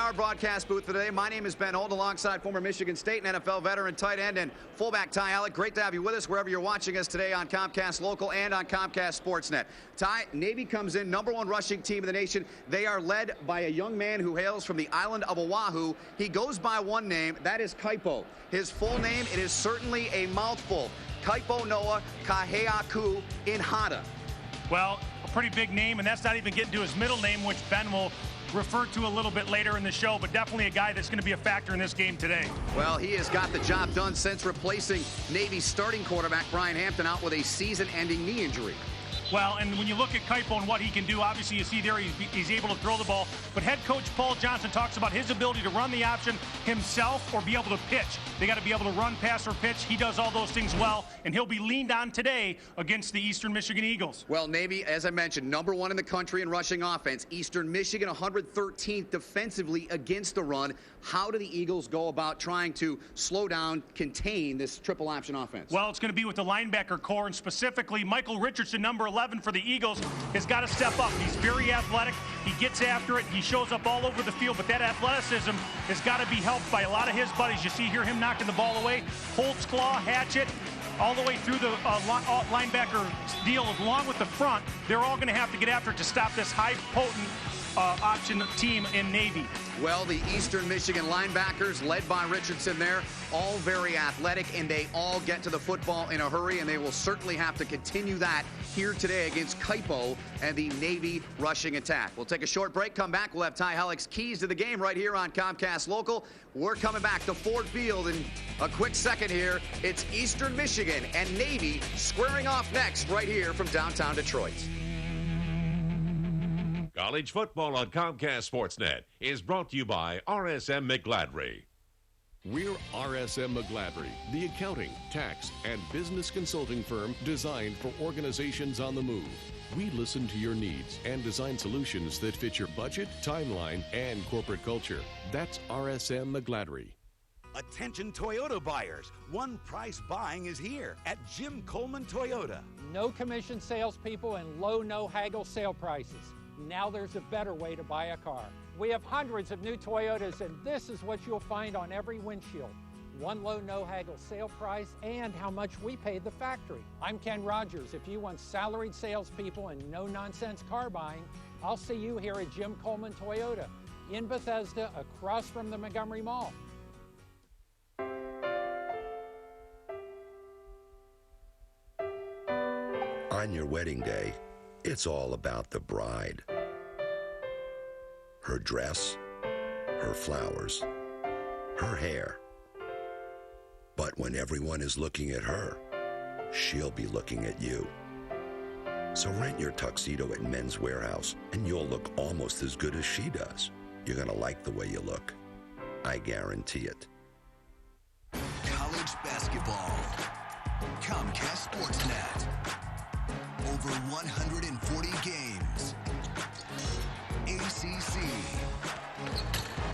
our broadcast booth today. My name is Ben Holt, alongside former Michigan State and NFL veteran tight end and fullback Ty Alec. Great to have you with us wherever you're watching us today on Comcast Local and on Comcast Sportsnet. Ty, Navy comes in, #1 rushing team in the nation. They are led by a young man who hails from the island of Oahu. He goes by one name, that is Kaipo. His full name, it is certainly a mouthful. Kaipo Noa Kaheaku Inhada. Well, a pretty big name, and that's not even getting to his middle name, which Ben will refer to a little bit later in the show, but definitely a guy that's going to be a factor in this game today. Well, he has got the job done since replacing Navy's starting quarterback Brian Hampton out with a season-ending knee injury. Well, and when you look at Kaipo and what he can do, obviously you see there he's able to throw the ball. But head coach Paul Johnson talks about his ability to run the option himself or be able to pitch. They got to be able to run, pass, or pitch. He does all those things well, and he'll be leaned on today against the Eastern Michigan Eagles. Well, Navy, as I mentioned, #1 in the country in rushing offense. Eastern Michigan 113th defensively against the run. How do the Eagles go about trying to slow down, contain this triple option offense? Well, it's going to be with the linebacker core, and specifically Michael Richardson, number 11 for the Eagles, has got to step up. He's very athletic. He gets after it. He shows up all over the field, but that athleticism has got to be helped by a lot of his buddies. You see here him knocking the ball away. Holtz claw, Hatchet, all the way through the linebacker deal along with the front. They're all going to have to get after it to stop this high potent option team in Navy. Well, the Eastern Michigan linebackers, led by Richardson there, all very athletic, and they all get to the football in a hurry, and they will certainly have to continue that here today against Kaipo and the Navy rushing attack. We'll take a short break, come back. We'll have Ty Halleck's keys to the game right here on Comcast Local. We're coming back to Ford Field in a quick second here. It's Eastern Michigan and Navy squaring off next right here from downtown Detroit. College football on Comcast Sportsnet is brought to you by RSM McGladrey. We're RSM McGladrey, the accounting, tax, and business consulting firm designed for organizations on the move. We listen to your needs and design solutions that fit your budget, timeline, and corporate culture. That's RSM McGladrey. Attention Toyota buyers, one price buying is here at Jim Coleman Toyota. No commission salespeople and low, no haggle sale prices. Now there's a better way to buy a car. We have hundreds of new Toyotas, and this is what you'll find on every windshield. One low, no haggle sale price and how much we paid the factory. I'm Ken Rogers. If you want salaried salespeople and no-nonsense car buying, I'll see you here at Jim Coleman Toyota in Bethesda, across from the Montgomery Mall. On your wedding day, it's all about the bride. Her dress, her flowers, her hair. But when everyone is looking at her, she'll be looking at you. So rent your tuxedo at Men's Warehouse, and you'll look almost as good as she does. You're gonna like the way you look. I guarantee it. College basketball. Comcast Sportsnet. Over 140 games. ACC.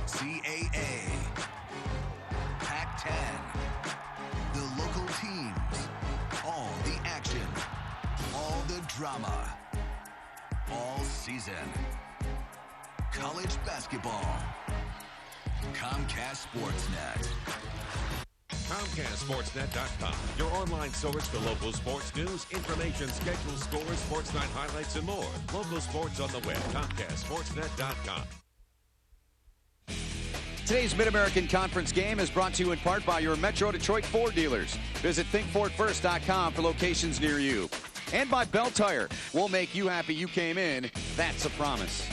CAA. Pac-10. The local teams. All the action. All the drama. All season. College basketball. Comcast Sportsnet. ComcastSportsNet.com, your online source for local sports news, information, schedules, scores, sports night highlights, and more. Local sports on the web, ComcastSportsNet.com. Today's Mid-American Conference game is brought to you in part by your Metro Detroit Ford dealers. Visit ThinkFordFirst.com for locations near you. And by Bell Tire. We'll make you happy you came in. That's a promise.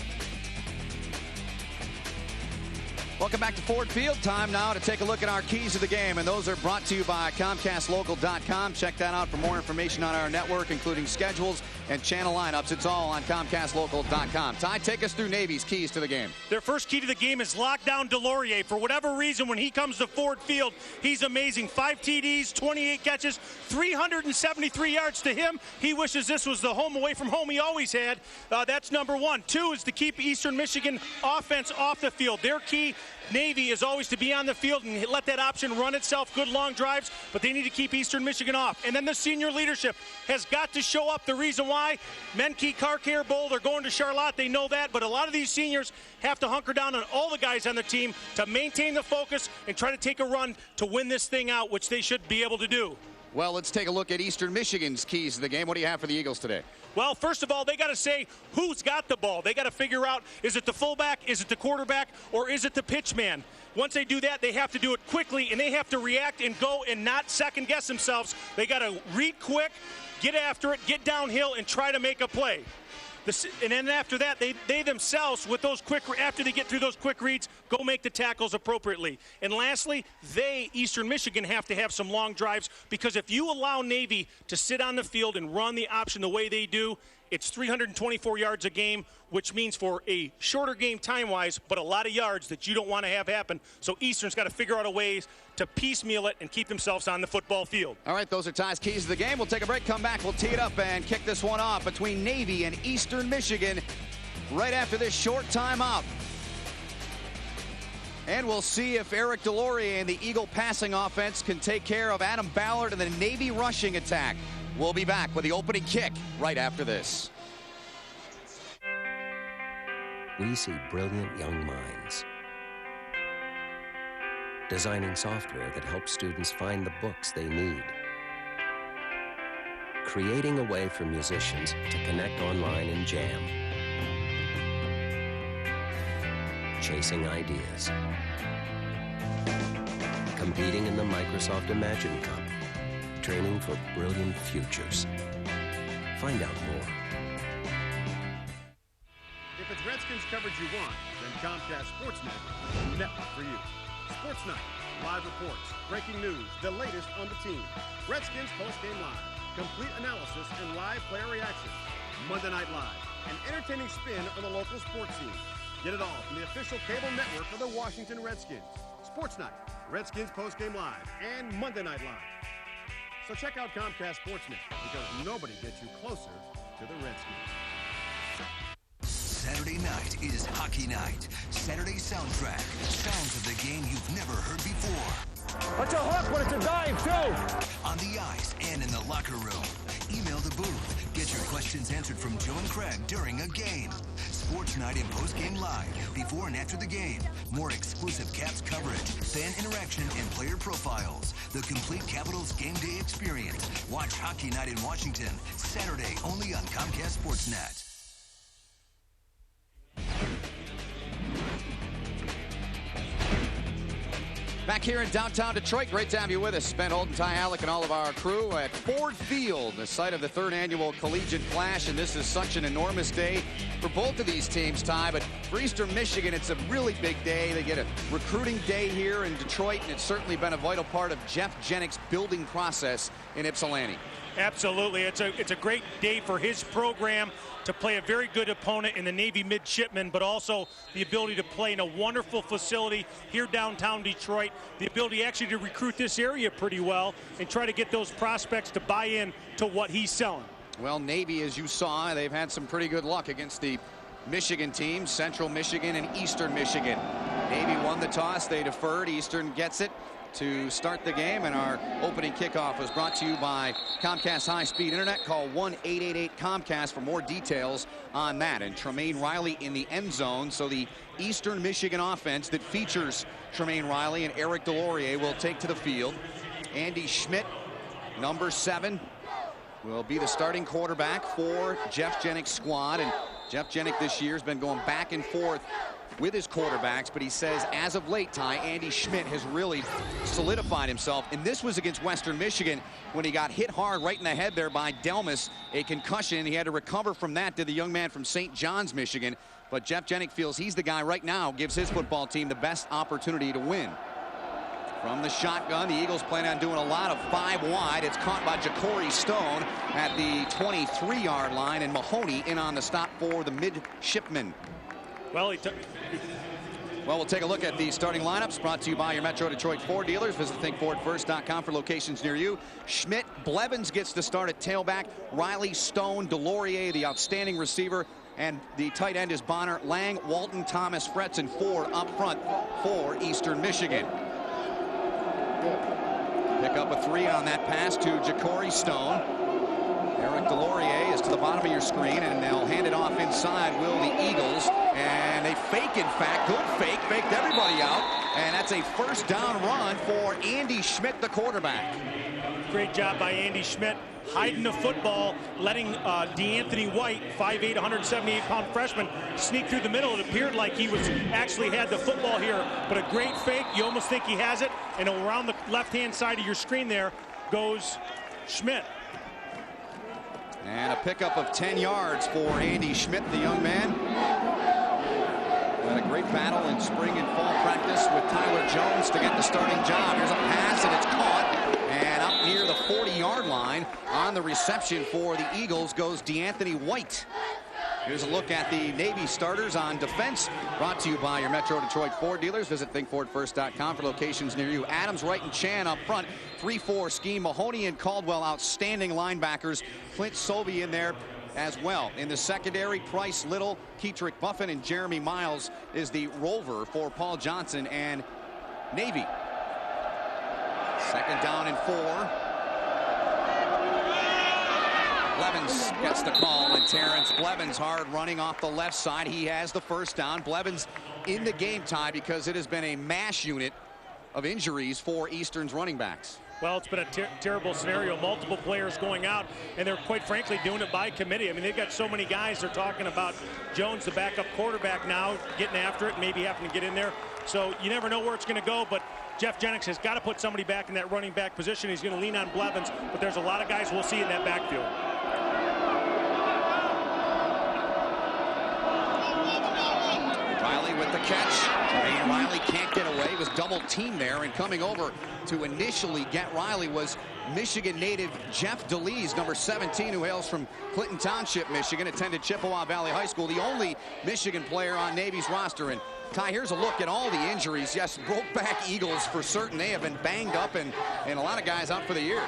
Welcome back to Ford Field. Time now to take a look at our keys to the game, and those are brought to you by ComcastLocal.com. Check that out for more information on our network, including schedules and channel lineups. It's all on ComcastLocal.com. Ty, take us through Navy's keys to the game. Their first key to the game is lock down Delorier. For whatever reason, when he comes to Ford Field, he's amazing. 5 TDs, 28 catches, 373 yards to him. He wishes this was the home away from home he always had. That's number one. 2 is to keep Eastern Michigan offense off the field. Their key Navy is always to be on the field and let that option run itself, good long drives, but they need to keep Eastern Michigan off. And then the senior leadership has got to show up. The reason why, Menke, Car Bowl, they're going to Charlotte, they know that, but a lot of these seniors have to hunker down on all the guys on the team to maintain the focus and try to take a run to win this thing out, which they should be able to do. Well, let's take a look at Eastern Michigan's keys to the game. What do you have for the Eagles today? Well, first of all, they got to say who's got the ball. They got to figure out, is it the fullback, is it the quarterback, or is it the pitch man? Once they do that, they have to do it quickly, and they have to react and go and not second-guess themselves. They got to read quick, get after it, get downhill, and try to make a play. And then after that, they themselves, with those after they get through those quick reads, go make the tackles appropriately. And lastly, Eastern Michigan, have to have some long drives, because if you allow Navy to sit on the field and run the option the way they do, it's 324 yards a game, which means for a shorter game time-wise, but a lot of yards that you don't want to have happen. So Eastern's got to figure out a way to piecemeal it and keep themselves on the football field. All right, those are Ty's keys to the game. We'll take a break, come back, we'll tee it up and kick this one off between Navy and Eastern Michigan right after this short timeout. And we'll see if Eric Deslauriers and the Eagle passing offense can take care of Adam Ballard and the Navy rushing attack. We'll be back with the opening kick right after this. We see brilliant young minds designing software that helps students find the books they need, creating a way for musicians to connect online and jam, chasing ideas, competing in the Microsoft Imagine Cup, training for brilliant futures. Find out more. If it's Redskins coverage you want, then Comcast Sportsnet is the network for you. Sports Night, live reports, breaking news, the latest on the team. Redskins Postgame Live, complete analysis and live player reaction. Monday Night Live, an entertaining spin on the local sports scene. Get it all from the official cable network of the Washington Redskins. Sports Night, Redskins Postgame Live, and Monday Night Live. So check out Comcast Sportsnet, because nobody gets you closer to the Redskins. Saturday night is hockey night. Saturday soundtrack. Sounds of the game you've never heard before. It's a hook, but it's a dive, too. On the ice and in the locker room. Email the booth. Get your questions answered from Joe and Craig during a game. Sports Night and Postgame Live, before and after the game. More exclusive Caps coverage, fan interaction, and player profiles. The complete Capitals game day experience. Watch Hockey Night in Washington, Saturday only on Comcast Sportsnet. Back here in downtown Detroit, great to have you with us. Ben Holden, Ty Alec, and all of our crew at Ford Field, the site of the third annual Collegiate Clash, and this is such an enormous day for both of these teams, Ty, but for Eastern Michigan, it's a really big day. They get a recruiting day here in Detroit, and it's certainly been a vital part of Jeff Jenick's building process in Ypsilanti. Absolutely. It's a great day for his program to play a very good opponent in the Navy midshipmen, but also the ability to play in a wonderful facility here downtown Detroit, the ability actually to recruit this area pretty well and try to get those prospects to buy in to what he's selling. Well, Navy, as you saw, they've had some pretty good luck against the Michigan teams, Central Michigan and Eastern Michigan. Navy won the toss, they deferred, Eastern gets it to start the game, and our opening kickoff was brought to you by Comcast High-Speed Internet. Call 1-888-COMCAST for more details on that. And Tremaine Riley in the end zone, so the Eastern Michigan offense that features Tremaine Riley and Eric Deslauriers will take to the field. Andy Schmidt, number 7, will be the starting quarterback for Jeff Jenick's squad. And Jeff Jenick this year has been going back and forth with his quarterbacks, but he says as of late, Ty, Andy Schmidt has really solidified himself, and this was against Western Michigan when he got hit hard right in the head there by Delmas, a concussion. He had to recover from that, did the young man from St. John's, Michigan, but Jeff Jenick feels he's the guy right now, gives his football team the best opportunity to win. From the shotgun, the Eagles plan on doing a lot of 5 wide. It's caught by Ja'Cory Stone at the 23-yard line, and Mahoney in on the stop for the midshipmen. Well, we'll take a look at the starting lineups brought to you by your Metro Detroit Ford dealers. Visit thinkfordfirst.com for locations near you. Schmidt, Blevins gets to start at tailback. Riley, Stone, Deslauriers, the outstanding receiver. And the tight end is Bonner, Lang, Walton, Thomas, Fretz, and Ford up front for Eastern Michigan. Pick up a 3 on that pass to Ja'Cory Stone. Eric Delorier is to the bottom of your screen, and they'll hand it off inside. Will the Eagles, and they fake, in fact, good fake, faked everybody out, and that's a first down run for Andy Schmidt, the quarterback. Great job by Andy Schmidt, hiding the football, letting DeAnthony White, 5'8", 178-pound freshman, sneak through the middle. It appeared like he was actually had the football here, but a great fake. You almost think he has it, and around the left-hand side of your screen there goes Schmidt. And a pickup of 10 yards for Andy Schmidt, the young man. Had a great battle in spring and fall practice with Tyler Jones to get the starting job. Here's a pass, and it's caught. And up near the 40-yard line on the reception for the Eagles goes DeAnthony White. Here's a look at the Navy starters on defense, brought to you by your Metro Detroit Ford dealers. Visit thinkfordfirst.com for locations near you. Adams, Wright, and Chan up front. 3-4 scheme. Mahoney and Caldwell, outstanding linebackers. Clint Sobey in there as well. In the secondary, Price, Little, Keetrick Buffin, and Jeremy Miles is the rover for Paul Johnson and Navy. Second down and 4. Blevins gets the call, and Terrence Blevins hard running off the left side. He has the first down. Blevins in the game time because it has been a mash unit of injuries for Eastern's running backs. Well, it's been a terrible scenario. Multiple players going out, and they're quite frankly doing it by committee. I mean, they've got so many guys. They're talking about Jones, the backup quarterback, now getting after it, maybe having to get in there. So you never know where it's going to go, but Jeff Jennings has got to put somebody back in that running back position. He's going to lean on Blevins, but there's a lot of guys we'll see in that backfield. Riley with the catch. Jermaine Riley can't get away. He was double teamed there, and coming over to initially get Riley was Michigan native Jeff DeLees, number 17, who hails from Clinton Township, Michigan, attended Chippewa Valley High School, the only Michigan player on Navy's roster. And Ty, here's a look at all the injuries. Yes, Brokeback Eagles for certain. They have been banged up, and a lot of guys out for the year.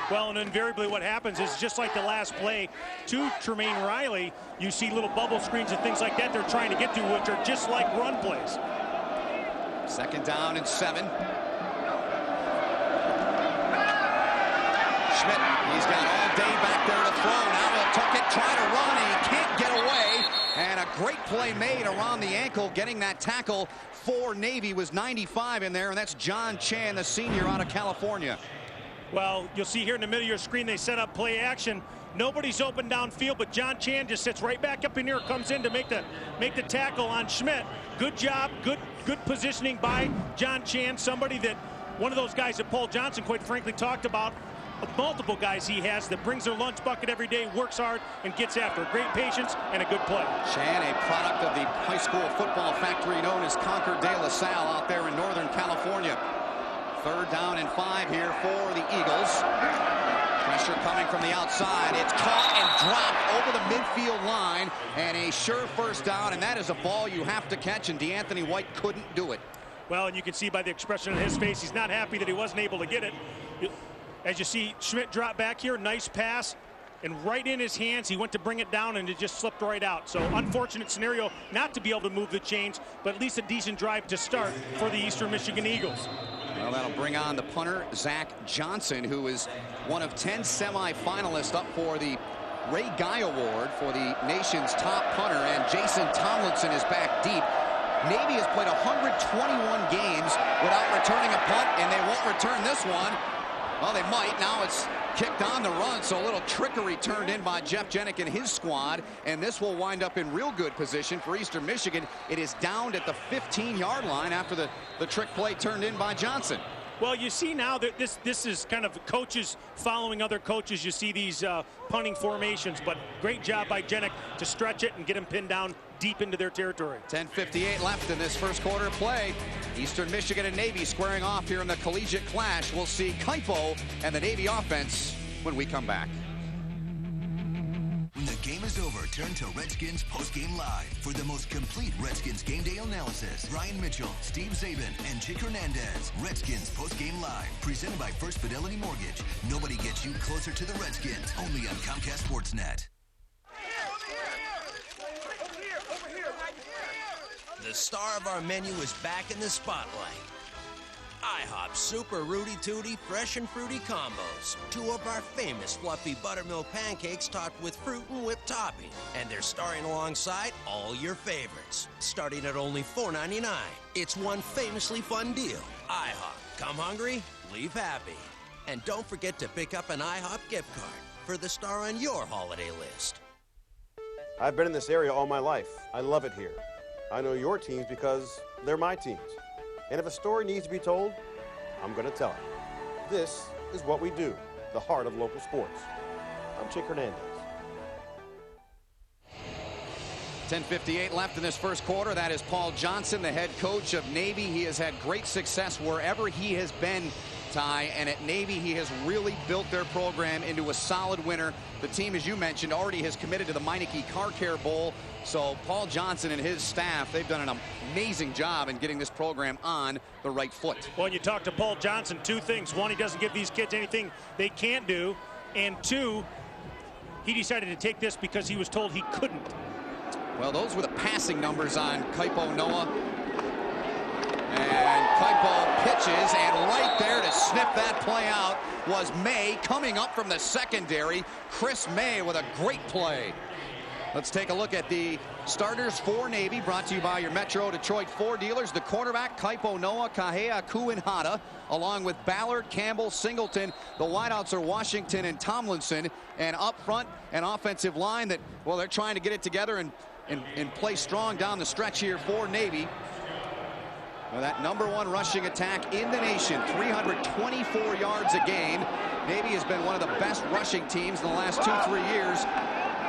Well, and invariably what happens is just like the last play to Tremaine Riley, you see little bubble screens and things like that they're trying to get to, which are just like run plays. Second down and 7. Schmidt, he's got all day back there to throw. Now he'll tuck it, try to run, and he can't get away. And a great play made around the ankle, getting that tackle for Navy was 95 in there, and that's John Chan, the senior out of California. Well, you'll see here in the middle of your screen, they set up play action. Nobody's open downfield, but John Chan just sits right back up in here, comes in to make the tackle on Schmidt. Good job, good positioning by John Chan, somebody that, one of those guys that Paul Johnson, quite frankly, talked about. Multiple guys he has that brings their lunch bucket every day, works hard, and gets after it. Great patience and a good play. Chan, a product of the high school football factory known as Concord de La Salle out there in Northern California. Third down and 5 here for the Eagles. Pressure coming from the outside. It's caught and dropped over the midfield line, and a sure first down, and that is a ball you have to catch, and DeAnthony White couldn't do it. Well, and you can see by the expression on his face, he's not happy that he wasn't able to get it. As you see Schmidt drop back here, nice pass, and right in his hands, he went to bring it down, and it just slipped right out. So unfortunate scenario not to be able to move the chains, but at least a decent drive to start for the Eastern Michigan Eagles. Well, that'll bring on the punter, Zach Johnson, who is one of 10 semifinalists up for the Ray Guy Award for the nation's top punter, and Jason Tomlinson is back deep. Navy has played 121 games without returning a punt, and they won't return this one. Well, they might. Now it's kicked on the run, so a little trickery turned in by Jeff Jenick and his squad, and this will wind up in real good position for Eastern Michigan. It is downed at the 15-yard line after the trick play turned in by Johnson. Well, you see now that this is kind of coaches following other coaches. You see these punting formations, but great job by Jenick to stretch it and get him pinned down deep into their territory. 10:58 left in this first quarter play. Eastern Michigan and Navy squaring off here in the collegiate clash. We'll see Kaipo and the Navy offense when we come back. When the game is over, turn to Redskins Postgame Live for the most complete Redskins game day analysis. Ryan Mitchell, Steve Zabin, and Chick Hernandez. Redskins Postgame Live, presented by First Fidelity Mortgage. Nobody gets you closer to the Redskins. Only on Comcast Sportsnet. The star of our menu is back in the spotlight. IHOP Super Rooty Tooty Fresh and Fruity Combos. 2 of our famous fluffy buttermilk pancakes topped with fruit and whipped topping. And they're starring alongside all your favorites. Starting at only $4.99. It's one famously fun deal. IHOP. Come hungry, leave happy. And don't forget to pick up an IHOP gift card for the star on your holiday list. I've been in this area all my life. I love it here. I know your teams because they're my teams. And if a story needs to be told, I'm going to tell it. This is what we do, the heart of local sports. I'm Chick Hernandez. 10:58 left in this first quarter. That is Paul Johnson, the head coach of Navy. He has had great success wherever he has been, Ty, and at Navy he has really built their program into a solid winner. The team, as you mentioned, already has committed to the Meineke Car Care Bowl. So Paul Johnson and his staff, they've done an amazing job in getting this program on the right foot. Well, you talk to Paul Johnson, 2 things. 1, he doesn't give these kids anything they can't do. And 2, he decided to take this because he was told he couldn't. Well, those were the passing numbers on Kaipo Noah. And Kaipo pitches, and right there to sniff that play out was May coming up from the secondary. Chris May with a great play. Let's take a look at the starters for Navy, brought to you by your Metro Detroit Ford dealers. The quarterback, Kaipo Noah, Kahea Kuinhata, along with Ballard, Campbell, Singleton. The wideouts are Washington and Tomlinson. And up front, an offensive line that, well, they're trying to get it together and play strong down the stretch here for Navy. Well, that #1 rushing attack in the nation, 324 yards a game. Navy has been one of the best rushing teams in the last 2-3 years.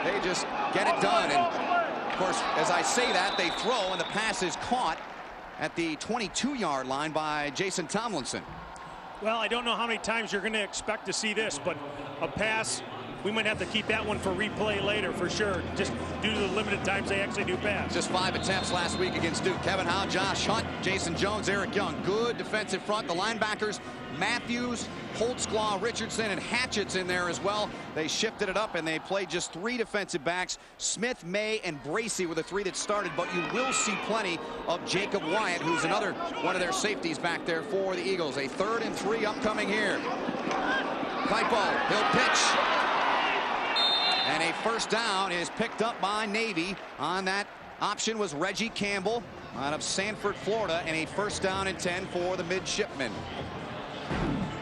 They just get it done. And, of course, as I say that, they throw, and the pass is caught at the 22-yard line by Jason Tomlinson. Well, I don't know how many times you're going to expect to see this, but a pass, we might have to keep that one for replay later for sure, just due to the limited times they actually do pass. Just 5 attempts last week against Duke. Kevin Howe, Josh Hunt, Jason Jones, Eric Young. Good defensive front. The linebackers, Matthews, Holtzclaw, Richardson, and Hatchett's in there as well. They shifted it up, and they played just 3 defensive backs. Smith, May, and Bracey were the 3 that started, but you will see plenty of Jacob Wyatt, who's another one of their safeties back there for the Eagles. A 3rd and 3 upcoming here. Kaipo, he'll pitch. And a first down is picked up by Navy. On that option was Reggie Campbell out of Sanford, Florida, and a first down and 10 for the midshipmen.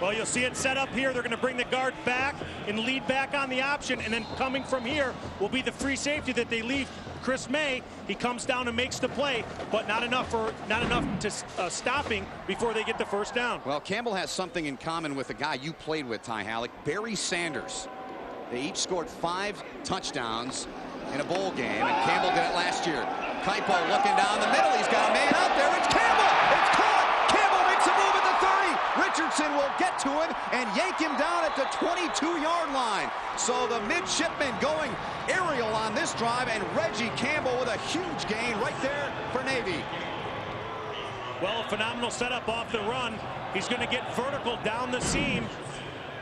Well, you'll see it set up here. They're going to bring the guard back and lead back on the option, and then coming from here will be the free safety that they leave. Chris May, he comes down and makes the play, but not enough to stopping before they get the first down. Well, Campbell has something in common with the guy you played with, Ty Halleck, Barry Sanders. They each scored 5 touchdowns in a bowl game, and Campbell did it last year. Kaipo looking down the middle. He's got a man out there. It's Campbell. It's caught. Campbell makes a move at the 30. Richardson will get to him and yank him down at the 22-yard line. So the midshipmen going aerial on this drive, and Reggie Campbell with a huge gain right there for Navy. Well, a phenomenal setup off the run. He's going to get vertical down the seam.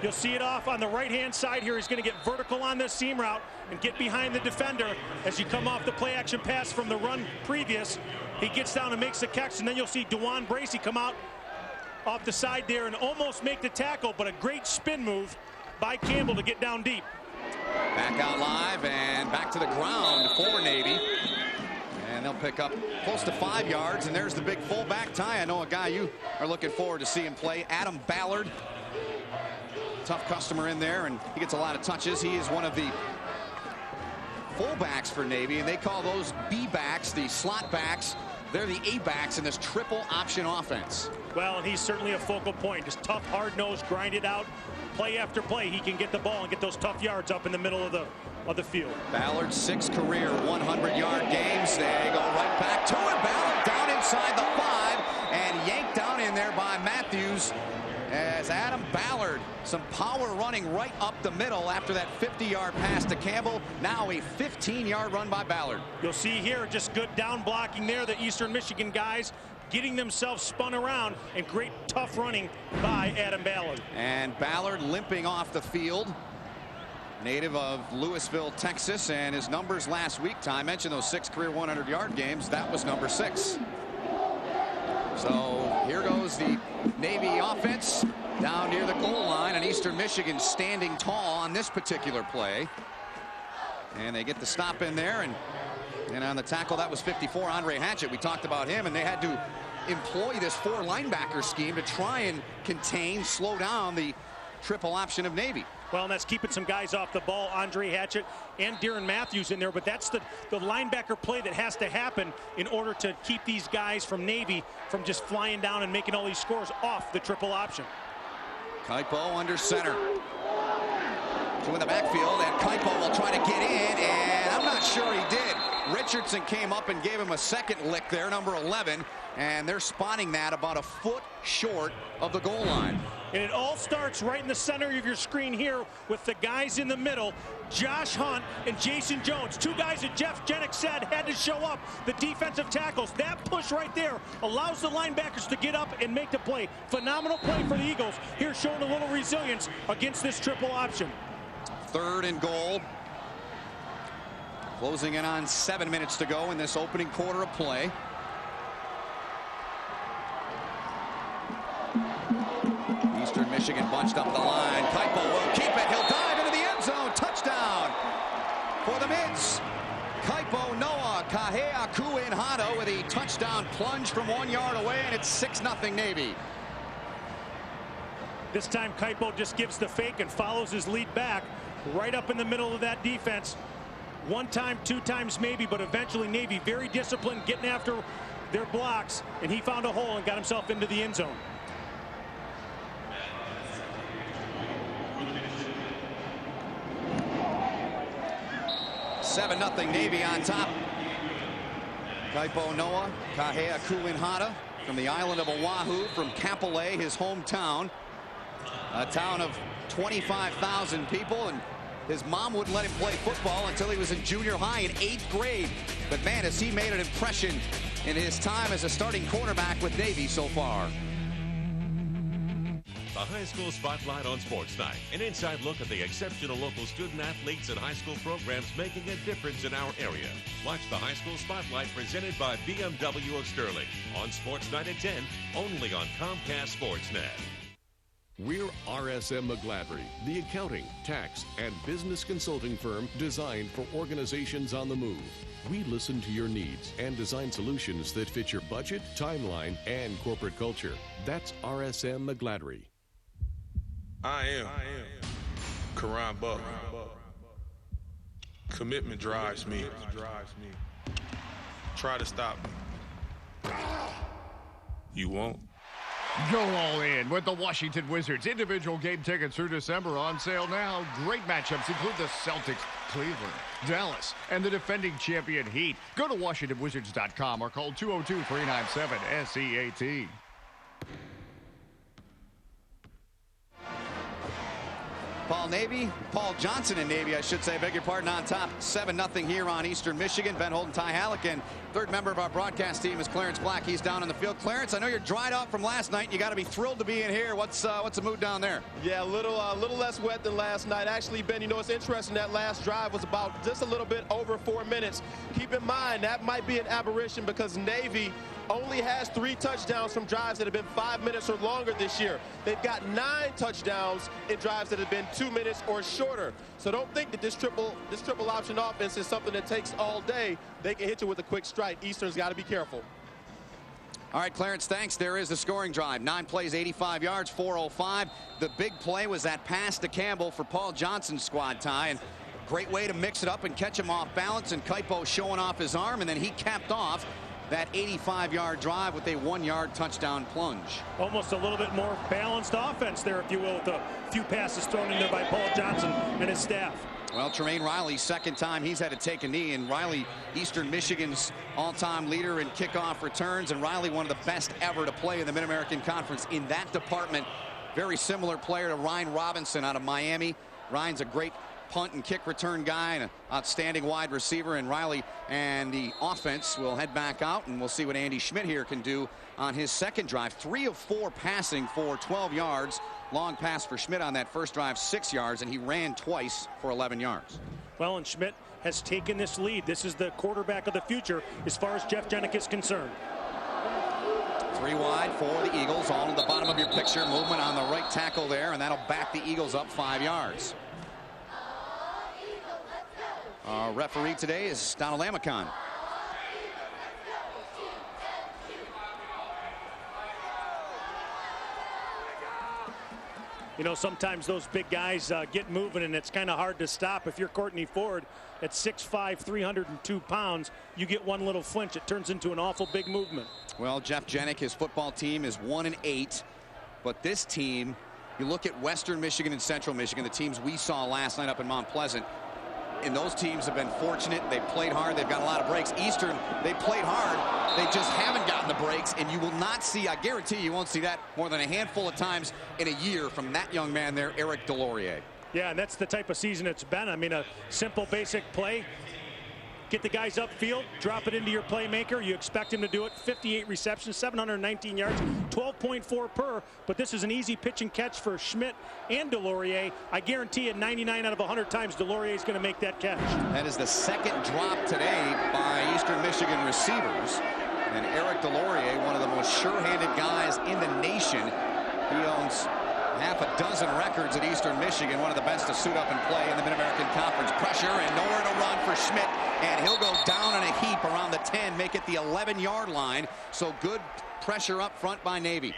You'll see it off on the right-hand side here. He's going to get vertical on this seam route and get behind the defender as you come off the play-action pass from the run previous. He gets down and makes the catch, and then you'll see Dewan Bracey come out off the side there and almost make the tackle, but a great spin move by Campbell to get down deep. Back out live and back to the ground for Navy. And they'll pick up close to 5 yards, and there's the big fullback. Ty, I know a guy you are looking forward to seeing play, Adam Ballard. Tough customer in there, and he gets a lot of touches. He is one of the fullbacks for Navy, and they call those B-backs, the slot backs. They're the A-backs in this triple option offense. Well, and he's certainly a focal point. Just tough, hard-nosed, grind it out. Play after play, he can get the ball and get those tough yards up in the middle of the field. Ballard, 6 career 100-yard games. They go right back to it. Ballard down inside the 5 and yanked down in there by Matthews. As Adam Ballard, some power running right up the middle after that 50-yard pass to Campbell. Now a 15-yard run by Ballard. You'll see here just good down blocking there. The Eastern Michigan guys getting themselves spun around, and great tough running by Adam Ballard. And Ballard limping off the field native of Louisville, Texas, and his numbers last week, Ty, I mentioned those 6 career 100-yard games. That was number 6. So here goes the Navy offense down near the goal line, and Eastern Michigan standing tall on this particular play. And they get the stop in there, and on the tackle, that was 54, Andre Hatchett. We talked about him, and they had to employ this 4 linebacker scheme to try and contain, slow down the triple option of Navy. Well, and that's keeping some guys off the ball, Andre Hatchett and Darren Matthews in there, but that's the linebacker play that has to happen in order to keep these guys from Navy from just flying down and making all these scores off the triple option. Kaipo under center. To in the backfield, and Kaipo will try to get in, and I'm not sure he did. Richardson came up and gave him a second lick there, number 11, and they're spotting that about a foot short of the goal line. And it all starts right in the center of your screen here with the guys in the middle, Josh Hunt and Jason Jones. 2 guys that Jeff Jennings said had to show up, the defensive tackles. That push right there allows the linebackers to get up and make the play. Phenomenal play for the Eagles. Here showing a little resilience against this triple option. 3rd and goal. Closing in on 7 minutes to go in this opening quarter of play. Eastern Michigan bunched up the line. Kaipo will keep it. He'll dive into the end zone. Touchdown for the Mids. Kaipo Noah Kahea Kuinhado with a touchdown plunge from 1 yard away, and it's 6-0 Navy. This time Kaipo just gives the fake and follows his lead back right up in the middle of that defense. 1 time, 2 times maybe, but eventually Navy very disciplined, getting after their blocks, and he found a hole and got himself into the end zone. Seven 0 Navy on top. Kaipo Noah Kahea Kuinhada from the island of Oahu, from Kapolei, his hometown. A town of 25,000 people, and his mom wouldn't let him play football until he was in junior high in 8th grade. But man, has he made an impression in his time as a starting quarterback with Navy so far. The High School Spotlight on Sports Night. An inside look at the exceptional local student athletes and high school programs making a difference in our area. Watch the High School Spotlight presented by BMW of Sterling on Sports Night at 10, only on Comcast Sportsnet. We're RSM McGladrey, the accounting, tax, and business consulting firm designed for organizations on the move. We listen to your needs and design solutions that fit your budget, timeline, and corporate culture. That's RSM McGladrey. I am Karan Buck. Commitment drives me. Try to stop me. You won't. Go all in with the Washington Wizards. Individual game tickets through December on sale now. Great matchups include the Celtics, Cleveland, Dallas, and the defending champion Heat. Go to WashingtonWizards.com or call 202-397-SEAT. Paul Johnson and Navy, I should say, beg your pardon, on top 7-0 here on Eastern Michigan. Ben Holden, Ty Halleck, and third member of our broadcast team is Clarence Black. He's down on the field. Clarence, I know you're dried out from last night. You got to be thrilled to be in here. What's the mood down there? Yeah, a little less wet than last night. Actually, Ben, you know, it's interesting, that last drive was about just a little bit over 4 minutes. Keep in mind, that might be an aberration because Navy only has 3 touchdowns from drives that have been 5 minutes or longer this year. They've got 9 touchdowns in drives that have been 2 minutes or shorter. So don't think that this triple option offense is something that takes all day. They can hit you with a quick strike. Eastern's got to be careful. All right, Clarence, thanks. There is a scoring drive. 9 plays, 85 yards, 405. The big play was that pass to Campbell for Paul Johnson's squad, Ty. And great way to mix it up and catch him off balance, and Kaipo showing off his arm, and then he capped off that 85-yard drive with a 1-yard touchdown plunge. Almost a little bit more balanced offense there, if you will, with a few passes thrown in there by Paul Johnson and his staff. Well, Tremaine Riley, second time he's had to take a knee, and Riley, Eastern Michigan's all-time leader in kickoff returns, and Riley, one of the best ever to play in the Mid-American Conference in that department. Very similar player to Ryan Robinson out of Miami. Ryan's a great punt and kick return guy and an outstanding wide receiver in Riley. And the offense will head back out, and we'll see what Andy Schmidt here can do on his second drive. 3 of 4 passing for 12 yards. Long pass for Schmidt on that first drive, 6 yards, and he ran twice for 11 yards. Well, and Schmidt has taken this lead. This is the quarterback of the future as far as Jeff Jenick is concerned. 3 wide for the Eagles, all in the bottom of your picture. Movement on the right tackle there, and that'll back the Eagles up 5 yards. Our referee today is Donald Amicon. You know, sometimes those big guys get moving, and it's kind of hard to stop. If you're Courtney Ford at 6'5", 302 pounds, you get one little flinch. It turns into an awful big movement. Well, Jeff Jenick, his football team is 1-8, but this team, you look at Western Michigan and Central Michigan, the teams we saw last night up in Mount Pleasant, and those teams have been fortunate. They've played hard. They've got a lot of breaks. Eastern, they played hard. They just haven't gotten the breaks, and you will not see, I guarantee you won't see that more than a handful of times in a year from that young man there, Eric Delorier. Yeah, and that's the type of season it's been. I mean, a simple, basic play. Get the guys upfield, drop it into your playmaker. You expect him to do it. 58 receptions, 719 yards, 12.4 per. But this is an easy pitch and catch for Schmidt and Delorier. I guarantee you 99 out of 100 times Delorier is going to make that catch. That is the second drop today by Eastern Michigan receivers. And Eric Delorier, one of the most sure-handed guys in the nation. He owns half a dozen records at Eastern Michigan, one of the best to suit up and play in the Mid-American Conference. Pressure and nowhere to run for Schmidt, and he'll go down in a heap around the 10, make it the 11-yard line. So good pressure up front by Navy.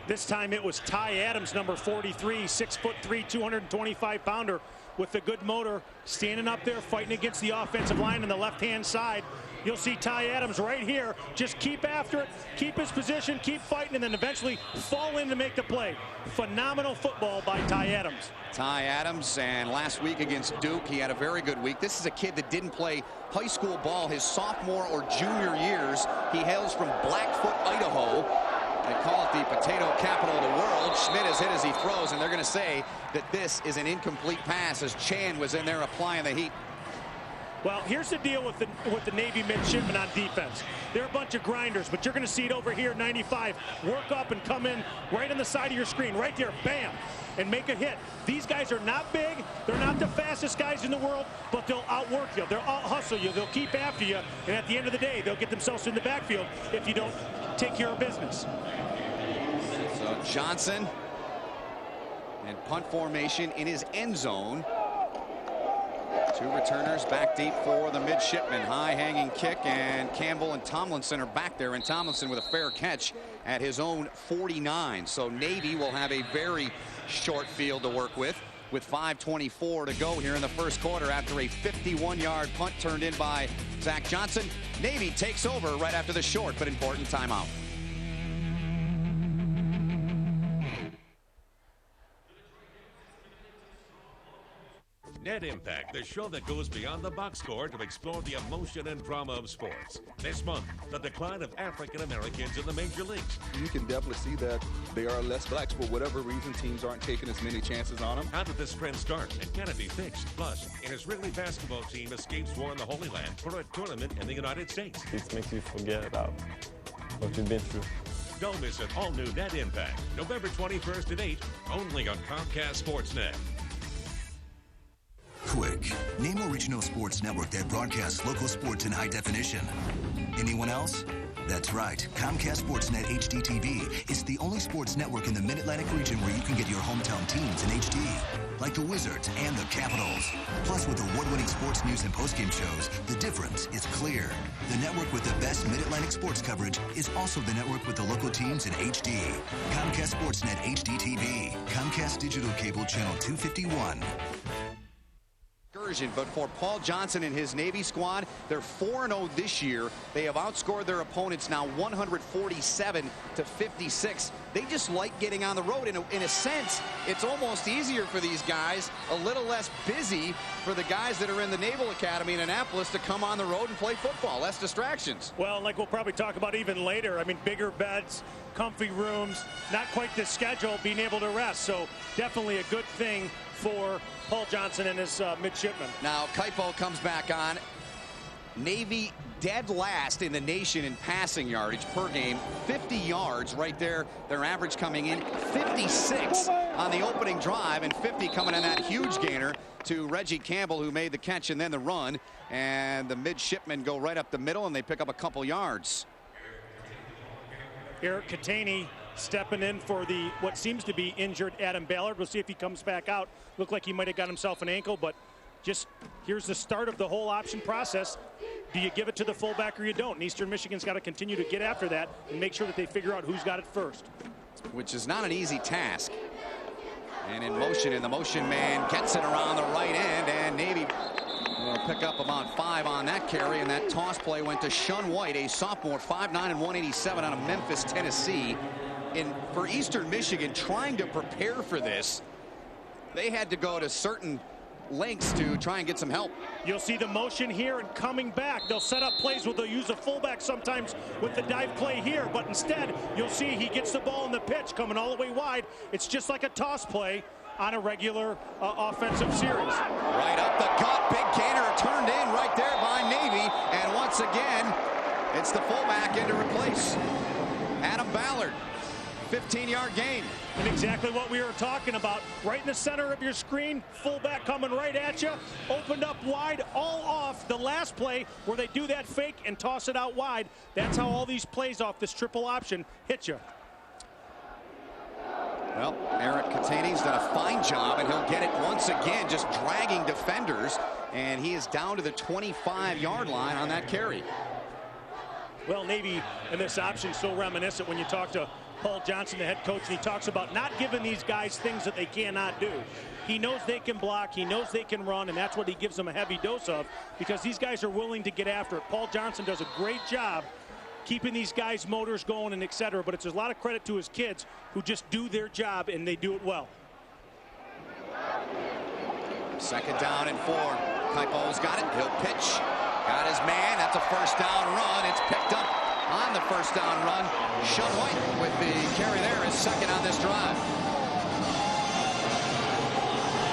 This time it was Ty Adams, number 43, 6'3", 225-pounder with the good motor, standing up there fighting against the offensive line on the left-hand side. You'll see Ty Adams right here. Just keep after it, keep his position, keep fighting, and then eventually fall in to make the play. Phenomenal football by Ty Adams. Ty Adams, and last week against Duke, he had a very good week. This is a kid that didn't play high school ball his sophomore or junior years. He hails from Blackfoot, Idaho. They call it the potato capital of the world. Schmidt is hit as he throws, and they're going to say that this is an incomplete pass as Chan was in there applying the heat. Well, here's the deal with the Navy midshipmen on defense. They're a bunch of grinders, but you're going to see it over here, 95. Work up and come in right on the side of your screen, right there, bam, and make a hit. These guys are not big. They're not the fastest guys in the world, but they'll outwork you. They'll out-hustle you. They'll keep after you, and at the end of the day, they'll get themselves in the backfield if you don't take care of business. So Johnson in punt formation in his end zone. 2 returners back deep for the midshipmen. High hanging kick, and Campbell and Tomlinson are back there, and Tomlinson with a fair catch at his own 49. So Navy will have a very short field to work with 5:24 to go here in the first quarter after a 51-yard punt turned in by Zach Johnson. Navy takes over right after the short but important timeout. Net Impact, the show that goes beyond the box score to explore the emotion and drama of sports. This month, the decline of African Americans in the major leagues. You can definitely see that there are less blacks for whatever reason. Teams aren't taking as many chances on them. How did this trend start, and can it be fixed? Plus, an Israeli basketball team escapes war in the Holy Land for a tournament in the United States. It makes you forget about what you've been through. Don't miss an all-new Net Impact, November 21st at 8, only on Comcast Sportsnet. Quick, name a regional sports network that broadcasts local sports in high definition. Anyone else? That's right. Comcast Sportsnet HD-TV is the only sports network in the Mid-Atlantic region where you can get your hometown teams in HD, like the Wizards and the Capitals. Plus, with award-winning sports news and postgame shows, the difference is clear. The network with the best Mid-Atlantic sports coverage is also the network with the local teams in HD. Comcast Sportsnet HD-TV. Comcast Digital Cable Channel 251. But for Paul Johnson and his Navy squad, they're 4-0 this year. They have outscored their opponents now 147-56. They just like getting on the road. In a sense, it's almost easier for these guys, a little less busy for the guys that are in the Naval Academy in Annapolis to come on the road and play football. Less distractions. Well, like we'll probably talk about even later, I mean, bigger beds, comfy rooms, not quite the schedule, being able to rest. So definitely a good thing for Paul Johnson and his midshipmen. Now Kaipo comes back on. Navy dead last in the nation in passing yardage per game, 50 yards right there. Their average coming in 56 on the opening drive, and 50 coming in that huge gainer to Reggie Campbell, who made the catch and then the run. And the midshipmen go right up the middle, and they pick up a couple yards. Eric Cataney stepping in for the what seems to be injured Adam Ballard. We'll see if he comes back out. Looked like he might have got himself an ankle, but just here's the start of the whole option process. Do you give it to the fullback or you don't? And Eastern Michigan's got to continue to get after that and make sure that they figure out who's got it first. Which is not an easy task. And in motion, and the motion man gets it around the right end, and Navy will pick up about 5 on that carry, and that toss play went to Shun White, a sophomore, 5'9" and 187 out of Memphis, Tennessee. And for Eastern Michigan, trying to prepare for this, they had to go to certain lengths to try and get some help. You'll see the motion here and coming back. They'll set up plays where they'll use a fullback sometimes with the dive play here, but instead you'll see he gets the ball in the pitch coming all the way wide. It's just like a toss play on a regular offensive series. Right up the gut, big gainer turned in right there by Navy, and once again it's the fullback in to replace Adam Ballard. 15-yard gain. And exactly what we were talking about. Right in the center of your screen, fullback coming right at you, opened up wide, all off the last play where they do that fake and toss it out wide. That's how all these plays off this triple option hit you. Well, Eric Cataney's done a fine job, and he'll get it once again, just dragging defenders, and he is down to the 25-yard line on that carry. Well, Navy and this option so reminiscent when you talk to Paul Johnson, the head coach, and he talks about not giving these guys things that they cannot do. He knows they can block, he knows they can run, and that's what he gives them a heavy dose of, because these guys are willing to get after it. Paul Johnson does a great job keeping these guys' motors going and etc., but it's a lot of credit to his kids who just do their job and they do it well. 2nd down and 4. Kaipo's got it. He'll pitch. Got his man. That's a first down run. It's picked up on the first down run. Shun White with the carry there is 2nd on this drive.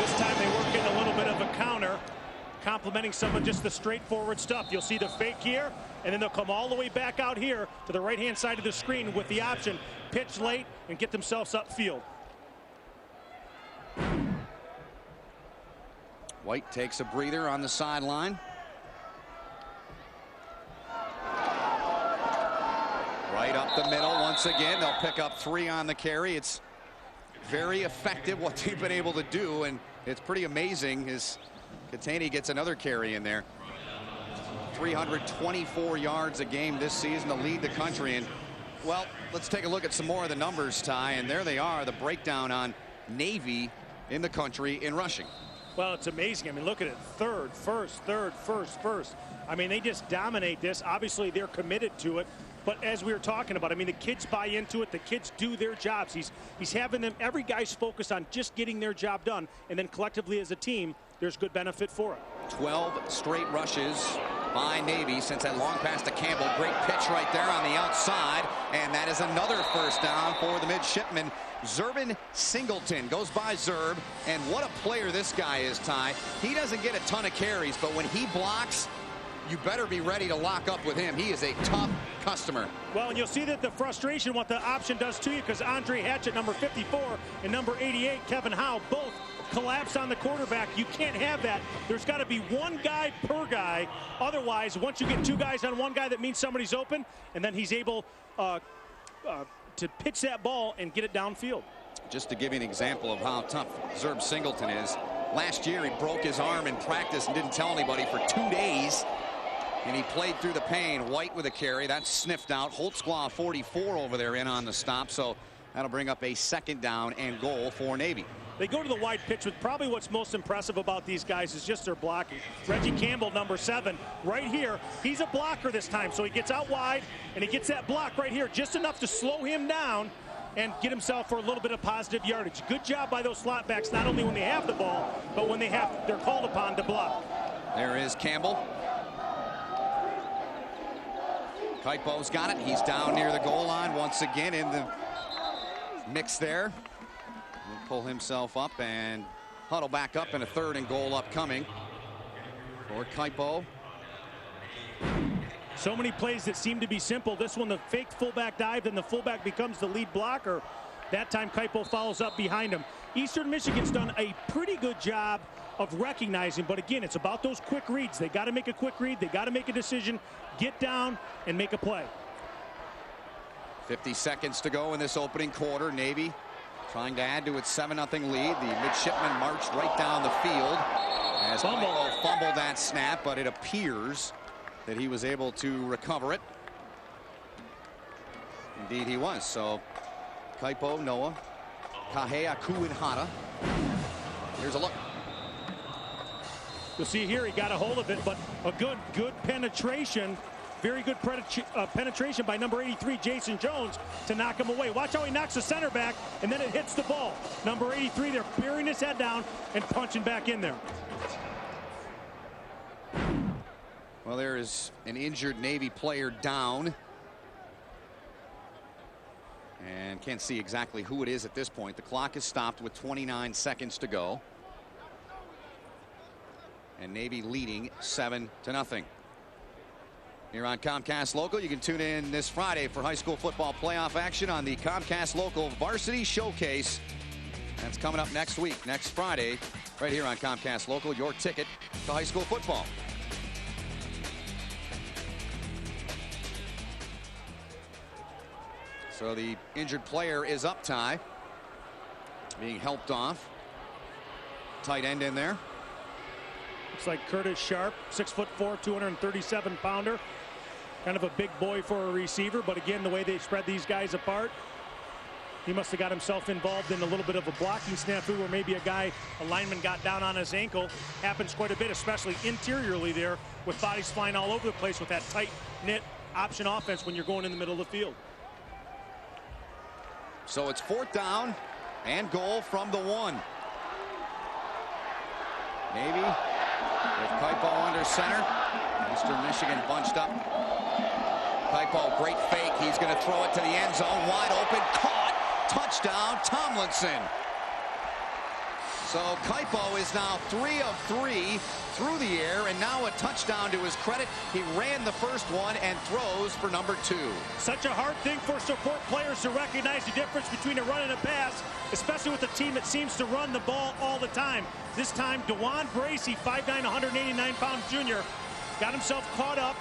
This time they work in a little bit of a counter, complementing some of just the straightforward stuff. You'll see the fake here, and then they'll come all the way back out here to the right-hand side of the screen with the option, pitch late, and get themselves upfield. White takes a breather on the sideline. Right up the middle once again. They'll pick up 3 on the carry. It's very effective what they've been able to do, and it's pretty amazing as Cataney gets another carry in there. 324 yards a game this season to lead the country. And well, let's take a look at some more of the numbers, Ty, and there they are, the breakdown on Navy in the country in rushing. Well, it's amazing. I mean, look at it. Third, first. I mean, they just dominate this. Obviously, they're committed to it. But as we were talking about, I mean, the kids buy into it. The kids do their jobs. He's having them, every guy's focused on just getting their job done. And then collectively as a team, there's good benefit for it. 12 straight rushes by Navy since that long pass to Campbell. Great pitch right there on the outside. And that is another first down for the midshipman. Zerbin Singleton goes by Zerb. And what a player this guy is, Ty. He doesn't get a ton of carries, but when he blocks, you better be ready to lock up with him. He is a tough customer. Well, and you'll see that the frustration, what the option does to you, because Andre Hatchett, number 54, and number 88, Kevin Howe, both collapse on the quarterback. You can't have that. There's got to be one guy per guy. Otherwise, once you get 2 guys on one guy, that means somebody's open, and then he's able to pitch that ball and get it downfield. Just to give you an example of how tough Zerb Singleton is, last year he broke his arm in practice and didn't tell anybody for 2 days. And he played through the pain. White with a carry. That's sniffed out. Holtzclaw 44 over there in on the stop. So that'll bring up a 2nd down and goal for Navy. They go to the wide pitch with probably what's most impressive about these guys is just their blocking. Reggie Campbell, number 7, right here. He's a blocker this time. So he gets out wide and he gets that block right here just enough to slow him down and get himself for a little bit of positive yardage. Good job by those slot backs, not only when they have the ball, but when they're called upon to block. There is Campbell. Kaipo's got it. He's down near the goal line once again in the mix there. He'll pull himself up and huddle back up, and a 3rd and goal upcoming for Kaipo. So many plays that seem to be simple. This one, the fake fullback dive, then the fullback becomes the lead blocker. That time Kaipo follows up behind him. Eastern Michigan's done a pretty good job of recognizing, but again, it's about those quick reads. They got to make a quick read. They got to make a decision, get down, and make a play. 50 seconds to go in this opening quarter. Navy trying to add to its 7-0 lead. The midshipmen marched right down the field as Kaipo fumbled that snap, but it appears that he was able to recover it. Indeed he was. So Kaipo, Noah, Kahea Kuinhata. Here's a look. You'll see here he got a hold of it, but a good penetration. Very good penetration by number 83, Jason Jones, to knock him away. Watch how he knocks the center back, and then it hits the ball. Number 83 there, burying his head down and punching back in there. Well, there is an injured Navy player down. And can't see exactly who it is at this point. The clock is stopped with 29 seconds to go. And Navy leading 7-0. Here on Comcast Local, you can tune in this Friday for high school football playoff action on the Comcast Local Varsity Showcase. That's coming up next week, next Friday, right here on Comcast Local, your ticket to high school football. So the injured player is up, Ty, being helped off. Tight end in there. Looks like Curtis Sharp, 6'4", 237-pounder. Kind of a big boy for a receiver, but again, the way they spread these guys apart, he must have got himself involved in a little bit of a blocking snafu where maybe a lineman got down on his ankle. Happens quite a bit, especially interiorly there, with bodies flying all over the place with that tight-knit option offense when you're going in the middle of the field. So it's 4th down and goal from the 1. Navy with Kaipo under center. Eastern Michigan bunched up. Kaipo, great fake. He's going to throw it to the end zone. Wide open, caught. Touchdown, Tomlinson. So Kaipo is now 3 of 3 through the air, and now a touchdown to his credit. He ran the first one and throws for number 2. Such a hard thing for support players to recognize the difference between a run and a pass, especially with a team that seems to run the ball all the time. This time, DeJuan Bracey, 5'9", 189-pound junior, got himself caught up,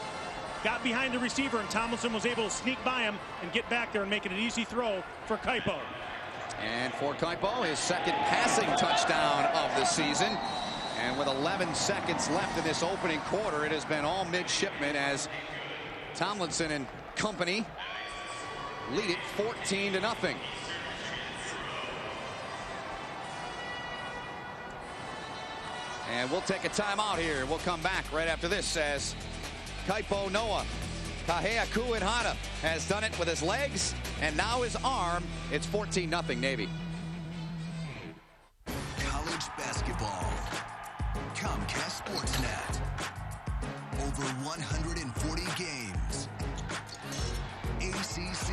got behind the receiver, and Tomlinson was able to sneak by him and get back there and make it an easy throw for Kaipo. And for Kaipo, his second passing touchdown of the season. And with 11 seconds left in this opening quarter, it has been all midshipmen as Tomlinson and company lead it 14-0. And we'll take a timeout here. We'll come back right after this as Kaipo Noah Kahea Kuinhata has done it with his legs and now his arm. It's 14-0 Navy. College basketball. Comcast Sportsnet. Over 140 games. ACC.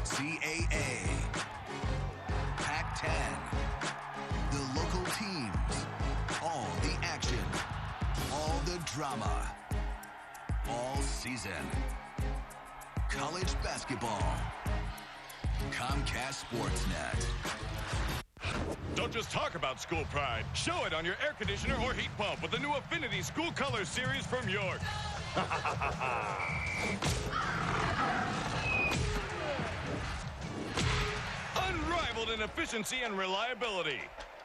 CAA. Pac-10. The local teams. All the action. All the drama. All season. College basketball. Comcast Sportsnet. Don't just talk about school pride. Show it on your air conditioner or heat pump with the new Affinity School Colors series from York. Unrivaled in efficiency and reliability.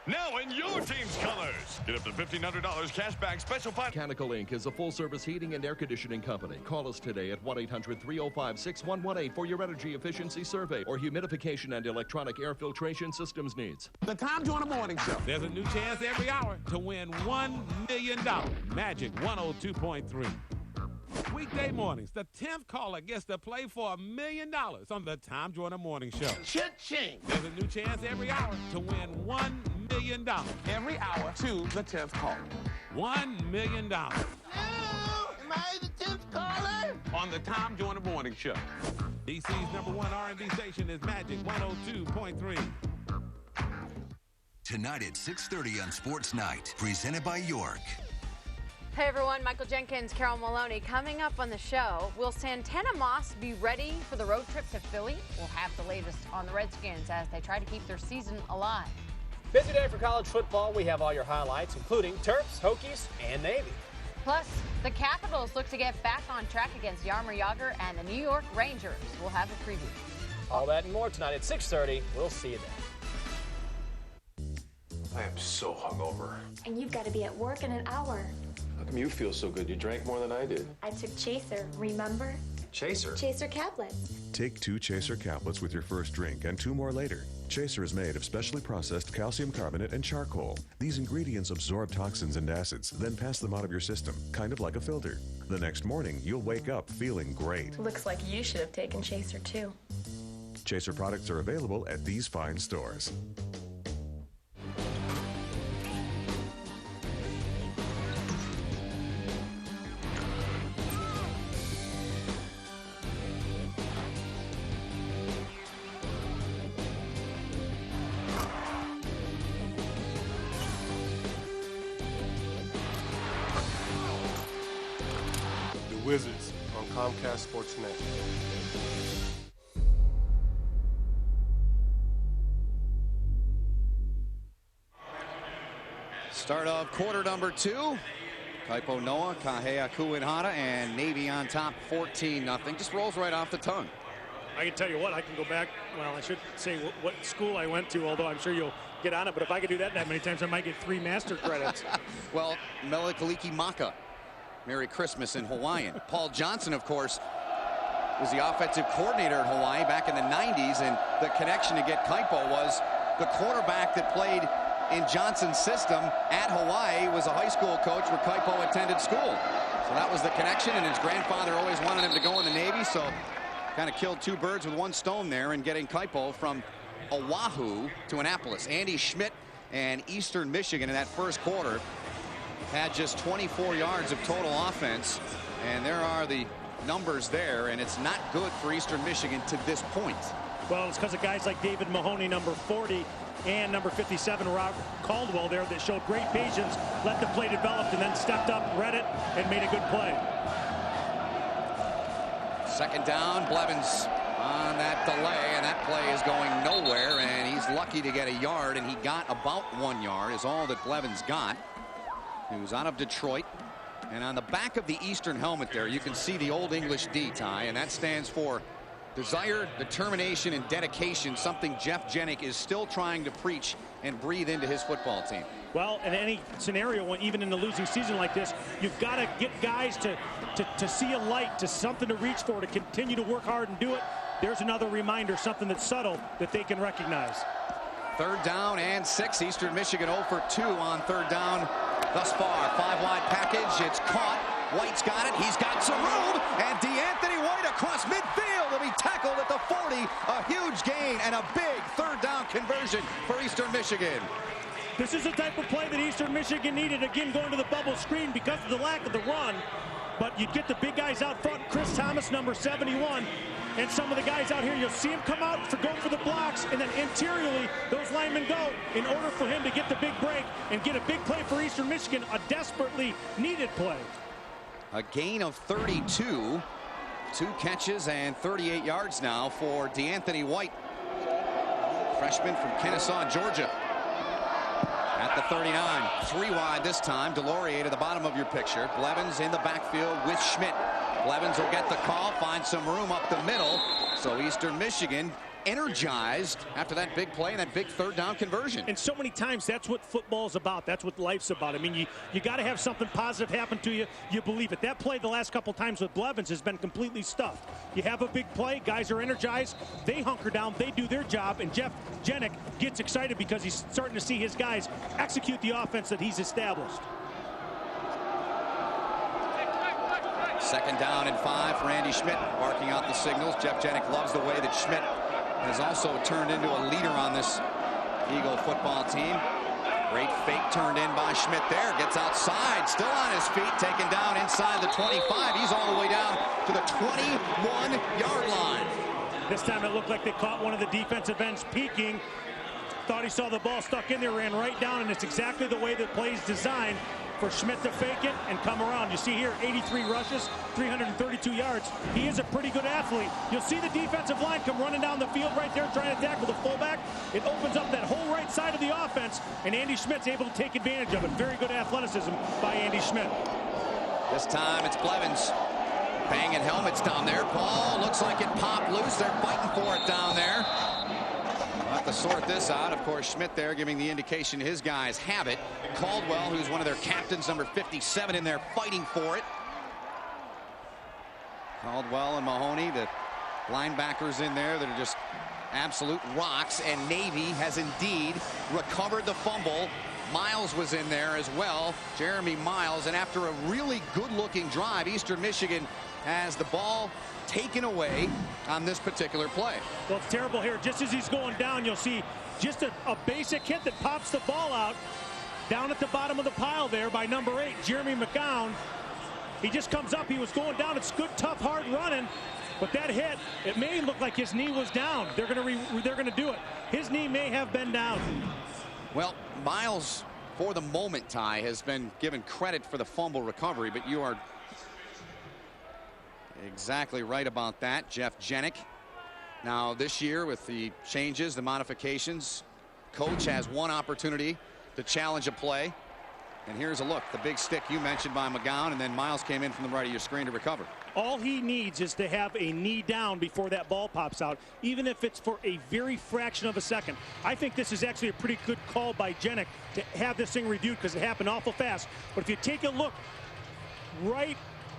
Now in your team's colors. Get up to $1,500 cash back special fund. Mechanical Inc. is a full-service heating and air conditioning company. Call us today at 1-800-305-6118 for your energy efficiency survey or humidification and electronic air filtration systems needs. The Tom Joyner Morning Show. There's a new chance every hour to win $1 million. Magic 102.3. Weekday mornings, the 10th caller gets to play for $1 million on the Tom Joyner Morning Show. Cha-ching! There's a new chance every hour to win $1 million. Every hour to the 10th caller. $1 million. Am I the 10th Who's calling? On the Tom Joyner Morning Show. DC's #1 R&B station is Magic 102.3. Tonight at 6:30 on Sports Night, presented by York. Hey everyone, Michael Jenkins, Carol Maloney. Coming up on the show, will Santana Moss be ready for the road trip to Philly? We'll have the latest on the Redskins as they try to keep their season alive. Busy day for college football. We have all your highlights, including Terps, Hokies, and Navy. Plus, the Capitals look to get back on track against Jaromir Jagr and the New York Rangers. We'll have a preview. All that and more tonight at 6:30. We'll see you then. I am so hungover. And you've got to be at work in an hour. How come you feel so good? You drank more than I did. I took Chaser, remember? Chaser? Chaser Caplets. Take 2 Chaser Caplets with your first drink and 2 more later. Chaser is made of specially processed calcium carbonate and charcoal. These ingredients absorb toxins and acids, then pass them out of your system, kind of like a filter. The next morning, you'll wake up feeling great. Looks like you should have taken Chaser too. Chaser products are available at these fine stores. Wizards on Comcast Sports Net. Start of quarter number 2. Kaipo Noa, Kahea Kuinhara, and Navy on top 14-0. Just rolls right off the tongue. I can tell you what, I can go back, well, I should say what school I went to, although I'm sure you'll get on it, but if I could do that many times, I might get 3 master credits. Well, Melikaliki Maka. Merry Christmas in Hawaiian. Paul Johnson, of course, was the offensive coordinator in Hawaii back in the 90s, and the connection to get Kaipo was the quarterback that played in Johnson's system at Hawaii was a high school coach where Kaipo attended school. So that was the connection, and his grandfather always wanted him to go in the Navy, so kind of killed 2 birds with 1 stone there in getting Kaipo from Oahu to Annapolis. Andy Schmidt and Eastern Michigan in that first quarter had just 24 yards of total offense, and there are the numbers there, and it's not good for Eastern Michigan to this point. Well, it's because of guys like David Mahoney, number 40, and number 57, Rob Caldwell there, that showed great patience, let the play develop, and then stepped up, read it, and made a good play. Second down, Blevins on that delay, and that play is going nowhere, and he's lucky to get a yard, and he got about 1 yard is all that Blevins got. He was out of Detroit, and on the back of the Eastern helmet there, you can see the Old English D, Ty, and that stands for desire, determination, and dedication, something Jeff Jenick is still trying to preach and breathe into his football team. Well, in any scenario, even in a losing season like this, you've got to get guys to see a light, to something to reach for, to continue to work hard and do it. There's another reminder, something that's subtle that they can recognize. 3rd down and 6. Eastern Michigan 0 for 2 on 3rd down thus far. 5-wide package. It's caught. White's got it. He's got some room. And DeAnthony White across midfield to be tackled at the 40. A huge gain and a big 3rd down conversion for Eastern Michigan. This is the type of play that Eastern Michigan needed. Again, going to the bubble screen because of the lack of the run. But you'd get the big guys out front. Chris Thomas, number 71. And some of the guys out here, you'll see him come out for going for the blocks, and then interiorly, those linemen go in order for him to get the big break and get a big play for Eastern Michigan, a desperately needed play. A gain of 32. 2 catches and 38 yards now for DeAnthony White. Freshman from Kennesaw, Georgia. At the 39, 3 wide this time. Delorier to the bottom of your picture. Blevins in the backfield with Schmidt. Blevins will get the call, find some room up the middle. So Eastern Michigan energized after that big play and that big 3rd down conversion. And so many times that's what football's about. That's what life's about. I mean, you got to have something positive happen to you. You believe it. That play the last couple times with Blevins has been completely stuffed. You have a big play, guys are energized, they hunker down, they do their job, and Jeff Jenick gets excited because he's starting to see his guys execute the offense that he's established. 2nd down and 5 for Andy Schmidt, barking out the signals. Jeff Jenick loves the way that Schmidt has also turned into a leader on this Eagle football team. Great fake turned in by Schmidt there. Gets outside, still on his feet, taken down inside the 25. He's all the way down to the 21-yard line. This time it looked like they caught one of the defensive ends peeking. Thought he saw the ball stuck in there, ran right down, and it's exactly the way the play's designed for Schmidt to fake it and come around. You see here, 83 rushes, 332 yards. He is a pretty good athlete. You'll see the defensive line come running down the field right there, trying to tackle the fullback. It opens up that whole right side of the offense, and Andy Schmidt's able to take advantage of it. Very good athleticism by Andy Schmidt. This time it's Blevins. Banging helmets down there. Ball looks like it popped loose. They're fighting for it down there. We'll have to sort this out. Of course, Schmidt there giving the indication his guys have it. Caldwell, who's one of their captains, number 57, in there fighting for it. Caldwell and Mahoney, the linebackers in there that are just absolute rocks. And Navy has indeed recovered the fumble. Miles was in there as well, Jeremy Miles, and after a really good-looking drive, Eastern Michigan has the ball taken away on this particular play. Well, it's terrible here. Just as he's going down, you'll see just a basic hit that pops the ball out down at the bottom of the pile there by number 8, Jeremy McGowan. He just comes up. He was going down. It's good, tough, hard running. But that hit, it may look like his knee was down. They're going to do it. His knee may have been down. Well, Miles, for the moment, Ty, has been given credit for the fumble recovery, but you are exactly right about that. Jeff Jenick. Now, this year, with the changes, the modifications, coach has one opportunity to challenge a play. And here's a look. The big stick you mentioned by McGowan, and then Miles came in from the right of your screen to recover. All he needs is to have a knee down before that ball pops out, even if it's for a very fraction of a second. I think this is actually a pretty good call by Jenick to have this thing reviewed because it happened awful fast. But if you take a look right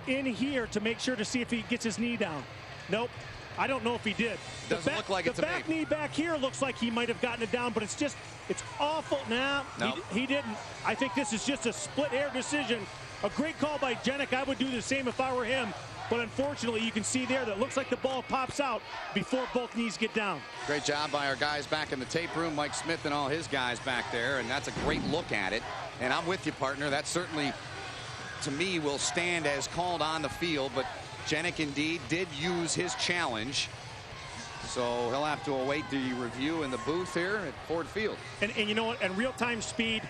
in here to make sure to see if he gets his knee down. Nope. I don't know if he did. Doesn't look like it to me. The back knee back here looks like he might have gotten it down, but it's awful. Nah, nope. He didn't. I think this is just a split-hair decision. A great call by Jenick. I would do the same if I were him. But unfortunately, you can see there that looks like the ball pops out before both knees get down. Great job by our guys back in the tape room, Mike Smith and all his guys back there, and that's a great look at it. And I'm with you, partner. That certainly, to me, will stand as called on the field, but Jenick indeed did use his challenge. So he'll have to await the review in the booth here at Ford Field. And you know what? And real-time speed,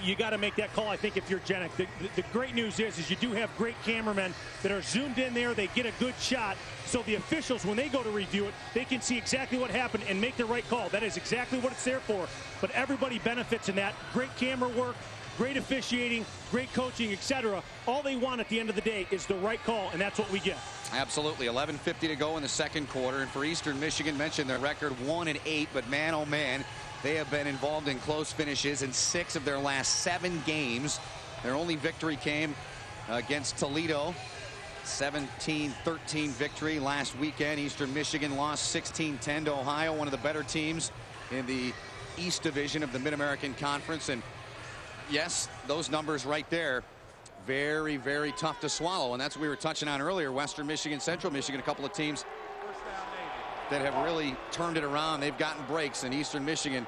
you got to make that call, I think, if you're Jenick. The great news is you do have great cameramen that are zoomed in there. They get a good shot. So the officials, when they go to review it, they can see exactly what happened and make the right call. That is exactly what it's there for. But everybody benefits in that. Great camera work, great officiating, great coaching, etc. All they want at the end of the day is the right call, and that's what we get. Absolutely. 11:50 to go in the second quarter. And for Eastern Michigan, mentioned their record 1-8, but man, oh man, they have been involved in close finishes in 6 of their last 7 games. Their only victory came against Toledo. 17-13 victory last weekend. Eastern Michigan lost 16-10 to Ohio, one of the better teams in the East Division of the Mid-American Conference. And yes, those numbers right there, very, very tough to swallow. And that's what we were touching on earlier. Western Michigan, Central Michigan, a couple of teams that have really turned it around. They've gotten breaks, and Eastern Michigan,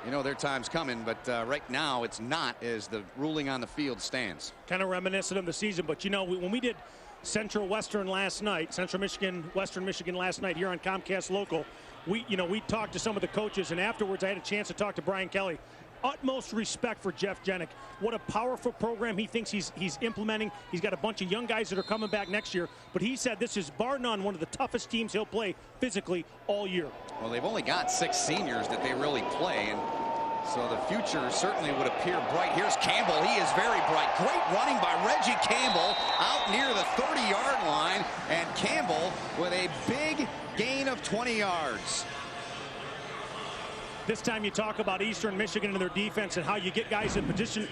you know, their time's coming, but right now it's not, as the ruling on the field stands. Kind of reminiscent of the season, but you know, when we did Central Western last night, Central Michigan, Western Michigan last night here on Comcast Local, we talked to some of the coaches, and afterwards I had a chance to talk to Brian Kelly. Utmost respect for Jeff Jenick. What a powerful program he thinks he's implementing. He's got a bunch of young guys that are coming back next year, but he said this is bar none one of the toughest teams he'll play physically all year. Well, they've only got 6 seniors that they really play, and so the future certainly would appear bright. Here's Campbell. He is very bright. Great running by Reggie Campbell out near the 30-yard line, and Campbell with a big gain of 20 yards. This time you talk about Eastern Michigan and their defense and how you get guys in position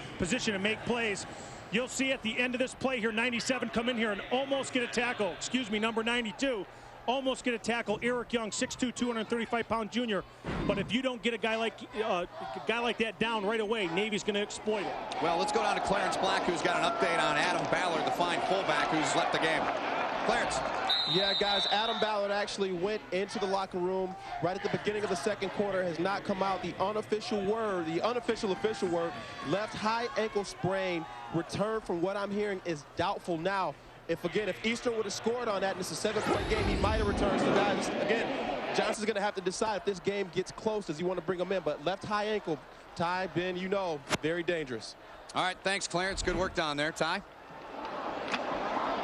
to make plays. You'll see at the end of this play here, 97 come in here and almost get a tackle. Excuse me, number 92. Almost get a tackle. Eric Young, 6'2", 235-pound junior. But if you don't get a guy like that down right away, Navy's going to exploit it. Well, let's go down to Clarence Black, who's got an update on Adam Ballard, the fine fullback who's left the game. Clarence. Yeah, guys, Adam Ballard actually went into the locker room right at the beginning of the second quarter, has not come out. The unofficial official word, left high ankle sprain, return from what I'm hearing is doubtful now. If Eastern would have scored on that and it's a 7-point game, he might have returned. So guys, again, Johnson's going to have to decide if this game gets close. Does he want to bring him in? But left high ankle, Ty, Ben, you know, very dangerous. All right, thanks, Clarence. Good work down there. Ty?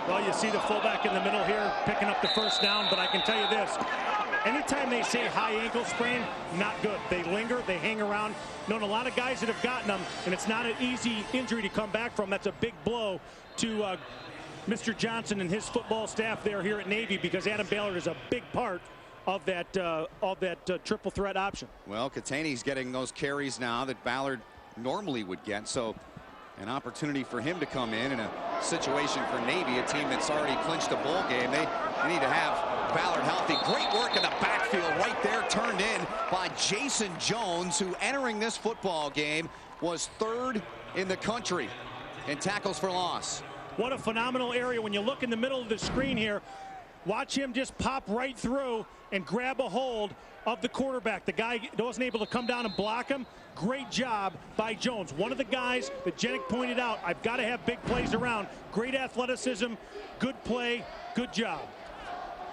Well, you see the fullback in the middle here picking up the first down, but I can tell you this. Anytime they say high ankle sprain, not good. They linger, they hang around. Known a lot of guys that have gotten them, and it's not an easy injury to come back from. That's a big blow to Mr. Johnson and his football staff there here at Navy, because Adam Ballard is a big part of that triple threat option. Well, Cattane's getting those carries now that Ballard normally would get, so an opportunity for him to come in a situation for Navy, a team that's already clinched a bowl game. They need to have Ballard healthy. Great work in the backfield right there, turned in by Jason Jones, who entering this football game was 3rd in the country in tackles for loss. What a phenomenal area. When you look in the middle of the screen here, watch him just pop right through and grab a hold of the quarterback. The guy wasn't able to come down and block him. Great job by Jones. One of the guys that Jenick pointed out, I've got to have big plays around. Great athleticism, good play, good job.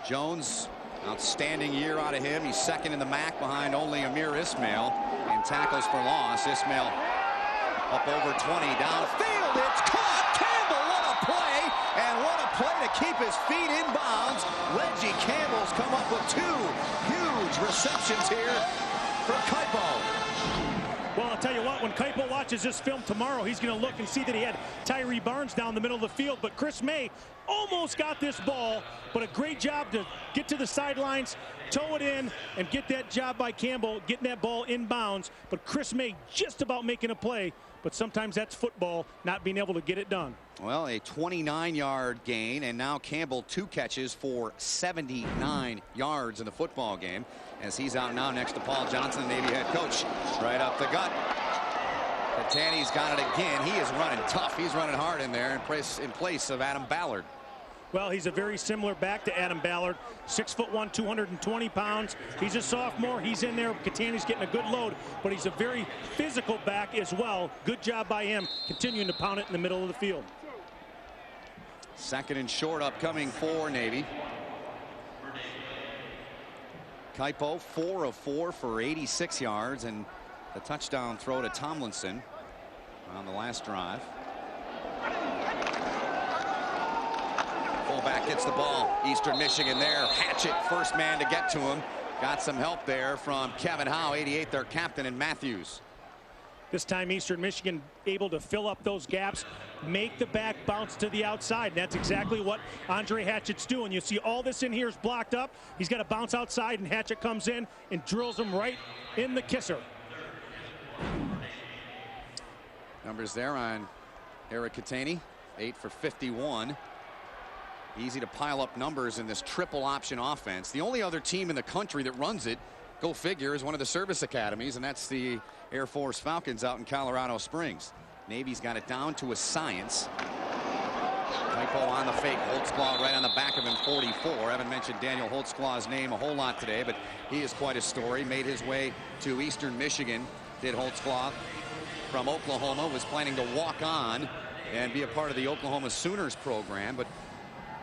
Jones, outstanding year out of him. He's 2nd in the MAC behind only Amir Ismail in tackles for loss. Ismail up over 20 downfield. It's caught. Campbell, what a play. And what a play to keep his feet in bounds. Reggie Campbell's come up with 2 huge receptions here for Kaipo. Well, I'll tell you what, when Kaipo watches this film tomorrow, he's going to look and see that he had Tyree Barnes down the middle of the field. But Chris May almost got this ball, but a great job to get to the sidelines, toe it in, and get that job by Campbell, getting that ball in bounds. But Chris May just about making a play, but sometimes that's football, not being able to get it done. Well, a 29-yard gain, and now Campbell 2 catches for 79 yards in the football game, as he's out now next to Paul Johnson, the Navy head coach. Right up the gut. Cattane's got it again. He is running tough. He's running hard in there in place of Adam Ballard. Well, he's a very similar back to Adam Ballard. 6'1", 220 pounds. He's a sophomore. He's in there. Cattane's getting a good load, but he's a very physical back as well. Good job by him, continuing to pound it in the middle of the field. 2nd and short upcoming for Navy. Kaipo 4 of 4 for 86 yards and the touchdown throw to Tomlinson on the last drive. Fullback gets the ball. Eastern Michigan there. Hatchett, first man to get to him. Got some help there from Kevin Howe, 88, their captain, and Matthews. This time Eastern Michigan able to fill up those gaps, make the back bounce to the outside. And that's exactly what Andre Hatchett's doing. You see all this in here is blocked up. He's got to bounce outside, and Hatchett comes in and drills him right in the kisser. Numbers there on Eric Cattane, 8 for 51. Easy to pile up numbers in this triple option offense. The only other team in the country that runs it, go figure, is one of the service academies, and that's the Air Force Falcons out in Colorado Springs. Navy's got it down to a science. Kaipo on the fake. Holtzclaw right on the back of him, 44. I haven't mentioned Daniel Holtzclaw's name a whole lot today, but he is quite a story. Made his way to Eastern Michigan, did Holtzclaw, from Oklahoma, was planning to walk on and be a part of the Oklahoma Sooners program, but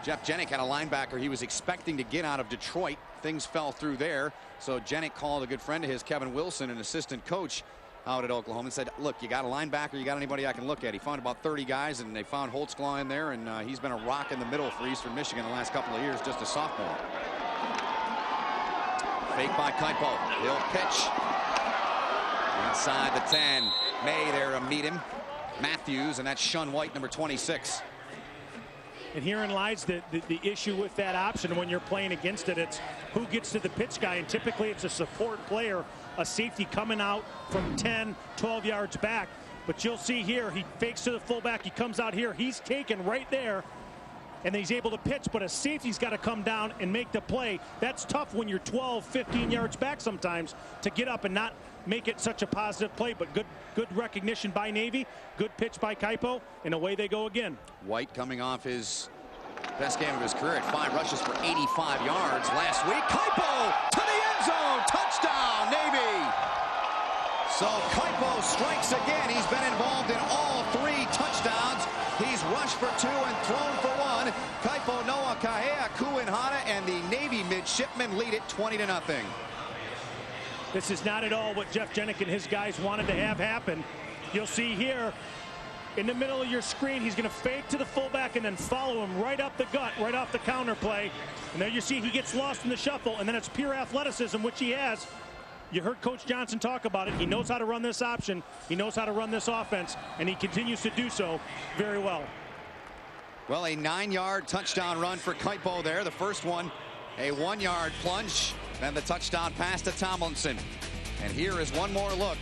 Jeff Jenick had a linebacker he was expecting to get out of Detroit. Things fell through there, so Jenick called a good friend of his, Kevin Wilson, an assistant coach out at Oklahoma, and said, look, you got a linebacker, you got anybody I can look at? He found about 30 guys, and they found Holtzclaw in there, and he's been a rock in the middle for Eastern Michigan the last couple of years, just a sophomore. Fake by Kaipo. He'll pitch inside the 10. May there to meet him. Matthews, and that's Shun White, number 26. And herein lies the issue with that option when you're playing against it. It's who gets to the pitch guy, and typically it's a support player, a safety coming out from 10, 12 yards back. But you'll see here, he fakes to the fullback, he comes out here, he's taken right there, and he's able to pitch, but a safety's got to come down and make the play. That's tough when you're 12, 15 yards back sometimes to get up and not make it such a positive play, but good recognition by Navy, good pitch by Kaipo, and away they go again. White coming off his Best game of his career at 5 rushes for 85 yards last week. Kaipo to the end zone. Touchdown, Navy. So Kaipo strikes again. He's been involved in all 3 touchdowns. He's rushed for 2 and thrown for 1. Kaipo Noah Kahea Kuinhana and the Navy midshipmen lead it 20-0. This is not at all what Jeff Jenick and his guys wanted to have happen. You'll see here in the middle of your screen, he's going to fake to the fullback and then follow him right up the gut, right off the counter play. And there you see he gets lost in the shuffle, and then it's pure athleticism, which he has. You heard Coach Johnson talk about it. He knows how to run this option. He knows how to run this offense, and he continues to do so very well. Well, a 9-yard touchdown run for Kaipo there. The first one, a 1-yard plunge, then the touchdown pass to Tomlinson. And here is one more look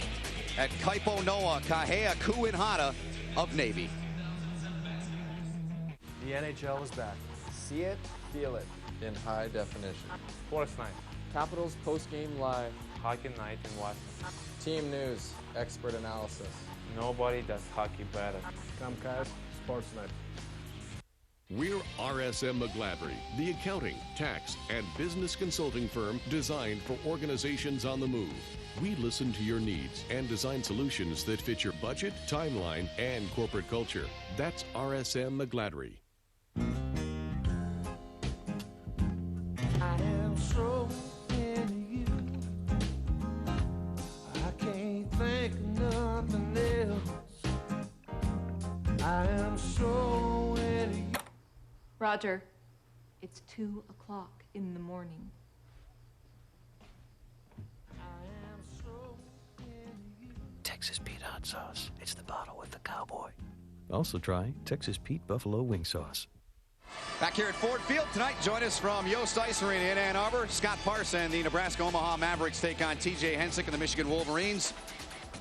at Kaipo Noah Kahea Kuinhana of Navy. The NHL is back. See it, feel it. In high definition. Sports Night. Capitals post-game live. Hockey Night in Washington. Team news, expert analysis. Nobody does hockey better. Comcast Sports Night. We're RSM McGladrey, the accounting, tax, and business consulting firm designed for organizations on the move. We listen to your needs and design solutions that fit your budget, timeline, and corporate culture. That's RSM McGladrey. I am so into you. I can't think of nothing else. I am so into you. Roger, it's 2 o'clock in the morning. Texas Pete hot sauce. It's the bottle with the cowboy. Also try Texas Pete Buffalo wing sauce. Back here at Ford Field tonight, join us from Yost Ice Arena in Ann Arbor. Scott Parson, the Nebraska Omaha Mavericks take on TJ Hensick and the Michigan Wolverines.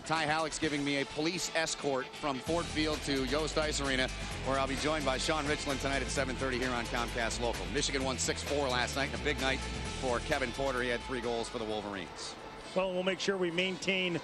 Ty Halleck's giving me a police escort from Ford Field to Yost Ice Arena, where I'll be joined by Sean Richland tonight at 7:30 here on Comcast Local. Michigan won 6-4 last night, and a big night for Kevin Porter. He had 3 goals for the Wolverines. Well, we'll make sure we maintain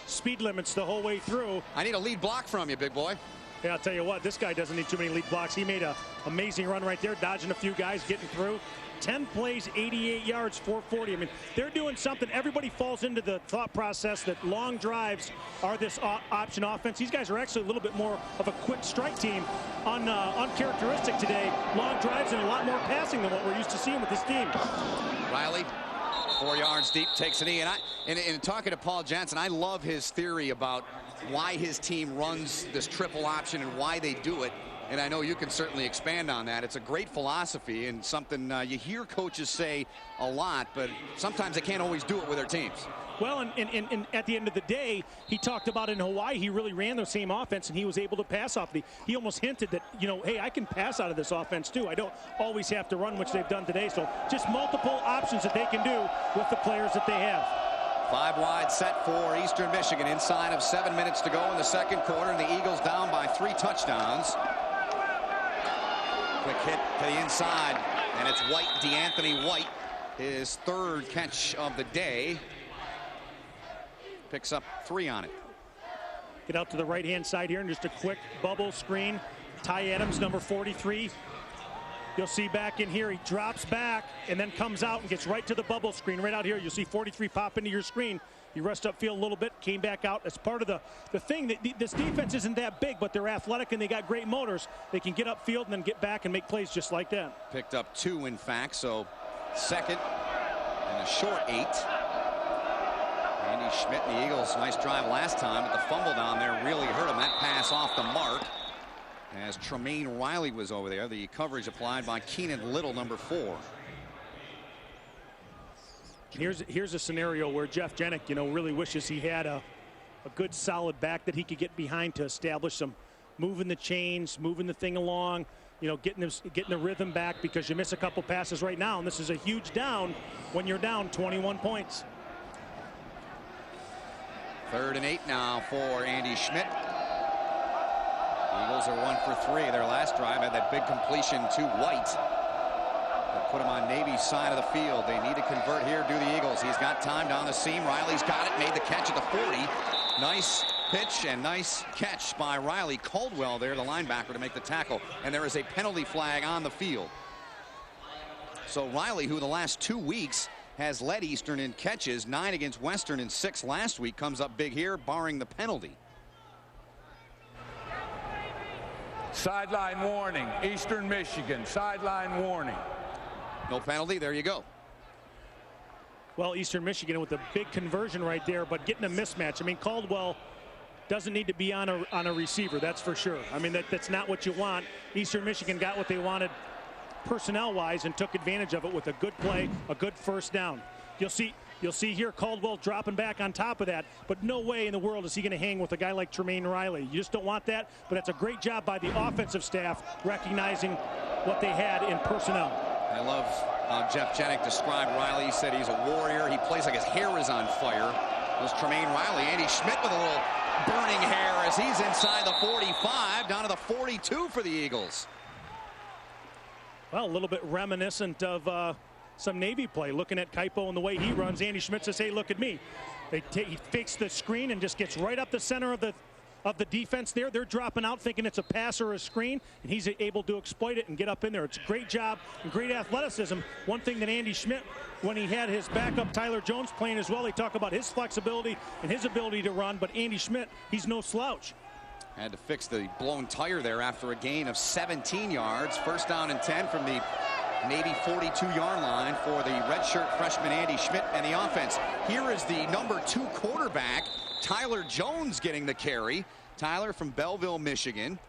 speed limits the whole way through. I need a lead block from you, big boy. Yeah, I'll tell you what, this guy doesn't need too many lead blocks. He made an amazing run right there, dodging a few guys, getting through. 10 plays, 88 yards, 440. I mean, they're doing something. Everybody falls into the thought process that long drives are this option offense. These guys are actually a little bit more of a quick strike team, uncharacteristic today. Long drives and a lot more passing than what we're used to seeing with this team. Riley, 4 yards deep, takes a knee. And in talking to Paul Johnson, I love his theory about why his team runs this triple option and why they do it. And I know you can certainly expand on that. It's a great philosophy and something you hear coaches say a lot, but sometimes they can't always do it with their teams. Well, and at the end of the day, he talked about in Hawaii, he really ran the same offense, and he was able to pass off he almost hinted that, you know, hey, I can pass out of this offense too. I don't always have to run, which they've done today. So just multiple options that they can do with the players that they have. 5 wide set for Eastern Michigan inside of 7 minutes to go in the second quarter, and the Eagles down by 3 touchdowns. Quick hit to the inside, and it's White, DeAnthony White, his 3rd catch of the day. Picks up 3 on it. Get out to the right-hand side here, and just a quick bubble screen. Ty Adams, number 43. You'll see back in here, he drops back and then comes out and gets right to the bubble screen. Right out here, you'll see 43 pop into your screen. He rushed upfield a little bit, came back out. As part of the thing, that this defense isn't that big, but they're athletic and they got great motors. They can get upfield and then get back and make plays just like that. Picked up 2, in fact, so second and a short 8. Andy Schmidt and the Eagles, nice drive last time, but the fumble down there really hurt him. That pass off the mark as Tremaine Riley was over there. The coverage applied by Keenan Little, number 4. Here's a scenario where Jeff Jenick, you know, really wishes he had a good solid back that he could get behind to establish some moving the chains, moving the thing along, you know, getting the rhythm back, because you miss a couple passes right now, and this is a huge down when you're down 21 points. 3rd and 8 now for Andy Schmidt. Eagles are 1 for 3. Their last drive had that big completion to White. That put him on Navy's side of the field. They need to convert here, do the Eagles. He's got time down the seam. Riley's got it, made the catch at the 40. Nice pitch and nice catch by Riley Caldwell there, the linebacker, to make the tackle. And there is a penalty flag on the field. So Riley, who the last 2 weeks has led Eastern in catches, 9 against Western and 6 last week, comes up big here, barring the penalty. Sideline warning, Eastern Michigan, sideline warning. No penalty, there you go. Well, Eastern Michigan with a big conversion right there, but getting a mismatch. I mean, Caldwell doesn't need to be on a receiver, that's for sure. I mean, that's not what you want. Eastern Michigan got what they wanted personnel-wise and took advantage of it with a good play, a good first down. You'll see here Caldwell dropping back on top of that, but no way in the world is he going to hang with a guy like Tremaine Riley. You just don't want that, but that's a great job by the offensive staff recognizing what they had in personnel. I love how Jeff Jenick described Riley. He said he's a warrior. He plays like his hair is on fire. There's Tremaine Riley. Andy Schmidt with a little burning hair as he's inside the 45, down to the 42 for the Eagles. Well, a little bit reminiscent of some Navy play. Looking at Kaipo and the way he runs, Andy Schmidt says, hey, look at me. He fakes the screen and just gets right up the center of the defense there. They're dropping out thinking it's a pass or a screen, and he's able to exploit it and get up in there. It's a great job and great athleticism. One thing that Andy Schmidt, when he had his backup Tyler Jones playing as well, they talk about his flexibility and his ability to run, but Andy Schmidt, he's no slouch. Had to fix the blown tire there after a gain of 17 yards. First down and 10 from the Navy 42-yard line for the redshirt freshman Andy Schmidt and the offense. Here is the number 2 quarterback, Tyler Jones, getting the carry. Tyler from Belleville, Michigan.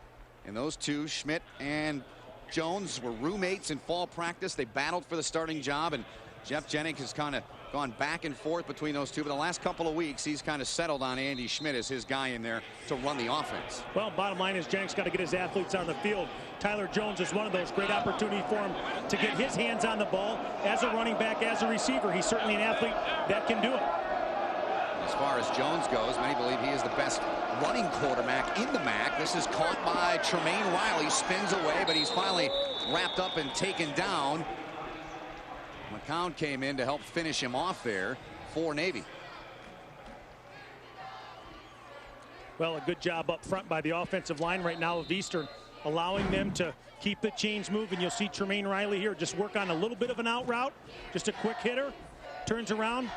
And those two, Schmidt and Jones, were roommates in fall practice. They battled for the starting job, and Jeff Jenick has kind of gone back and forth between those two. But the last couple of weeks, he's kind of settled on Andy Schmidt as his guy in there to run the offense. Well, bottom line is Jenick's got to get his athletes on the field. Tyler Jones is one of those. Great opportunity for him to get his hands on the ball as a running back, as a receiver. He's certainly an athlete that can do it. As far as Jones goes, many believe he is the best running quarterback in the MAC. This is caught by Tremaine Riley, spins away, but he's finally wrapped up and taken down. McCown came in to help finish him off there for Navy. Well, a good job up front by the offensive line right now of Eastern, allowing them to keep the chains moving. You'll see Tremaine Riley here just work on a little bit of an out route, just a quick hitter, turns around,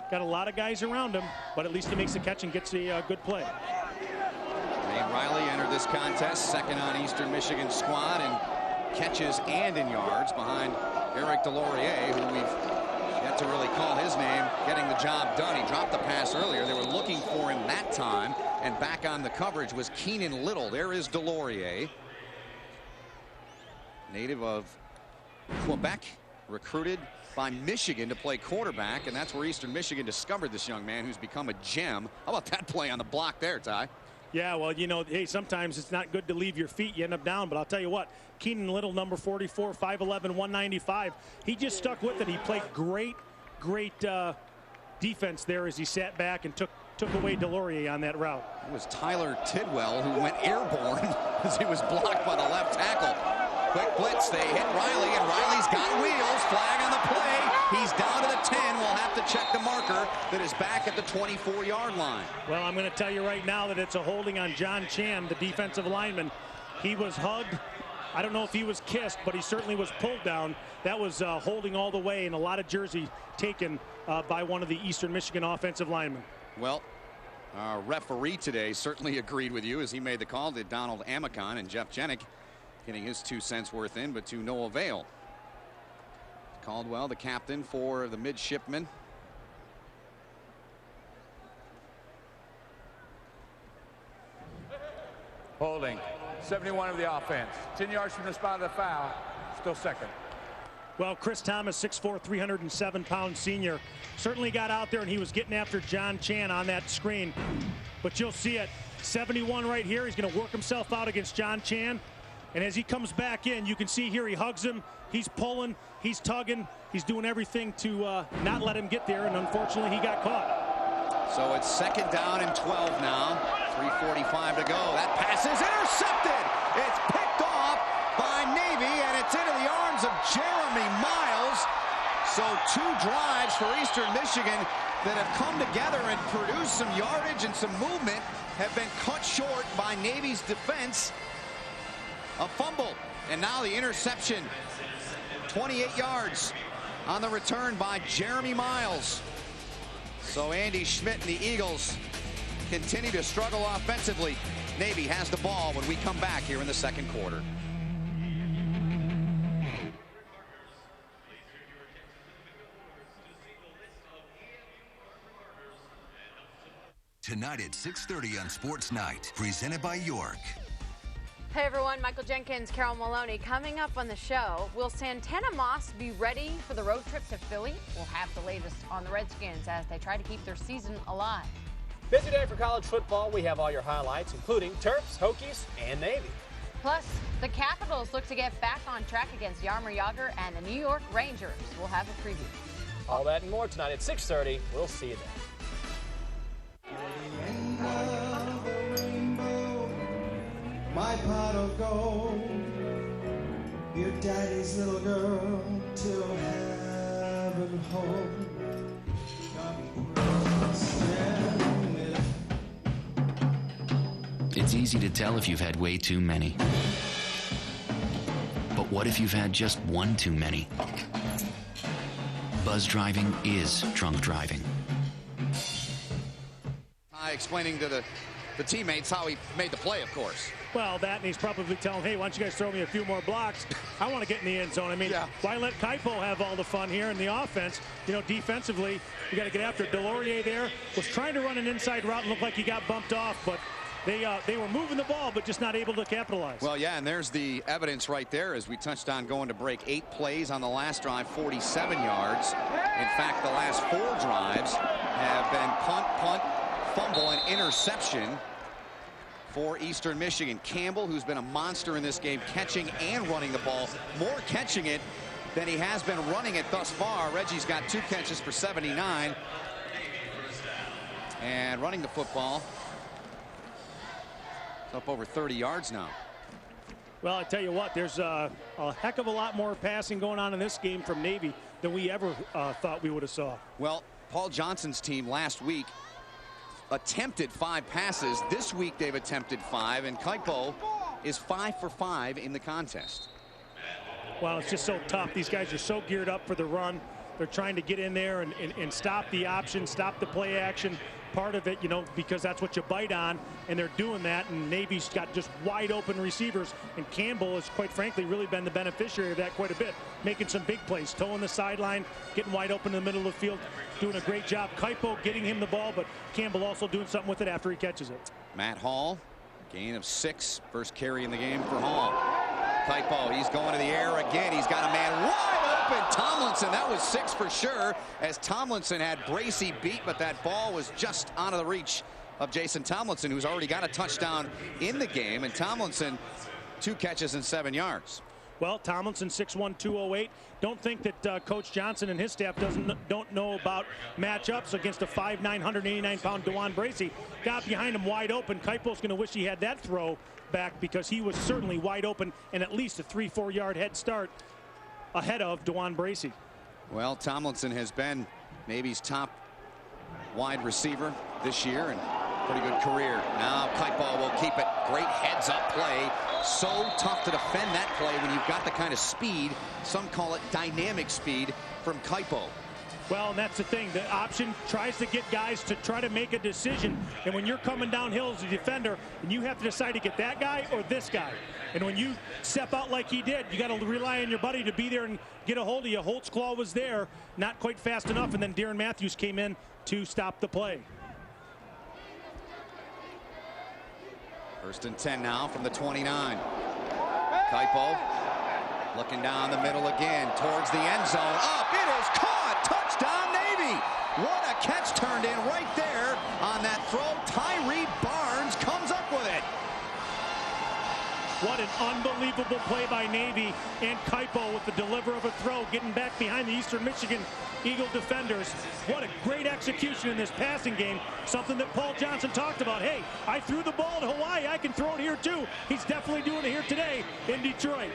got a lot of guys around him, but at least he makes the catch and gets a good play. Tremaine Riley entered this contest second on Eastern Michigan's squad in catches and in yards behind Eric Delorier, who we've yet to really call his name, getting the job done. He dropped the pass earlier. They were looking for him that time, and back on the coverage was Keenan Little. There is Delorier, native of Quebec, recruited by Michigan to play quarterback, and that's where Eastern Michigan discovered this young man who's become a gem. How about that play on the block there, Ty? Yeah, well, you know, hey, sometimes it's not good to leave your feet. You end up down, but I'll tell you what, Keenan Little, number 44, 5'11", 195. He just stuck with it. He played great defense there as he sat back and took away Delorier on that route. It was Tyler Tidwell who went airborne as he was blocked by the left tackle. Quick blitz, they hit Riley, and Riley's got wheels. Flag on the play. He's down to the 10. We'll have to check the marker that is back at the 24-yard line. Well, I'm going to tell you right now that it's a holding on John Chan, the defensive lineman. He was hugged. I don't know if he was kissed, but he certainly was pulled down. That was holding all the way, and a lot of jersey taken by one of the Eastern Michigan offensive linemen. Well, our referee today certainly agreed with you as he made the call to Donald Amicon, and Jeff Jenick getting his 2 cents worth in, but to no avail. Caldwell, the captain for the midshipmen. Holding. 71 of the offense. 10 yards from the spot of the foul. Still second. Well, Chris Thomas, 6'4", 307-pound senior, certainly got out there and he was getting after John Chan on that screen. But you'll see it. 71 right here. He's going to work himself out against John Chan. And as he comes back in, you can see here he hugs him. He's pulling. He's tugging. He's doing everything to not let him get there. And unfortunately, he got caught. So it's second down and 12 now. 3:45 to go. That pass is intercepted. It's picked off by Navy, and it's into the arms of Jeremy Miles. So 2 drives for Eastern Michigan that have come together and produced some yardage and some movement have been cut short by Navy's defense. A fumble, and now the interception. 28 yards on the return by Jeremy Miles. So Andy Schmidt and the Eagles continue to struggle offensively. Navy has the ball when we come back here in the second quarter. Tonight at 6:30 on Sports Night, presented by York. Hey everyone, Michael Jenkins, Carol Maloney. Coming up on the show, will Santana Moss be ready for the road trip to Philly? We'll have the latest on the Redskins as they try to keep their season alive. Busy day for college football. We have all your highlights, including Terps, Hokies, and Navy. Plus, the Capitals look to get back on track against Jaromir Jagr and the New York Rangers. We'll have a preview. All that and more tonight at 6:30. We'll see you then. My pot of gold, your daddy's little girl, till heaven home. It's easy to tell if you've had way too many. But what if you've had just one too many? Buzz driving is drunk driving. Explaining to the teammates how he made the play, of course. Well, that, and he's probably telling, hey, why don't you guys throw me a few more blocks? I want to get in the end zone. I mean, why let Kaipo have all the fun here in the offense? You know, defensively, you got to get after it. Delorier there was trying to run an inside route and looked like he got bumped off, but they were moving the ball, but just not able to capitalize. Well, yeah, and there's the evidence right there as we touched on going to break. 8 plays on the last drive, 47 yards. In fact, the last 4 drives have been punt, fumble, and interception for Eastern Michigan. Campbell, who's been a monster in this game, catching and running the ball. More catching it than he has been running it thus far. Reggie's got 2 catches for 79. And running the football. It's up over 30 yards now. Well, I tell you what, there's a heck of a lot more passing going on in this game from Navy than we ever thought we would have saw. Well, Paul Johnson's team last week attempted 5 passes. This week they've attempted 5, and Kaipo is 5 for 5 in the contest. Well, it's just so tough. These guys are so geared up for the run. They're trying to get in there and stop the option, stop the play action. Part of it, you know, because that's what you bite on, and they're doing that, and Navy's got just wide open receivers, and Campbell has, quite frankly, really been the beneficiary of that quite a bit, making some big plays, toeing the sideline, getting wide open in the middle of the field, doing a great job. Kaipo getting him the ball, but Campbell also doing something with it after he catches it. Matt Hall, gain of 6, first carry in the game for Hall. Kaipo, he's going to the air again. He's got a man wide open. Tomlinson, that was 6 for sure, as Tomlinson had Bracey beat, but that ball was just out of the reach of Jason Tomlinson, who's already got a touchdown in the game. And Tomlinson, 2 catches and 7 yards. Well, Tomlinson, 6'1", 208. Don't think that Coach Johnson and his staff don't know about matchups against a 5'9", 189-pound DeJuan Bracey. Got behind him wide open. Kaipo's going to wish he had that throw back, because he was certainly wide open and at least a 3-4 yard head start ahead of DeJuan Bracey. Well, Tomlinson has been Navy's top wide receiver this year and pretty good career. Now Kaipo will keep it. Great heads-up play. So tough to defend that play when you've got the kind of speed, some call it dynamic speed, from Kaipo. Well, and that's the thing. The option tries to get guys to try to make a decision. And when you're coming downhill as a defender, and you have to decide to get that guy or this guy. And when you step out like he did, you got to rely on your buddy to be there and get a hold of you. Holt's claw was there, not quite fast enough, and then Darren Matthews came in to stop the play. 1st and 10 now from the 29. Kaipo looking down the middle again towards the end zone. Up, it is caught. Touchdown, Navy. What a catch turned in right there on that throw. Tyree Barnes comes up with it. What an unbelievable play by Navy, and Kaipo with the deliver of a throw, getting back behind the Eastern Michigan Eagle defenders. What a great execution in this passing game. Something that Paul Johnson talked about. Hey, I threw the ball to Hawaii. I can throw it here too. He's definitely doing it here today in Detroit.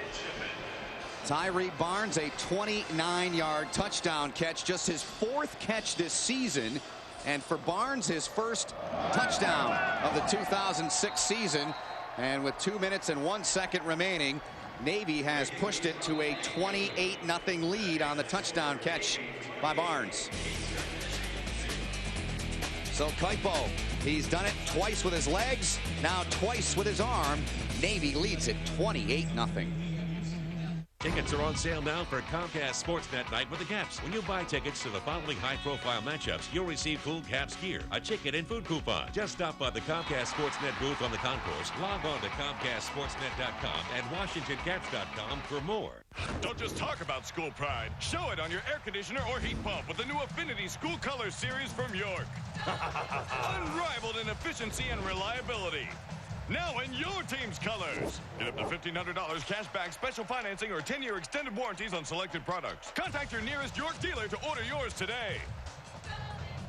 Tyree Barnes, a 29-yard touchdown catch, just his 4th catch this season. And for Barnes, his first touchdown of the 2006 season. And with 2 minutes and 1 second remaining, Navy has pushed it to a 28-0 lead on the touchdown catch by Barnes. So Kaipo, he's done it twice with his legs, now twice with his arm. Navy leads it 28-0. Tickets are on sale now for Comcast Sportsnet Night with the Caps. When you buy tickets to the following high-profile matchups, you'll receive cool Caps gear, a ticket, and food coupon. Just stop by the Comcast Sportsnet booth on the concourse, log on to ComcastSportsnet.com and WashingtonCaps.com for more. Don't just talk about school pride. Show it on your air conditioner or heat pump with the new Affinity School Colors series from York. Unrivaled in efficiency and reliability. Now in your team's colors. Get up to $1,500 cash back, special financing, or 10-year extended warranties on selected products. Contact your nearest York dealer to order yours today.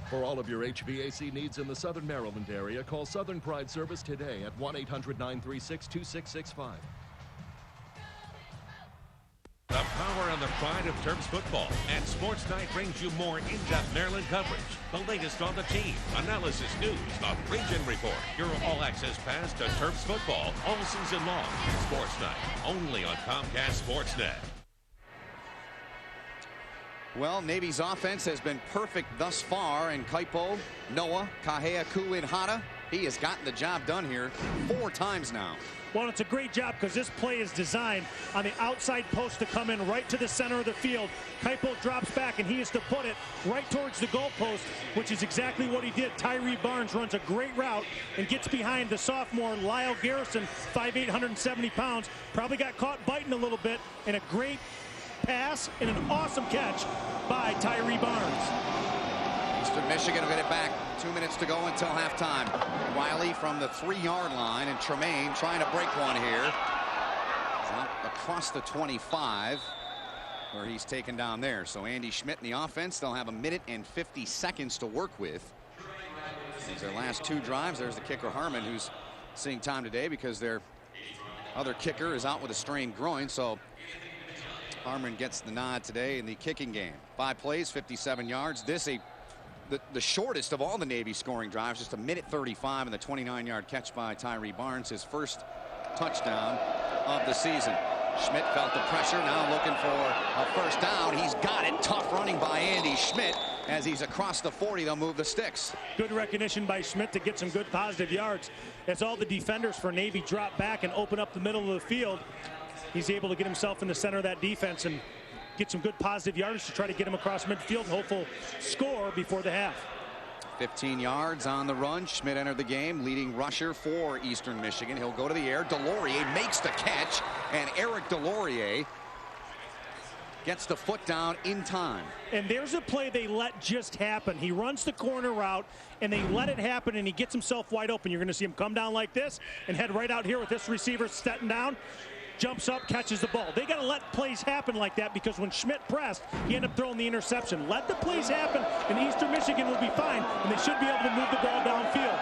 For all of your HVAC needs in the Southern Maryland area, call Southern Pride Service today at 1-800-936-2665. The power and the pride of Terps football. And Sports Night brings you more in-depth Maryland coverage. The latest on the team, analysis, news, a region report. Your all-access pass to Terps football all season long. Sports Night, only on Comcast Sportsnet. Well, Navy's offense has been perfect thus far, and Kaipo, Noah, Kaheaku, and Hata, he has gotten the job done here 4 times now. Well, it's a great job because this play is designed on the outside post to come in right to the center of the field. Kaipo drops back, and he is to put it right towards the goalpost, which is exactly what he did. Tyree Barnes runs a great route and gets behind the sophomore Lyle Garrison, 5'8", 170 pounds. Probably got caught biting a little bit, and a great pass and an awesome catch by Tyree Barnes. Eastern Michigan will get it back. 2 minutes to go until halftime. Wiley from the 3-yard line, and Tremaine trying to break one here. Out across the 25, where he's taken down there. So Andy Schmidt in the offense, they'll have 1 minute and 50 seconds to work with. These are their last 2 drives. There's the kicker Harmon, who's seeing time today because their other kicker is out with a strained groin. So Harmon gets the nod today in the kicking game. 5 plays, 57 yards. This the shortest of all the Navy scoring drives, just 1 minute 35, and the 29-yard catch by Tyree Barnes, his first touchdown of the season. Schmidt felt the pressure, now looking for a first down. He's got it. Tough running by Andy Schmidt. As he's across the 40, they'll move the sticks. Good recognition by Schmidt to get some good positive yards. As all the defenders for Navy drop back and open up the middle of the field, he's able to get himself in the center of that defense and get some good positive yards to try to get him across midfield and hopeful score before the half. 15 yards on the run. Schmidt entered the game, leading rusher for Eastern Michigan. He'll go to the air. Delorier makes the catch, and Eric Delorier gets the foot down in time. And there's a play they let just happen. He runs the corner route, and they let it happen, and he gets himself wide open. You're going to see him come down like this and head right out here with this receiver stepping down. Jumps up, catches the ball. They got to let plays happen like that, because when Schmidt pressed, he ended up throwing the interception. Let the plays happen, and Eastern Michigan will be fine, and they should be able to move the ball downfield.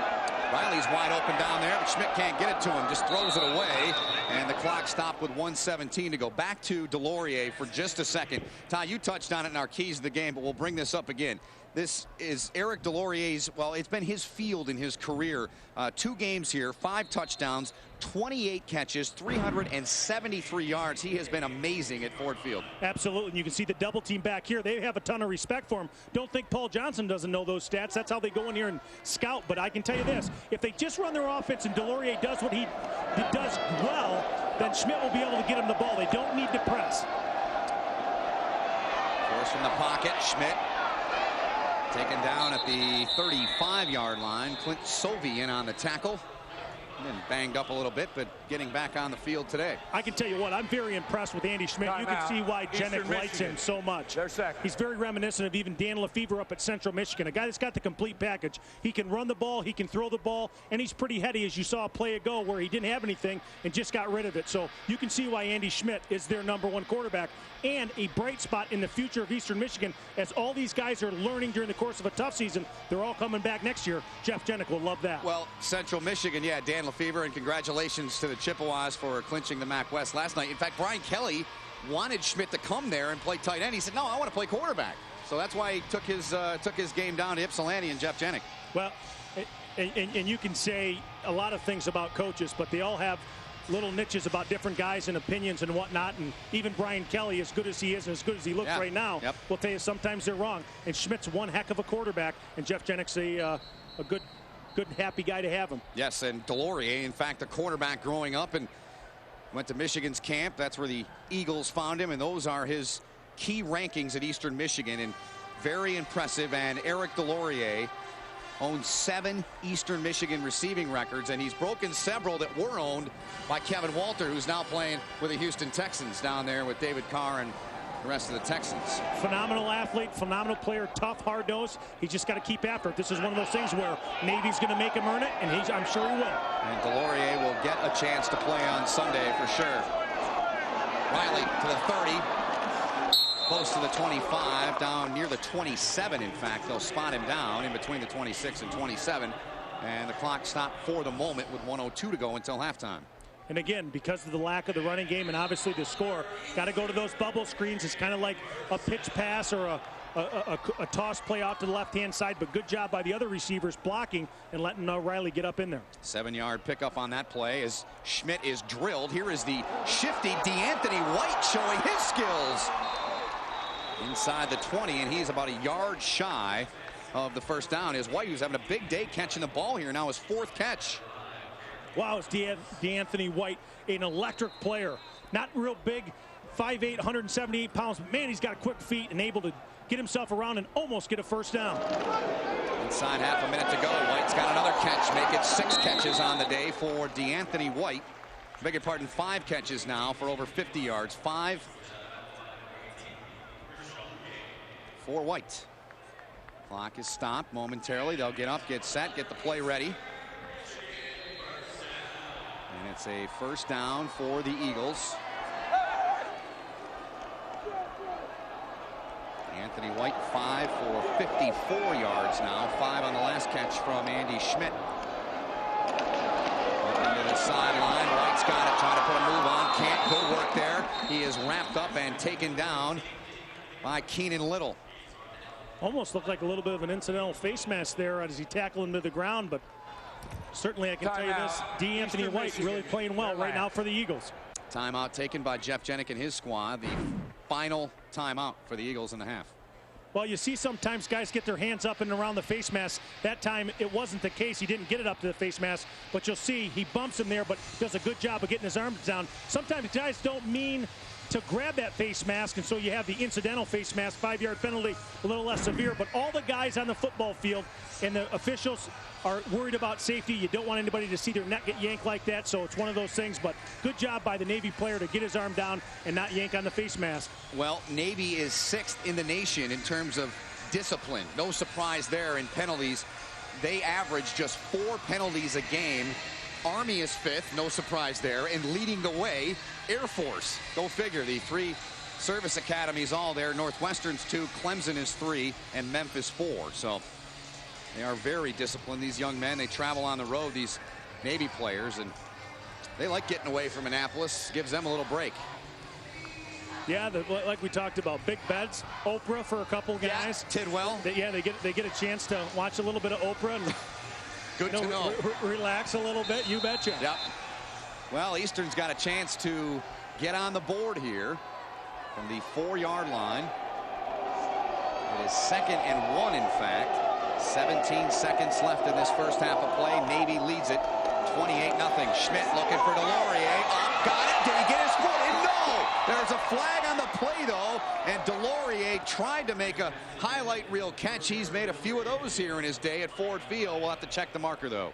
Riley's wide open down there, but Schmidt can't get it to him, just throws it away, and the clock stopped with 1:17 to go. Back to Delorier for just a second. Ty, you touched on it in our keys of the game, but we'll bring this up again. This is Eric Delorier's, well, it's been his field in his career. 2 games here, 5 touchdowns, 28 catches, 373 yards. He has been amazing at Ford Field. Absolutely, and you can see the double team back here. They have a ton of respect for him. Don't think Paul Johnson doesn't know those stats. That's how they go in here and scout. But I can tell you this, if they just run their offense and Delorier does what he does well, then Schmidt will be able to get him the ball. They don't need to press. Force from the pocket, Schmidt taken down at the 35-yard line. Clint Sovey in on the tackle. Been banged up a little bit, but getting back on the field today. I can tell you what, I'm very impressed with Andy Schmidt. You can see why Jenick likes him so much. He's very reminiscent of even Dan Lefevre up at Central Michigan, a guy that's got the complete package. He can run the ball, he can throw the ball, and he's pretty heady, as you saw a play ago where he didn't have anything and just got rid of it. So you can see why Andy Schmidt is their #1 quarterback, and a bright spot in the future of Eastern Michigan. As all these guys are learning during the course of a tough season, they're all coming back next year. Jeff Jenick will love that. Well, Central Michigan, yeah, Dan Lefevre, and congratulations to the Chippewas for clinching the MAC West last night. In fact, Brian Kelly wanted Schmidt to come there and play tight end. He said, no, I want to play quarterback. So that's why he took his game down to Ypsilanti and Jeff Jenick. Well, and you can say a lot of things about coaches, but they all have little niches about different guys and opinions and whatnot. And even Brian Kelly, as good as he is and as good as he looks right now, will tell you sometimes they're wrong. And Schmidt's one heck of a quarterback, and Jeff Jenick's a good, happy guy to have him. Yes, and Delorier, in fact, a quarterback growing up and went to Michigan's camp. That's where the Eagles found him, and those are his key rankings at Eastern Michigan, and very impressive. And Eric Delorier owns 7 Eastern Michigan receiving records, and he's broken several that were owned by Kevin Walter, who's now playing with the Houston Texans down there with David Carr and the rest of the Texans. Phenomenal athlete, phenomenal player, tough, hard-nosed. He's just got to keep after it. This is one of those things where Navy's going to make him earn it, and I'm sure he will. And Delorier will get a chance to play on Sunday for sure. Riley to the 30. Close to the 25, down near the 27, in fact. They'll spot him down in between the 26 and 27. And the clock stopped for the moment with 1:02 to go until halftime. And again, because of the lack of the running game and obviously the score, got to go to those bubble screens. It's kind of like a pitch pass or a toss play out to the left-hand side, but good job by the other receivers blocking and letting Riley get up in there. 7-yard pickup on that play as Schmidt is drilled. Here is the shifty DeAnthony White showing his skills. Inside the 20, and he's about a yard shy of the first down. Is White, who's having a big day catching the ball here, now his 4th catch. Wow, it's DeAnthony White, an electric player. Not real big, 5'8", 178 pounds, but man, he's got quick feet and able to get himself around and almost get a first down. Inside half a minute to go. White's got another catch, make it 6 catches on the day for DeAnthony White. Beg your pardon, 5 catches now for over 50 yards. 5 for White. Clock is stopped momentarily. They'll get up, get set, get the play ready. And it's a first down for the Eagles. Anthony White 5 for 54 yards now. 5 on the last catch from Andy Schmidt. Looking to the sideline. White's got it, trying to put a move on. Can't. Good work there. He is wrapped up and taken down by Keenan Little. Almost looked like a little bit of an incidental face mask there as he tackled him to the ground, but certainly I can tell you this, DeAnthony White really playing well right now for the Eagles. Timeout taken by Jeff Jenick and his squad. The final timeout for the Eagles in the half. Well, you see sometimes guys get their hands up and around the face mask. That time it wasn't the case. He didn't get it up to the face mask, but you'll see he bumps him there, but does a good job of getting his arms down. Sometimes guys don't mean to grab that face mask, and so you have the incidental face mask, 5-yard penalty, a little less severe. But all the guys on the football field and the officials are worried about safety. You don't want anybody to see their neck get yanked like that, so it's one of those things. But good job by the Navy player to get his arm down and not yank on the face mask. Well, Navy is 6th in the nation in terms of discipline. No surprise there in penalties. They average just 4 penalties a game. Army is 5th, no surprise there, and leading the way, Air Force. Go figure, the 3 service academies all there. Northwestern's 2, Clemson is 3, and Memphis 4. So they are very disciplined, these young men. They travel on the road, these Navy players, and they like getting away from Annapolis. Gives them a little break. Yeah, like we talked about, big beds, Oprah for a couple guys. Yeah, Tidwell. They get a chance to watch a little bit of Oprah and good to know. Relax a little bit, you betcha. Yep. Well, Eastern's got a chance to get on the board here from the 4-yard line. It is 2nd and 1, in fact. 17 seconds left in this first half of play. Navy leads it 28-0. Schmidt looking for Delorier. Up, got it. Did he get his foot in? No! There's a flag on the play, though, and Delorier tried to make a highlight reel catch. He's made a few of those here in his day at Ford Field. We'll have to check the marker, though.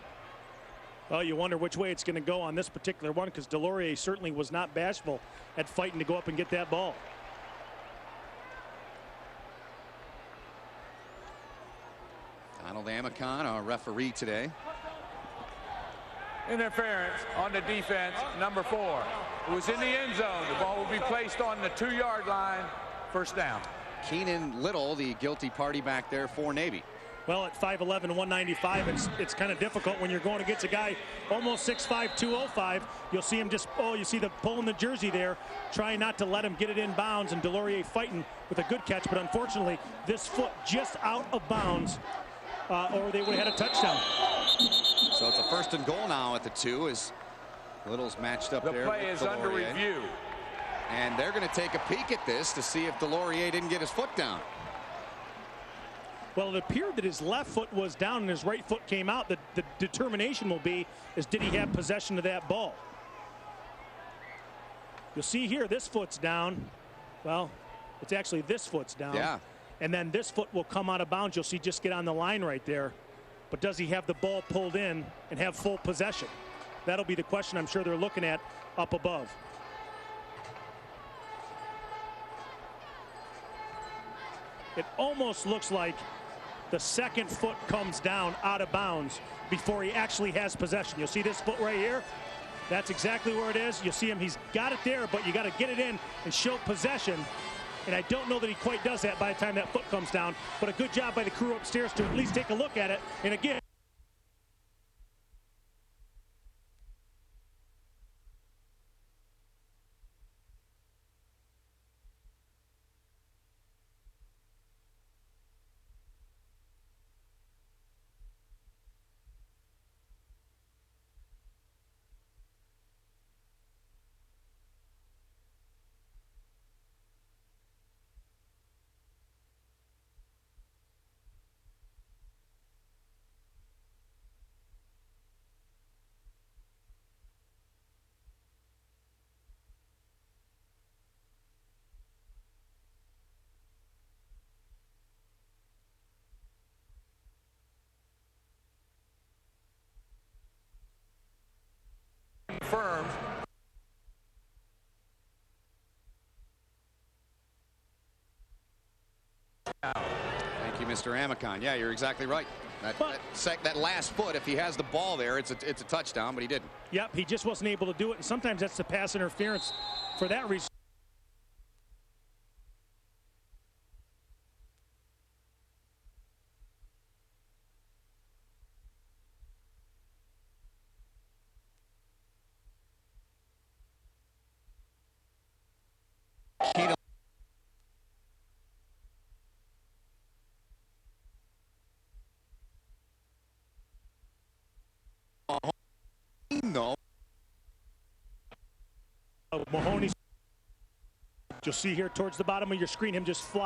Well, you wonder which way it's going to go on this particular one, because Delorier certainly was not bashful at fighting to go up and get that ball. Donald Amicon, our referee today. Interference on the defense, number 4. It was in the end zone. The ball will be placed on the 2-yard line. First down. Keenan Little, the guilty party back there for Navy. Well, at 5'11", 195, it's kind of difficult when you're going against a guy almost 6'5", 205. You'll see him you see the pull in the jersey there, trying not to let him get it in bounds, and Delorier fighting with a good catch, but unfortunately, this foot just out of bounds, or they would have had a touchdown. So it's a 1st and goal now at the 2 as Little's matched up there. The play is under review. And they're going to take a peek at this to see if Delorier didn't get his foot down. Well, it appeared that his left foot was down and his right foot came out. The determination will be is did he have possession of that ball? You'll see here this foot's down. Well, it's actually this foot's down. Yeah. And then this foot will come out of bounds. You'll see just get on the line right there. But does he have the ball pulled in and have full possession? That'll be the question I'm sure they're looking at up above. It almost looks like the second foot comes down out of bounds before he actually has possession. You'll see this foot right here. That's exactly where it is. You'll see him. He's got it there, but you got to get it in and show possession. And I don't know that he quite does that by the time that foot comes down. But a good job by the crew upstairs to at least take a look at it. And again, confirmed. Thank you, Mr. Amicon. Yeah, you're exactly right. That last foot, if he has the ball there, it's a touchdown, but he didn't. Yep, he just wasn't able to do it. And sometimes that's the pass interference for that reason. No. Mahoney, you'll see here towards the bottom of your screen, him just fly.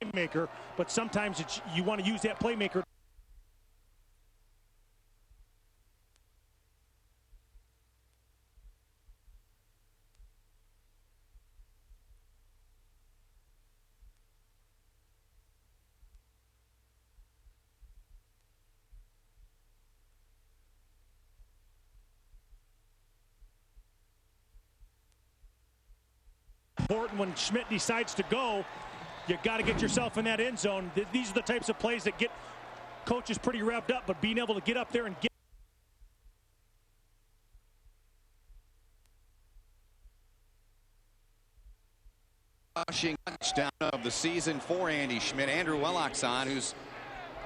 Playmaker, but sometimes you want to use that playmaker. Important when Schmidt decides to go, you got to get yourself in that end zone. These are the types of plays that get coaches pretty revved up, but being able to get up there and get rushing touchdown of the season for Andy Schmidt. Andrew Wellockson, who's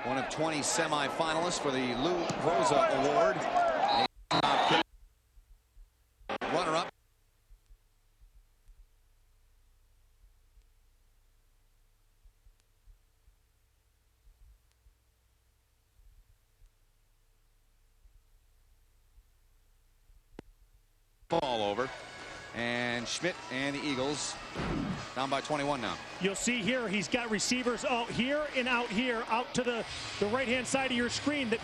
one of 20 semifinalists for the Lou Rosa Award. Runner-up. Ball over, and Schmidt and the Eagles down by 21 now. You'll see here he's got receivers out here and out here, out to the right-hand side of your screen. That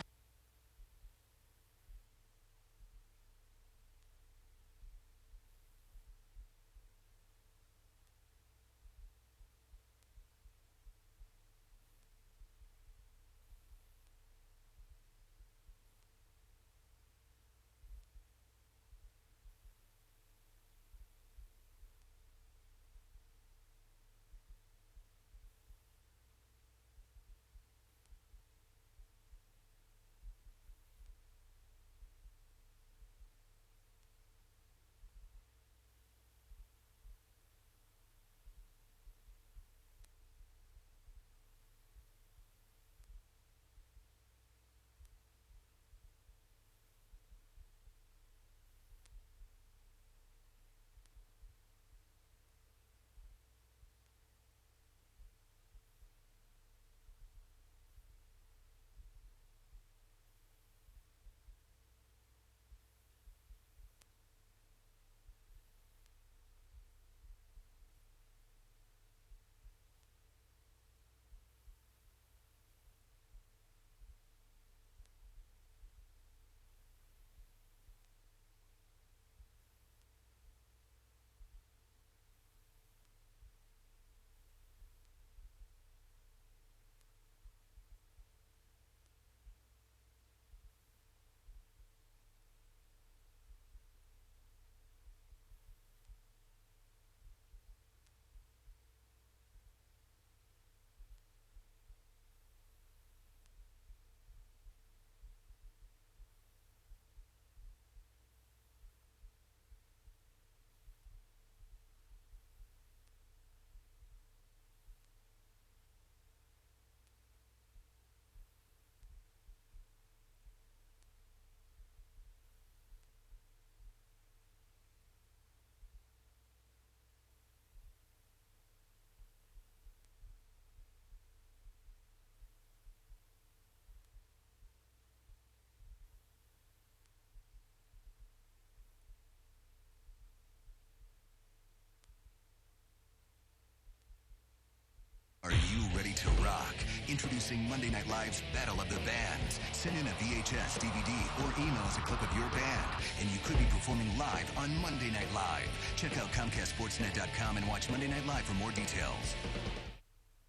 to rock. Introducing Monday Night Live's Battle of the Bands. Send in a VHS, DVD, or email us a clip of your band, and you could be performing live on Monday Night Live. Check out ComcastSportsNet.com and watch Monday Night Live for more details.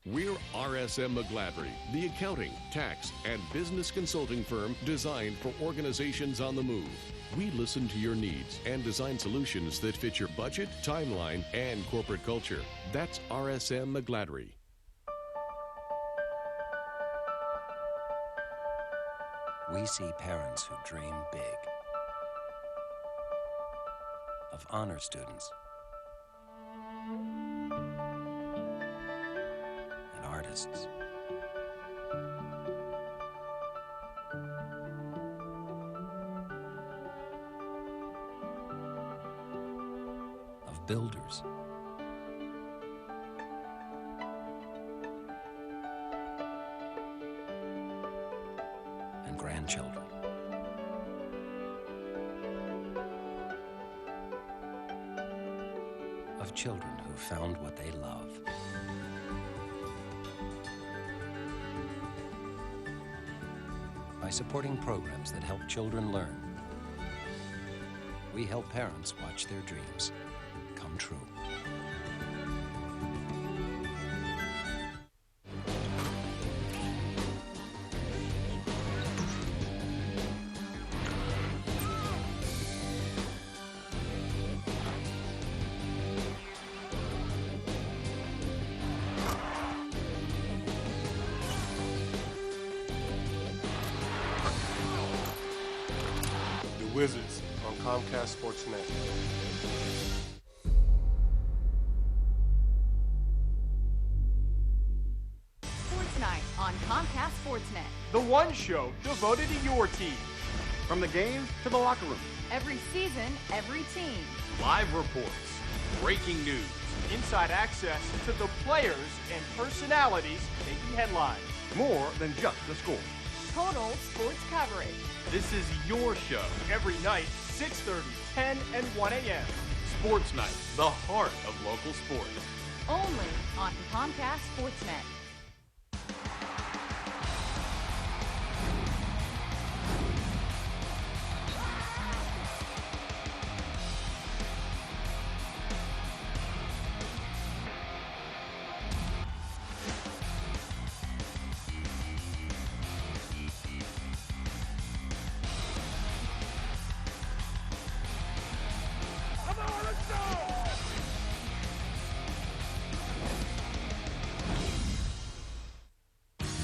We're RSM McGladrey, the accounting, tax, and business consulting firm designed for organizations on the move. We listen to your needs and design solutions that fit your budget, timeline, and corporate culture. That's RSM McGladrey. We see parents who dream big, of honor students, and artists. Of builders. And grandchildren. Of children who found what they love. By supporting programs that help children learn, we help parents watch their dreams come true. Wizards on Comcast Sportsnet. Sports Night on Comcast Sportsnet. The one show devoted to your team. From the game to the locker room. Every season, every team. Live reports, breaking news, inside access to the players and personalities making headlines. More than just the score. Total sports coverage. This is your show every night, 6:30, 10, and 1 a.m. Sports Night, the heart of local sports. Only on Comcast Sportsnet.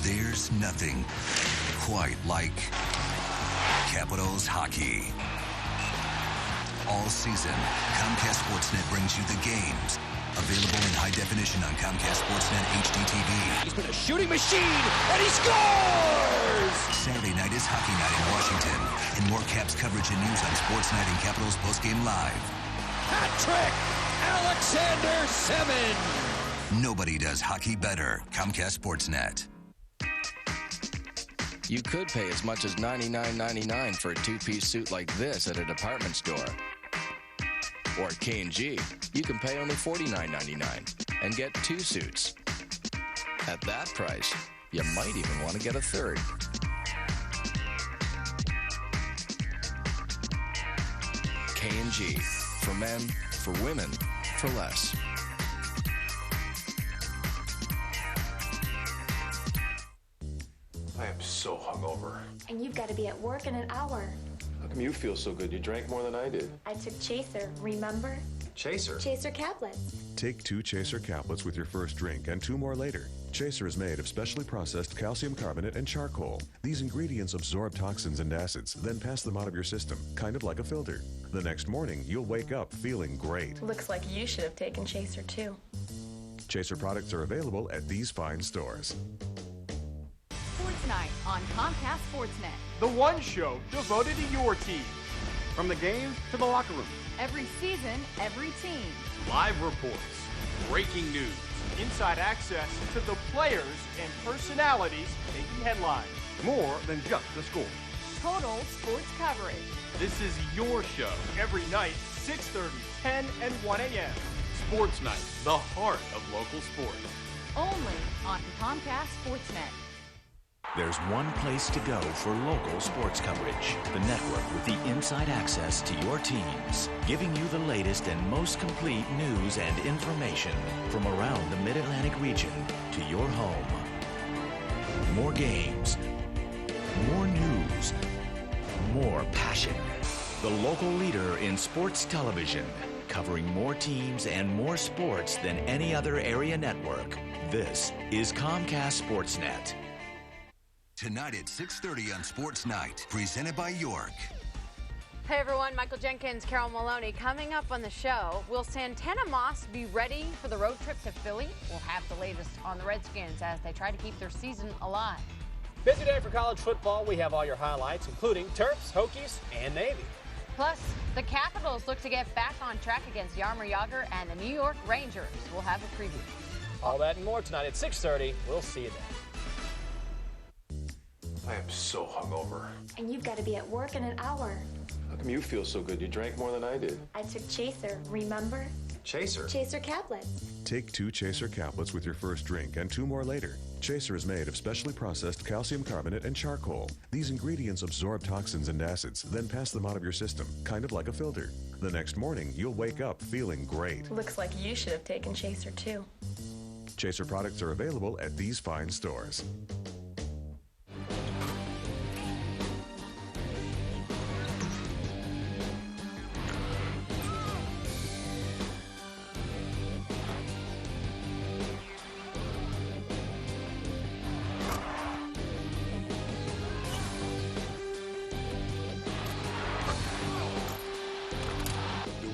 There's nothing quite like Capitals hockey. All season, Comcast Sportsnet brings you the games. Available in high definition on Comcast Sportsnet HD TV. He's been a shooting machine, and he scores! Saturday night is Hockey Night in Washington. And more Caps coverage and news on Sportsnet and Capitals Postgame Live. Hat trick! Alexander Semin! Nobody does hockey better. Comcast Sportsnet. You could pay as much as $99.99 for a two-piece suit like this at a department store. Or at K&G, you can pay only $49.99 and get 2 suits. At that price, you might even want to get a third. K&G, for men, for women, for less. I am so hungover. And you've got to be at work in an hour. How come you feel so good? You drank more than I did. I took Chaser, remember? Chaser? Chaser Caplets. Take 2 Chaser Caplets with your first drink and 2 more later. Chaser is made of specially processed calcium carbonate and charcoal. These ingredients absorb toxins and acids, then pass them out of your system, kind of like a filter. The next morning, you'll wake up feeling great. Looks like you should have taken Chaser too. Chaser products are available at these fine stores. Sports Night on Comcast Sportsnet. The one show devoted to your team. From the game to the locker room. Every season, every team. Live reports, breaking news, inside access to the players and personalities making headlines. More than just the score. Total sports coverage. This is your show every night, 6:30, 10, and 1 a.m. Sports Night, the heart of local sports. only on Comcast Sportsnet. There's one place to go for local sports coverage. The network with the inside access to your teams, giving you the latest and most complete news and information from around the Mid-Atlantic region to your home. More games, more news, more passion. The local leader in sports television, covering more teams and more sports than any other area network. This is Comcast Sportsnet. Tonight at 6:30 on Sports Night, presented by York. Hey everyone, Michael Jenkins, Carol Maloney. Coming up on the show, will Santana Moss be ready for the road trip to Philly? We'll have the latest on the Redskins as they try to keep their season alive. Busy day for college football. We have all your highlights, including Terps, Hokies, and Navy. Plus, the Capitals look to get back on track against Jaromir Jagr and the New York Rangers. We'll have a preview. All that and more tonight at 6:30. We'll see you then. I am so hungover. And you've got to be at work in an hour. How come you feel so good? You drank more than I did. I took Chaser, remember? Chaser? Chaser caplets. Take 2 Chaser caplets with your first drink and 2 more later. Chaser is made of specially processed calcium carbonate and charcoal. These ingredients absorb toxins and acids, then pass them out of your system, kind of like a filter. The next morning, you'll wake up feeling great. Looks like you should have taken Chaser too. Chaser products are available at these fine stores.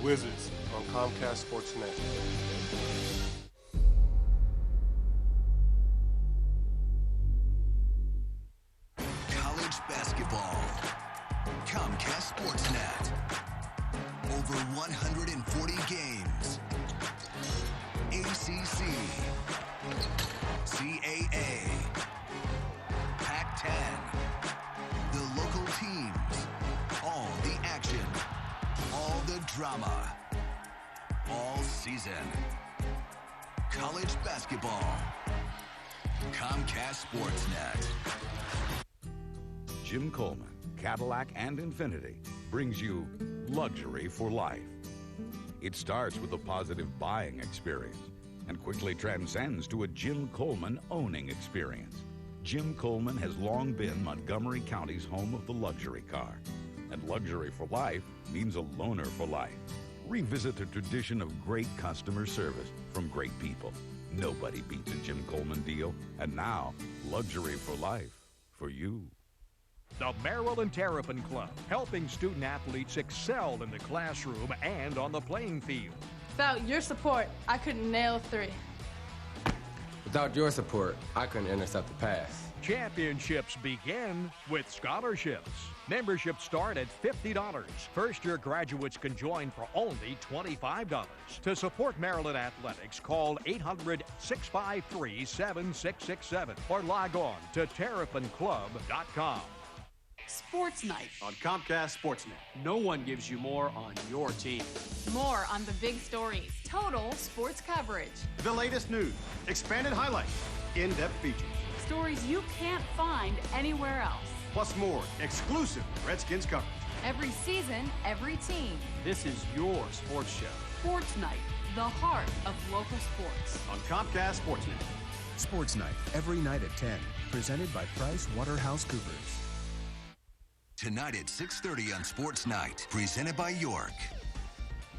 Wizards on Comcast Sportsnet. College basketball. Comcast Sportsnet. Over 140 games. ACC. CAA. Pac-10. The local teams. All the action. All the drama. All season. College basketball. Comcast Sportsnet. Jim Coleman, Cadillac and Infiniti, brings you luxury for life. It starts with a positive buying experience and quickly transcends to a Jim Coleman owning experience. Jim Coleman has long been Montgomery County's home of the luxury car. And luxury for life means a loaner for life. Revisit the tradition of great customer service from great people. Nobody beats a Jim Coleman deal. And now, luxury for life for you. The Maryland Terrapin Club, helping student athletes excel in the classroom and on the playing field. Without your support, I couldn't nail a 3. Without your support, I couldn't intercept the pass. Championships begin with scholarships. Memberships start at $50. First-year graduates can join for only $25. To support Maryland athletics, call 800-653-7667 or log on to terrapinclub.com. Sports Night on Comcast Sportsnet. No one gives you more on your team. More on the big stories, total sports coverage. The latest news, expanded highlights, in-depth features. Stories you can't find anywhere else. Plus more exclusive Redskins coverage. Every season, every team. This is your sports show. Sports Night, the heart of local sports. On Comcast Sportsnet. Sports Night, every night at 10. Presented by PricewaterhouseCoopers. Tonight at 6:30 on Sports Night, presented by York.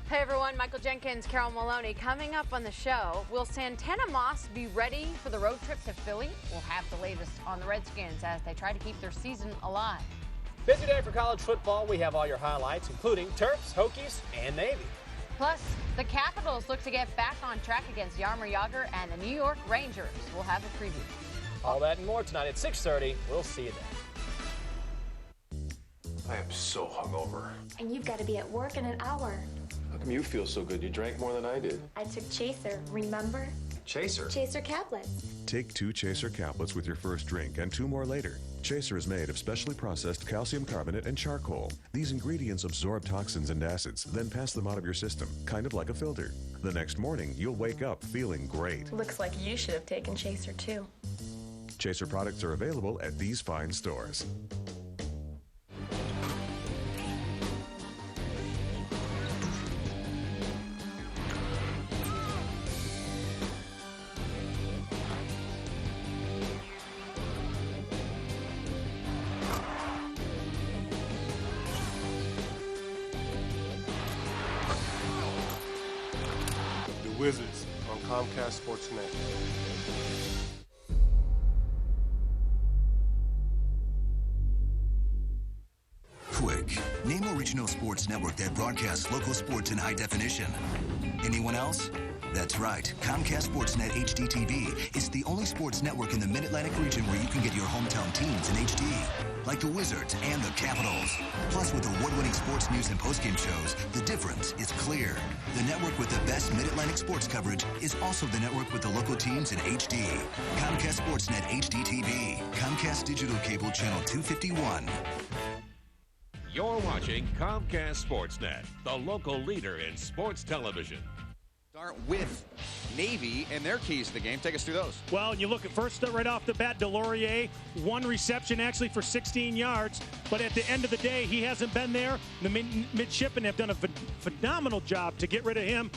Hey everyone, Michael Jenkins, Carol Maloney. Coming up on the show, will Santana Moss be ready for the road trip to Philly? We'll have the latest on the Redskins as they try to keep their season alive. Busy day for college football. We have all your highlights, including Terps, Hokies, and Navy. Plus, the Capitals look to get back on track against Jaromir Jagr and the New York Rangers. We'll have a preview. All that and more tonight at 6:30. We'll see you then. I am so hungover. And you've got to be at work in an hour. How come you feel so good? You drank more than I did. I took Chaser, remember? Chaser. Chaser caplets. Take 2 Chaser caplets with your first drink and 2 more later. Chaser is made of specially processed calcium carbonate and charcoal. These ingredients absorb toxins and acids, then pass them out of your system, kind of like a filter. The next morning, you'll wake up feeling great. Looks like you should have taken Chaser too. Chaser products are available at these fine stores. Wizards on Comcast Sportsnet. Quick, name a regional sports network that broadcasts local sports in high definition. Anyone else? That's right. Comcast Sportsnet HDTV is the only sports network in the Mid-Atlantic region where you can get your hometown teams in HD, like the Wizards and the Capitals. Plus, with award-winning sports news and postgame shows, the difference is clear. The network with the best Mid-Atlantic sports coverage is also the network with the local teams in HD. Comcast Sportsnet HDTV. Comcast Digital Cable Channel 251. You're watching Comcast Sportsnet, the local leader in sports television. Start with Navy and their keys to the game. Take us through those. Well, you look at first right off the bat, Delorier, 1 reception actually for 16 yards. But at the end of the day, he hasn't been there. The midshipmen have done a phenomenal job to get rid of him,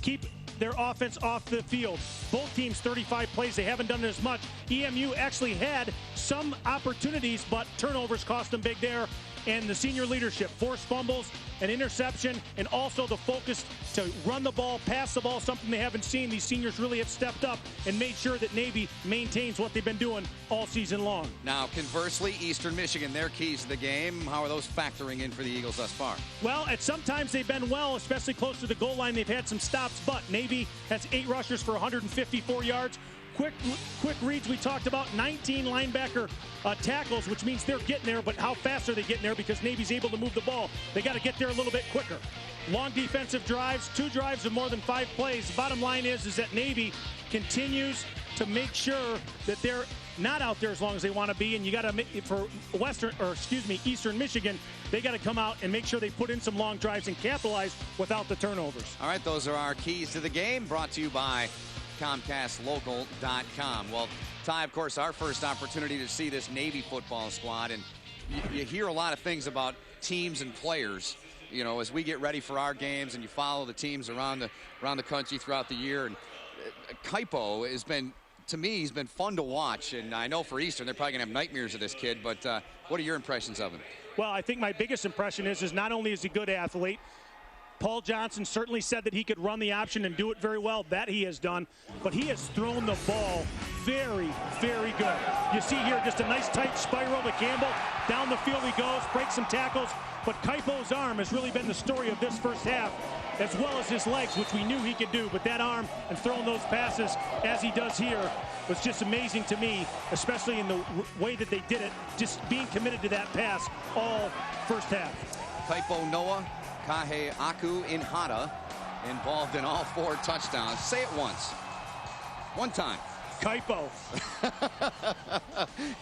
keep their offense off the field. Both teams 35 plays. They haven't done it as much. EMU actually had some opportunities, but turnovers cost them big there. And the senior leadership, forced fumbles, an interception, and also the focus to run the ball, pass the ball, something they haven't seen. These seniors really have stepped up and made sure that Navy maintains what they've been doing all season long. Now, conversely, Eastern Michigan, their keys to the game, how are those factoring in for the Eagles thus far? Well, at some times they've been well, especially close to the goal line. They've had some stops, but Navy has 8 rushers for 154 yards. Quick reads we talked about, 19 linebacker tackles, which means they're getting there, but how fast are they getting there? Because Navy's able to move the ball. They got to get there a little bit quicker. Long defensive drives, 2 drives of more than 5 plays. The bottom line is that Navy continues to make sure that they're not out there as long as they want to be, and you got to make for Eastern Michigan, they got to come out and make sure they put in some long drives and capitalize without the turnovers. All right, those are our keys to the game, brought to you by ComcastLocal.com. Well, Ty, of course, our first opportunity to see this Navy football squad, and you hear a lot of things about teams and players, you know, as we get ready for our games, and you follow the teams around the country throughout the year. And Kaipo has been, to me, he's been fun to watch, and I know for Eastern they're probably gonna have nightmares of this kid. But what are your impressions of him? Well, I think my biggest impression is not only is he a good athlete. Paul Johnson certainly said that he could run the option and do it very well. That he has done. But he has thrown the ball very, very good. You see here just a nice tight spiral to Campbell. Down the field he goes, breaks some tackles. But Kaipo's arm has really been the story of this first half, as well as his legs, which we knew he could do. But that arm and throwing those passes, as he does here, was just amazing to me, especially in the way that they did it, just being committed to that pass all first half. Kaipo Noah Kaheaku Inhata involved in all 4 touchdowns. Say it once. One time. Kaipo.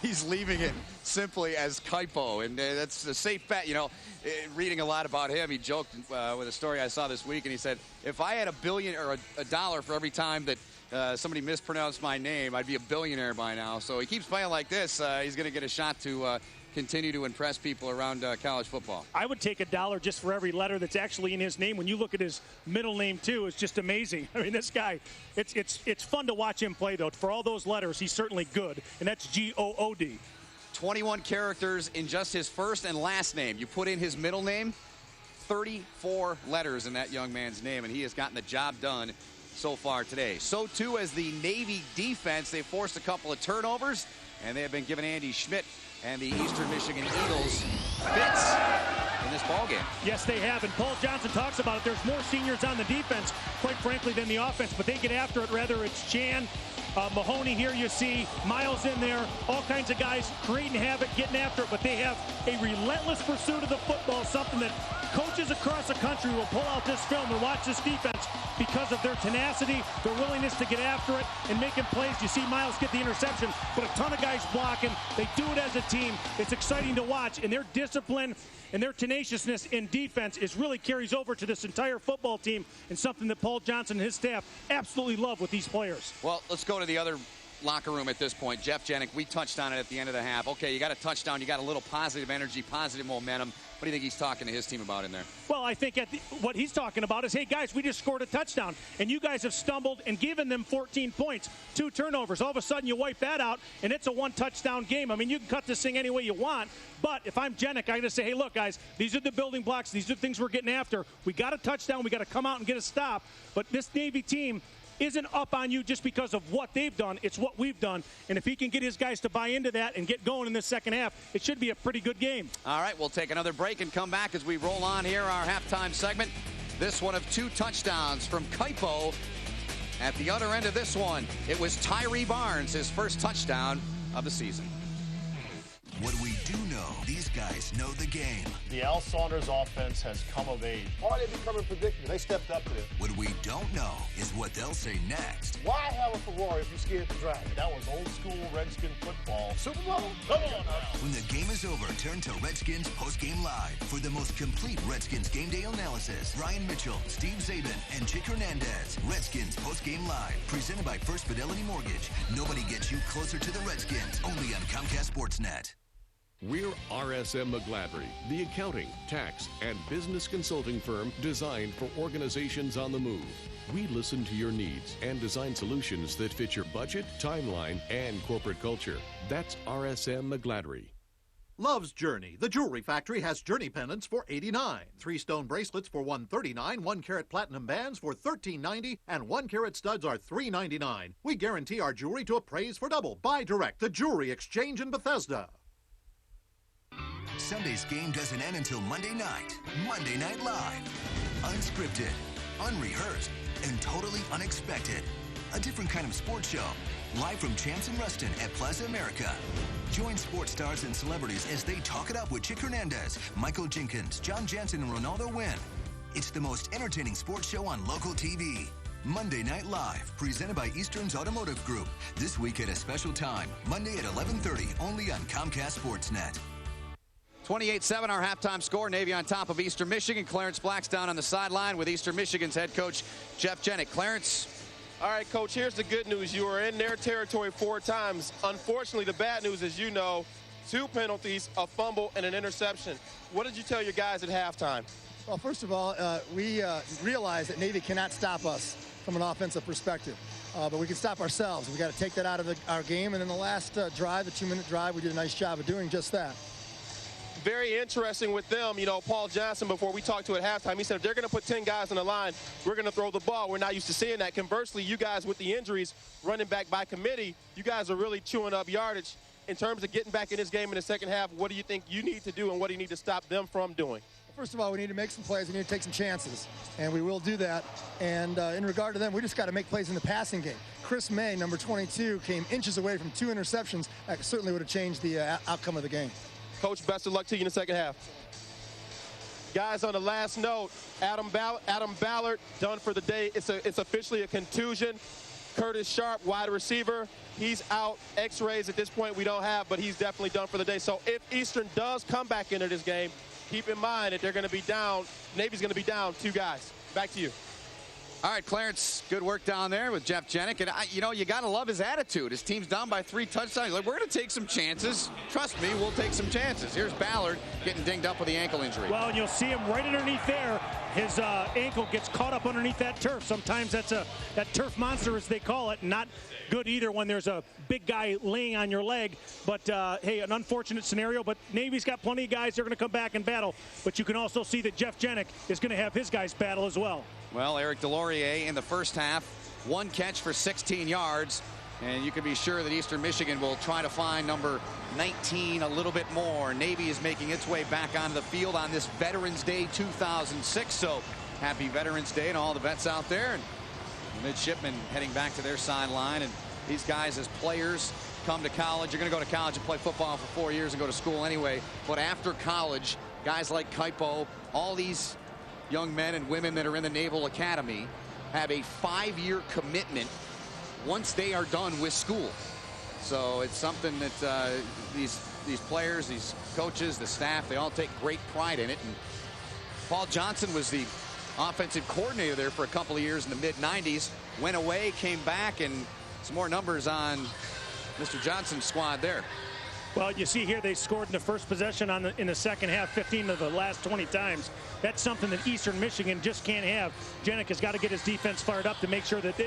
He's leaving it simply as Kaipo, and that's a safe bet. You know, reading a lot about him, he joked with a story I saw this week, and he said, if I had $1 billion or a dollar for every time that somebody mispronounced my name, I'd be a billionaire by now. So he keeps playing like this. He's going to get a shot to continue to impress people around college football. I would take $1 just for every letter that's actually in his name. When you look at his middle name too, it's just amazing. I mean, this guy, it's fun to watch him play though. For all those letters, he's certainly good, and that's G-O-O-D. 21 characters in just his first and last name. You put in his middle name, 34 letters in that young man's name, and he has gotten the job done so far today. So too as the Navy defense. They forced a couple of turnovers, and they have been giving Andy Schmidt and the Eastern Michigan Eagles fits in this ballgame. Yes, they have, and Paul Johnson talks about it. There's more seniors on the defense, quite frankly, than the offense, but they get after it. Rather, it's Chan, Mahoney here you see, Miles in there, all kinds of guys creating havoc, getting after it, but they have a relentless pursuit of the football, something that Coaches across the country will pull out this film and watch this defense because of their tenacity, their willingness to get after it and making plays. You see Miles get the interception, but a ton of guys blocking. They do it as a team. It's exciting to watch, and their discipline and their tenaciousness in defense really carries over to this entire football team, and something that Paul Johnson and his staff absolutely love with these players. Well, let's go to the other locker room at this point. Jeff Jenick, we touched on it at the end of the half. Okay, you got a touchdown, you got a little positive energy, positive momentum. What do you think he's talking to his team about in there? Well, I think what he's talking about is, hey, guys, we just scored a touchdown, and you guys have stumbled and given them 14 points, 2 turnovers. All of a sudden, you wipe that out, and it's a 1-touchdown game. I mean, you can cut this thing any way you want, but if I'm Jenick, I got to say, hey, look, guys, these are the building blocks. These are the things we're getting after. We got a touchdown. We got to come out and get a stop, but this Navy team isn't up on you just because of what they've done. It's what we've done. And if he can get his guys to buy into that and get going in the second half, it should be a pretty good game. All right, we'll take another break and come back as we roll on here, our halftime segment. This one of 2 touchdowns from Kaipo. At the other end of this one, it was Tyree Barnes, his first touchdown of the season. What we do know, these guys know the game. The Al Saunders offense has come of age. Are they becoming predictable? They stepped up to it. What we don't know is what they'll say next. Why have a Ferrari if you're scared to drive? That was old school Redskin football. Super Bowl? Come on now. When the game is over, turn to Redskins Postgame Live for the most complete Redskins game day analysis. Ryan Mitchell, Steve Zabin, and Chick Hernandez. Redskins Postgame Live, presented by First Fidelity Mortgage. Nobody gets you closer to the Redskins, only on Comcast Sportsnet. We're RSM McGladrey, the accounting, tax, and business consulting firm designed for organizations on the move. We listen to your needs and design solutions that fit your budget, timeline, and corporate culture. That's RSM McGladrey. Love's Journey. The Jewelry Factory has journey pendants for $89, 3 stone bracelets for $139, 1 carat platinum bands for $13.90, and 1 carat studs are $3.99. We guarantee our jewelry to appraise for double. Buy direct. The Jewelry Exchange in Bethesda. Sunday's game doesn't end until Monday night. Monday Night Live. Unscripted, unrehearsed, and totally unexpected. A different kind of sports show. Live from Champs and Ruston at Plaza America. Join sports stars and celebrities as they talk it up with Chick Hernandez, Michael Jenkins, John Jansen, and Ronaldo Wynn. It's the most entertaining sports show on local TV. Monday Night Live, presented by Eastern's Automotive Group. This week at a special time, Monday at 11:30, only on Comcast Sportsnet. 28-7, our halftime score. Navy on top of Eastern Michigan. Clarence Black's down on the sideline with Eastern Michigan's head coach, Jeff Jenick. Clarence. All right, Coach, here's the good news. You were in their territory 4 times. Unfortunately, the bad news is, 2 penalties, a fumble, and an interception. What did you tell your guys at halftime? Well, first of all, we realize that Navy cannot stop us from an offensive perspective. But we can stop ourselves. We got to take that out of our game. And in the last drive, the 2-minute drive, we did a nice job of doing just that. Very interesting with them. Paul Johnson, before we talked to at halftime, he said if they're going to put 10 guys on the line, we're going to throw the ball. We're not used to seeing that. Conversely, you guys with the injuries, running back by committee, you guys are really chewing up yardage. In terms of getting back in this game in the second half, what do you think you need to do and what do you need to stop them from doing? First of all, we need to make some plays. We need to take some chances, and we will do that. And in regard to them, we just got to make plays in the passing game. Chris May, number 22, came inches away from 2 interceptions. That certainly would have changed the outcome of the game. Coach, best of luck to you in the second half. Guys, on the last note, Adam Ballard done for the day. It's officially a contusion. Curtis Sharp, wide receiver, he's out. X-rays at this point we don't have, but he's definitely done for the day. So if Eastern does come back into this game, keep in mind that they're going to be down. Navy's going to be down 2 guys. Back to you. All right, Clarence, good work down there with Jeff Jenick. And, you got to love his attitude. His team's down by 3 touchdowns. He's like, we're going to take some chances. Trust me, we'll take some chances. Here's Ballard getting dinged up with the ankle injury. Well, and you'll see him right underneath there. His ankle gets caught up underneath that turf. Sometimes that turf monster, as they call it, not good either when there's a big guy laying on your leg. But, hey, an unfortunate scenario. But Navy's got plenty of guys. They're going to come back and battle. But you can also see that Jeff Jenick is going to have his guys battle as well. Well, Eric Delorier in the first half, 1 catch for 16 yards. And you can be sure that Eastern Michigan will try to find number 19 a little bit more. Navy is making its way back onto the field on this Veterans Day 2006. So happy Veterans Day to all the vets out there. And the midshipmen heading back to their sideline. And these guys as players come to college. You're going to go to college and play football for 4 years and go to school anyway. But after college, guys like Kaipo, all these young men and women that are in the Naval Academy have a 5-year commitment once they are done with school. So it's something that these players, these coaches, the staff, they all take great pride in it. And Paul Johnson was the offensive coordinator there for a couple of years in the mid-90s, went away, came back, and some more numbers on Mr. Johnson's squad there. Well, you see here they scored in the first possession in the second half 15 of the last 20 times. That's something that Eastern Michigan just can't have. Jenik has got to get his defense fired up to make sure that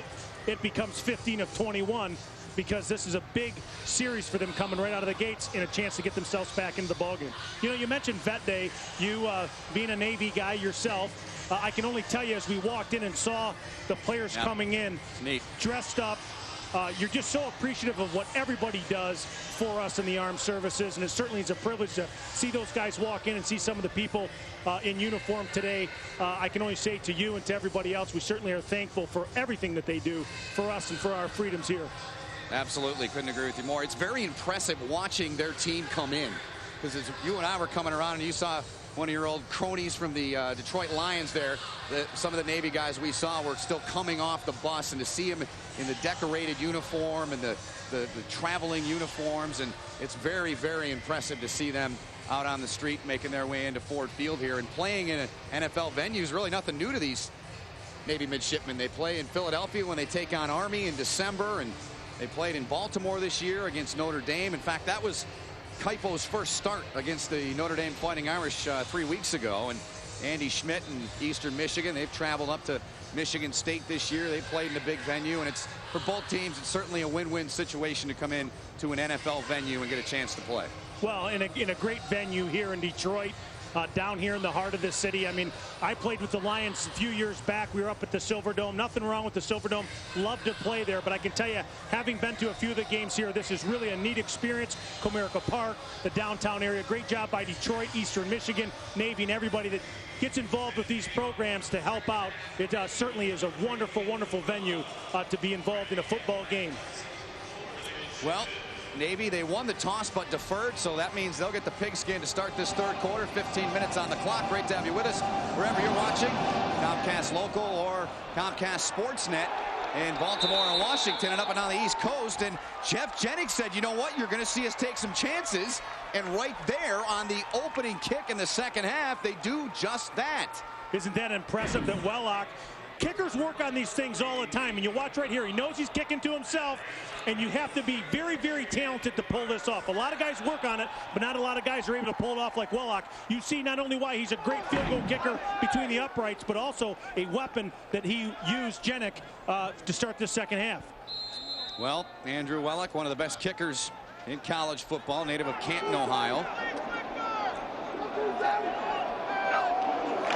it becomes 15 of 21, because this is a big series for them coming right out of the gates and a chance to get themselves back into the ballgame. You know, you mentioned Vet Day. You being a Navy guy yourself, I can only tell you, as we walked in and saw the players coming in dressed up, you're just so appreciative of what everybody does for us in the armed services, and it certainly is a privilege to see those guys walk in and see some of the people in uniform today. I can only say to you and to everybody else, we certainly are thankful for everything that they do for us and for our freedoms here. Absolutely, couldn't agree with you more. It's very impressive watching their team come in, because as you and I were coming around and you saw one of your old cronies from the Detroit Lions there, some of the Navy guys we saw were still coming off the bus, and to see them in the decorated uniform and the traveling uniforms, and it's very, very impressive to see them out on the street making their way into Ford Field here and playing in an NFL venue is really nothing new to these Navy midshipmen. They play in Philadelphia when they take on Army in December, and they played in Baltimore this year against Notre Dame. In fact, that was Kaipo's first start against the Notre Dame Fighting Irish 3 weeks ago. And Andy Schmidt and Eastern Michigan, they've traveled up to Michigan State this year. They played in a big venue, and it's for both teams, it's certainly a win-win situation to come in to an NFL venue and get a chance to play. Well, in a great venue here in Detroit. Down here in the heart of the city. I mean, I played with the Lions a few years back. We were up at the Silverdome. Nothing wrong with the Silverdome. Love to play there, but I can tell you, having been to a few of the games here, this is really a neat experience. Comerica Park, the downtown area. Great job by Detroit, Eastern Michigan, Navy, and everybody that gets involved with these programs to help out. It certainly is a wonderful, wonderful venue to be involved in a football game. Well, Navy, they won the toss but deferred, so that means they'll get the pigskin to start this third quarter. 15 minutes on the clock. Great to have you with us wherever you're watching, Comcast Local or Comcast Sportsnet in Baltimore and Washington and up and down the East Coast. And Jeff Jennings said, you know what, you're going to see us take some chances, and right there on the opening kick in the second half, they do just that. Isn't that impressive that Wellock, kickers work on these things all the time, and you watch right here, he knows he's kicking to himself, and you have to be very, very talented to pull this off. A lot of guys work on it, but not a lot of guys are able to pull it off like Wellock. You see not only why he's a great field goal kicker between the uprights, but also a weapon that he used, Jenik, to start this second half. Well, Andrew Wellock, one of the best kickers in college football, native of Canton, Ohio.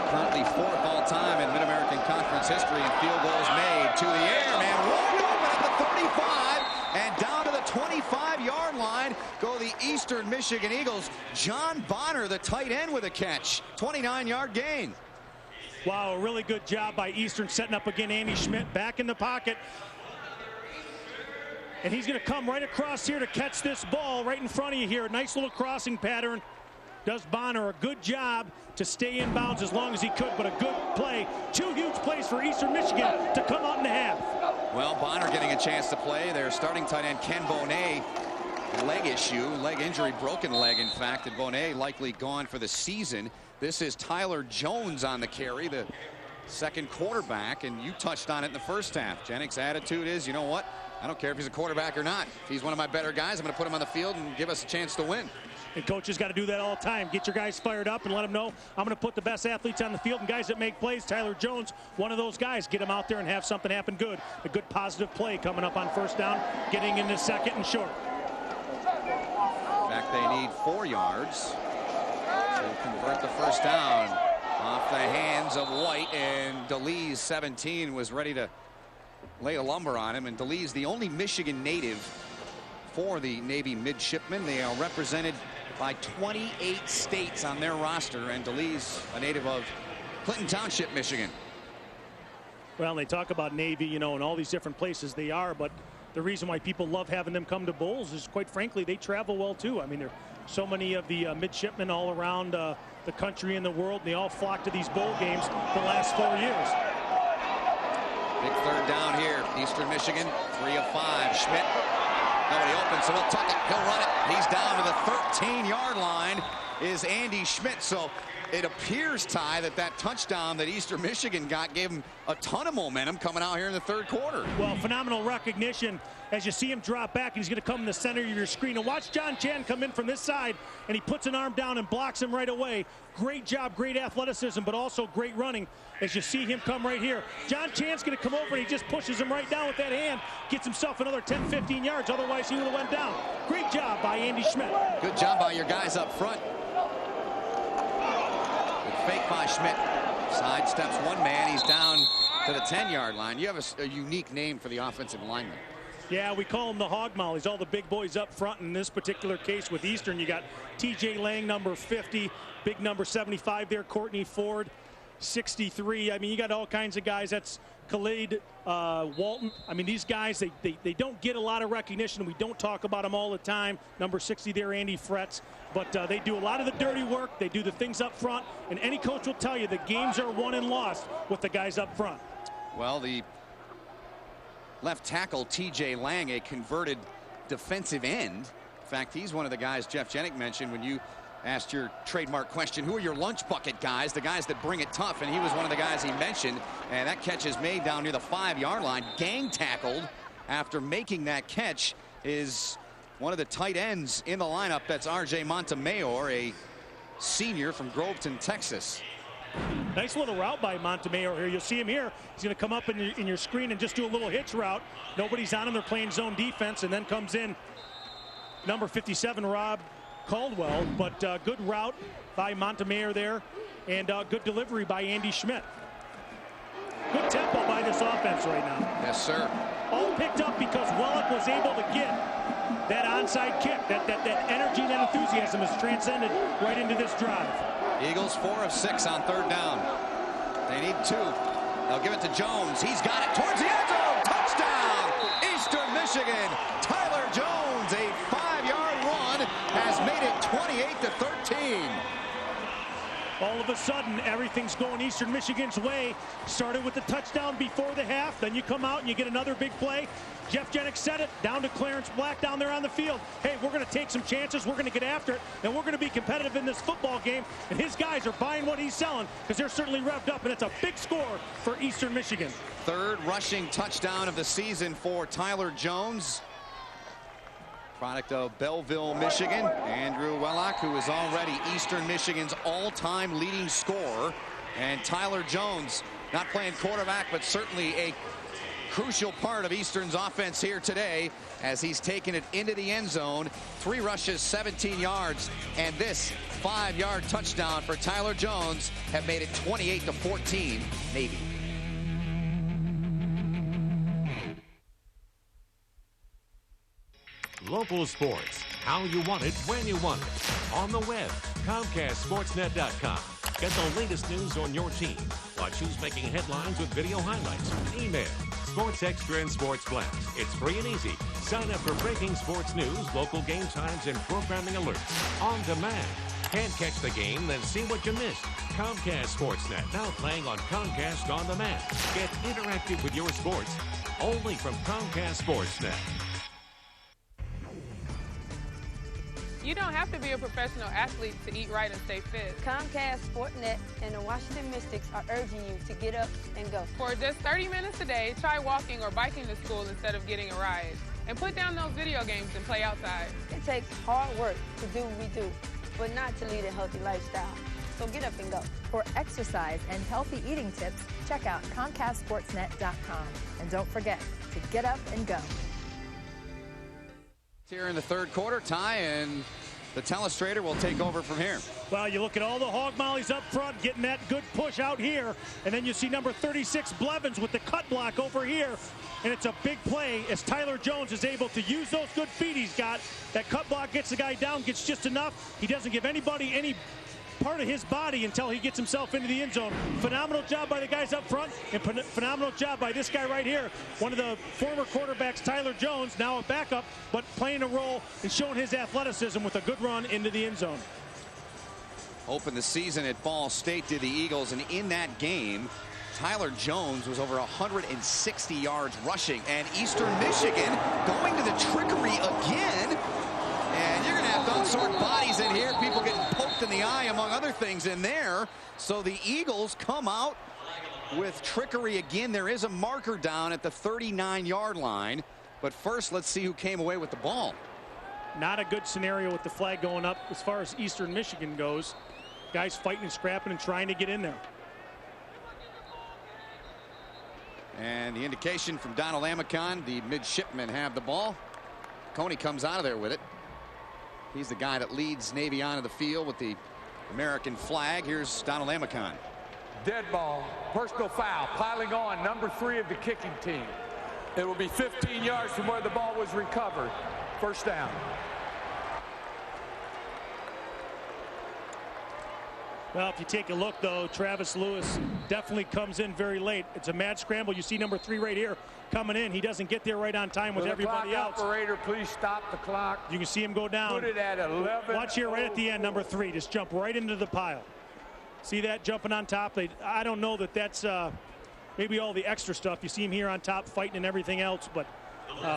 Currently fourth all-time in Mid-American Conference history in field goals made. To the air, man, wide open at the 35, and down to the 25-yard line go the Eastern Michigan Eagles. John Bonner, the tight end, with a catch. 29-yard gain. Wow, a really good job by Eastern setting up again. Andy Schmidt back in the pocket. And he's going to come right across here to catch this ball right in front of you here. Nice little crossing pattern. Does Bonner a good job to stay in bounds as long as he could, but a good play. Two huge plays for Eastern Michigan to come out in the half. Well, Bonner getting a chance to play. Their starting tight end, Ken Bonet, leg issue, leg injury, broken leg, in fact, and Bonet likely gone for the season. This is Tyler Jones on the carry, the second quarterback, and you touched on it in the first half. Jennings' attitude is, you know what? I don't care if he's a quarterback or not. If he's one of my better guys, I'm going to put him on the field and give us a chance to win. And coaches got to do that all the time. Get your guys fired up and let them know I'm going to put the best athletes on the field and guys that make plays. Tyler Jones, one of those guys. Get him out there and have something happen good. A good positive play coming up on first down, getting into second and short. In fact, they need 4 yards to convert the first down off the hands of White, and DeLee's 17 was ready to lay a lumber on him. And DeLee's the only Michigan native for the Navy midshipmen. They are represented by 28 states on their roster, and DeLee's a native of Clinton Township, Michigan. Well, they talk about Navy, you know, in all these different places they are, but the reason why people love having them come to bowls is, quite frankly, they travel well too. I mean, they're so many of the midshipmen all around the country and the world. And they all flock to these bowl games the last 4 years. Big third down here. Eastern Michigan, 3 of 5. Schmidt. Nobody open, so he'll tuck it. He'll run it. He's down to the 13-yard line is Andy Schmidt. So it appears, Ty, that touchdown that Eastern Michigan got gave him a ton of momentum coming out here in the third quarter. Well, phenomenal recognition as you see him drop back, and he's going to come in the center of your screen. And watch John Chan come in from this side, and he puts an arm down and blocks him right away. Great job, great athleticism, but also great running as you see him come right here. John Chan's going to come over, and he just pushes him right down with that hand, gets himself another 10, 15 yards. Otherwise, he would have went down. Great job by Andy Schmidt. Good job by your guys up front. Good fake by Schmidt. Sidesteps one man. He's down to the 10-yard line. You have a unique name for the offensive lineman. Yeah, we call them the hog mollies, all the big boys up front. In this particular case with Eastern, you got TJ Lang, number 50, big number 75 there, Courtney Ford, 63. I mean, you got all kinds of guys. That's Khalid Walton. I mean, these guys, they don't get a lot of recognition. We don't talk about them all the time. Number 60 there, Andy Fretz. But they do a lot of the dirty work. They do the things up front. And any coach will tell you the games are won and lost with the guys up front. Well, the left tackle, TJ Lang, a converted defensive end. In fact, he's one of the guys Jeff Jenick mentioned when you asked your trademark question, who are your lunch bucket guys, the guys that bring it tough, and he was one of the guys he mentioned. And that catch is made down near the 5-yard line. Gang tackled after making that catch is one of the tight ends in the lineup. That's RJ Montemayor, a senior from Groveton, Texas. Nice little route by Montemayor here. You'll see him here. He's going to come up in your screen and just do a little hitch route. Nobody's on him. They're playing zone defense, and then comes in number 57, Rob Caldwell. But good route by Montemayor there, and good delivery by Andy Schmidt. Good tempo by this offense right now. Yes, sir. All picked up because Wellick was able to get that onside kick. That energy and that enthusiasm has transcended right into this drive. Eagles 4 of 6 on third down. They need 2. They'll give it to Jones. He's got it towards the end zone. Touchdown! Eastern Michigan. Tyler Jones, a 5-yard run, has made it 28-13. All of a sudden, everything's going Eastern Michigan's way. Started with the touchdown before the half. Then you come out and you get another big play. Jeff Jenick said it, down to Clarence Black down there on the field. Hey, we're going to take some chances. We're going to get after it, and we're going to be competitive in this football game. And his guys are buying what he's selling because they're certainly revved up, and it's a big score for Eastern Michigan. Third rushing touchdown of the season for Tyler Jones. Product of Belleville, Michigan. Andrew Wellock, who is already Eastern Michigan's all-time leading scorer. And Tyler Jones, not playing quarterback, but certainly a crucial part of Eastern's offense here today as he's taken it into the end zone. 3 rushes, 17 yards, and this 5-yard touchdown for Tyler Jones have made it 28-14 Navy. Local sports, how you want it, when you want it. On the web, ComcastSportsNet.com. Get the latest news on your team. Watch who's making headlines with video highlights. Email Sports Extra and Sports Blast. It's free and easy. Sign up for breaking sports news, local game times, and programming alerts. On demand. Can't catch the game? Then see what you missed. Comcast Sportsnet, now playing on Comcast On Demand. Get interactive with your sports, only from Comcast Sportsnet. You don't have to be a professional athlete to eat right and stay fit. Comcast Sportsnet and the Washington Mystics are urging you to get up and go. For just 30 minutes a day, try walking or biking to school instead of getting a ride. And put down those video games and play outside. It takes hard work to do what we do, but not to lead a healthy lifestyle. So get up and go. For exercise and healthy eating tips, check out ComcastSportsNet.com. And don't forget to get up and go. Here in the third quarter, Ty, and the telestrator will take over from here. Well, you look at all the hog mollies up front, getting that good push out here, and then you see number 36 Blevins with the cut block over here, and it's a big play as Tyler Jones is able to use those good feet he's got. That cut block gets the guy down, gets just enough. He doesn't give anybody any part of his body until he gets himself into the end zone. Phenomenal job by the guys up front, and phenomenal job by this guy right here. One of the former quarterbacks, Tyler Jones, now a backup, but playing a role and showing his athleticism with a good run into the end zone. Opened the season at Ball State to the Eagles, and in that game, Tyler Jones was over 160 yards rushing, and Eastern Michigan going to the trickery again. And you're going to have to unsort bodies in here. People getting poked in the eye, among other things, in there. So the Eagles come out with trickery again. There is a marker down at the 39-yard line. But first, let's see who came away with the ball. Not a good scenario with the flag going up as far as Eastern Michigan goes. Guys fighting and scrapping and trying to get in there. And the indication from Donald Amicon, the midshipmen have the ball. Coney comes out of there with it. He's the guy that leads Navy onto the field with the American flag. Here's Donald Amicon. Dead ball, personal foul, piling on, number 3 of the kicking team. It will be 15 yards from where the ball was recovered. First down. Well, if you take a look, though, Travis Lewis definitely comes in very late. It's a mad scramble. You see number 3 right here coming in. He doesn't get there right on time with everybody else. Operator, please stop the clock. You can see him go down. Put it at 11. Watch here right at the end, number 3. Just jump right into the pile. See that jumping on top? I don't know that that's maybe all the extra stuff. You see him here on top fighting and everything else, but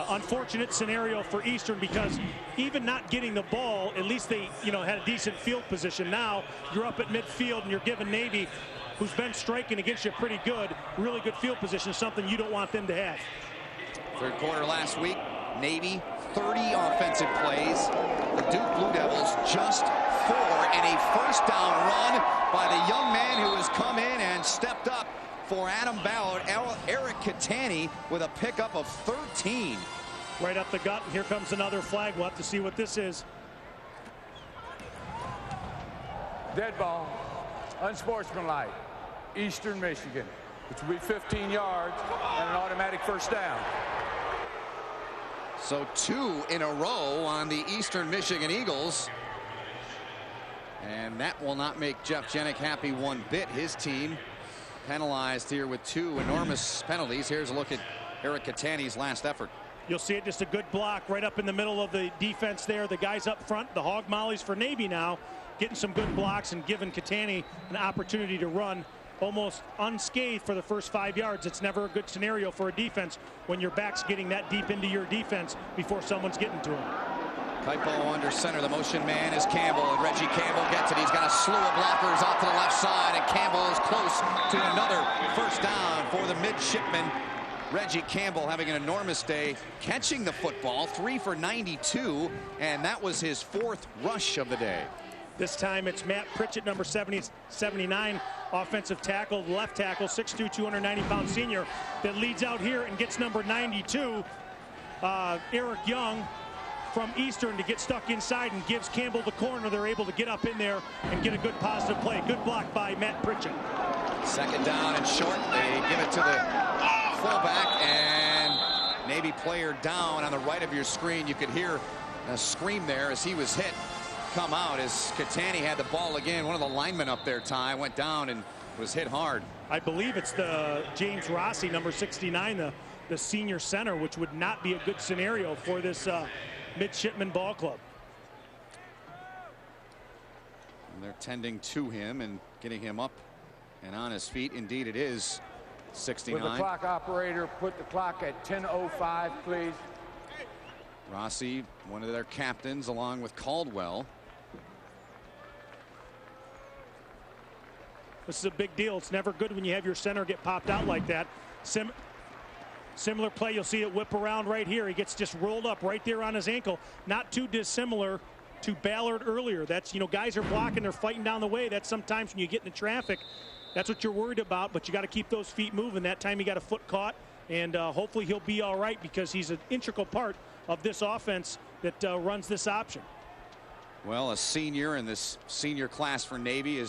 unfortunate scenario for Eastern, because even not getting the ball, at least they had a decent field position. Now you're up at midfield and you're giving Navy, who's been striking against you pretty good, really good field position, something you don't want them to have. Third quarter last week, Navy 30 offensive plays. The Duke Blue Devils just 4, and a first down run by the young man who has come in and stepped up for Adam Ballard. Eric Catani with a pickup of 13. Right up the gut. Here comes another flag. We'll have to see what this is. Dead ball, unsportsmanlike, Eastern Michigan, which will be 15 yards and an automatic first down. So 2 in a row on the Eastern Michigan Eagles. And that will not make Jeff Jenick happy one bit. His team penalized here with 2 enormous penalties. Here's a look at Eric Catani's last effort. You'll see it, just a good block right up in the middle of the defense there. The guys up front, the hog mollies for Navy now, getting some good blocks and giving Catani an opportunity to run almost unscathed for the first 5 yards. It's never a good scenario for a defense when your back's getting that deep into your defense before someone's getting to him. Kaipo under center. The motion man is Campbell, and Reggie Campbell gets it. He's got a slew of blockers off to the left side, and Campbell is close to another first down for the midshipman. Reggie Campbell having an enormous day, catching the football, 3 for 92, and that was his 4th rush of the day. This time it's Matt Pritchett, number 79, offensive tackle, left tackle, 6'2", 290-pound senior, that leads out here and gets number 92, Eric Young, from Eastern, to get stuck inside and gives Campbell the corner. They're able to get up in there and get a good positive play. Good block by Matt Pritchett. Second down and short. They give it to the fullback, and Navy player down on the right of your screen. You could hear a scream there as he was hit. Come out as Catani had the ball again. One of the linemen up there, Ty, went down and was hit hard. I believe it's the James Rossi, number 69, the senior center, which would not be a good scenario for this midshipman ball club. And they're tending to him and getting him up and on his feet. Indeed, it is 69. With the clock operator, put the clock at 10:05, please. Rossi, one of their captains, along with Caldwell. This is a big deal. It's never good when you have your center get popped out like that. Similar play, you'll see it whip around right here. He gets just rolled up right there on his ankle. Not too dissimilar to Ballard earlier. That's, guys are blocking, they're fighting down the way. That's sometimes when you get into traffic, that's what you're worried about, but you got to keep those feet moving. That time he got a foot caught, and hopefully he'll be all right, because he's an integral part of this offense that runs this option. Well, a senior in this senior class for Navy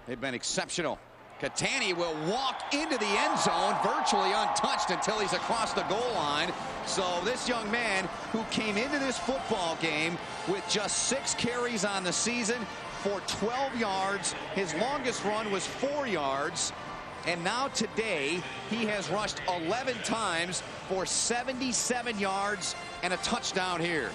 they've been exceptional Catani will walk into the end zone virtually untouched until he's across the goal line. So this young man who came into this football game with just 6 carries on the season for 12 yards. His longest run was 4 yards. And now today he has rushed 11 times for 77 yards and a touchdown here.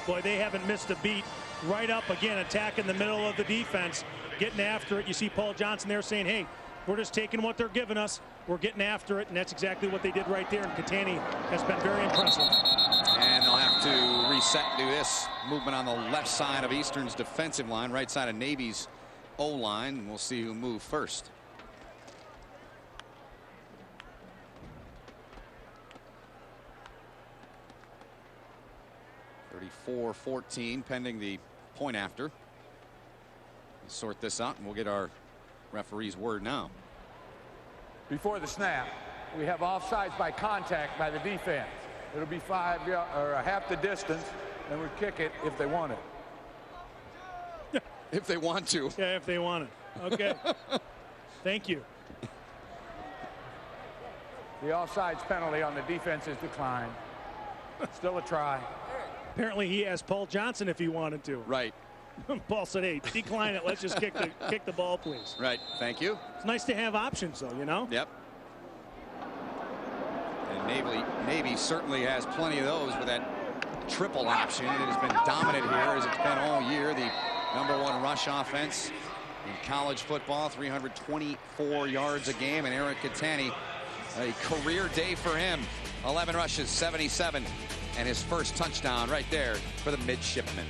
Boy, they haven't missed a beat. Right up again, attacking the middle of the defense, getting after it. You see Paul Johnson there saying, hey, we're just taking what they're giving us. We're getting after it, and that's exactly what they did right there. And Catani has been very impressive. And they'll have to reset and do this. Movement on the left side of Eastern's defensive line, right side of Navy's O-line. We'll see who moves first. .34-14 pending the point after. We'll sort this out and we'll get our referee's word now. Before the snap, we have offsides by contact by the defense. It'll be 5 or half the distance, and we kick it if they want it. If they want to. Yeah, if they want it. Okay. Thank you. The offsides penalty on the defense is declined. Still a try. Apparently he asked Paul Johnson if he wanted to. Right. Paul said, hey, decline it. Let's just kick the ball, please. Right. Thank you. It's nice to have options, though, you know? Yep. And Navy certainly has plenty of those with that triple option. It has been dominant here as it's been all year. The #1 rush offense in college football, 324 yards a game. And Eric Catani, a career day for him. 11 rushes, 77. And his first touchdown right there for the midshipmen.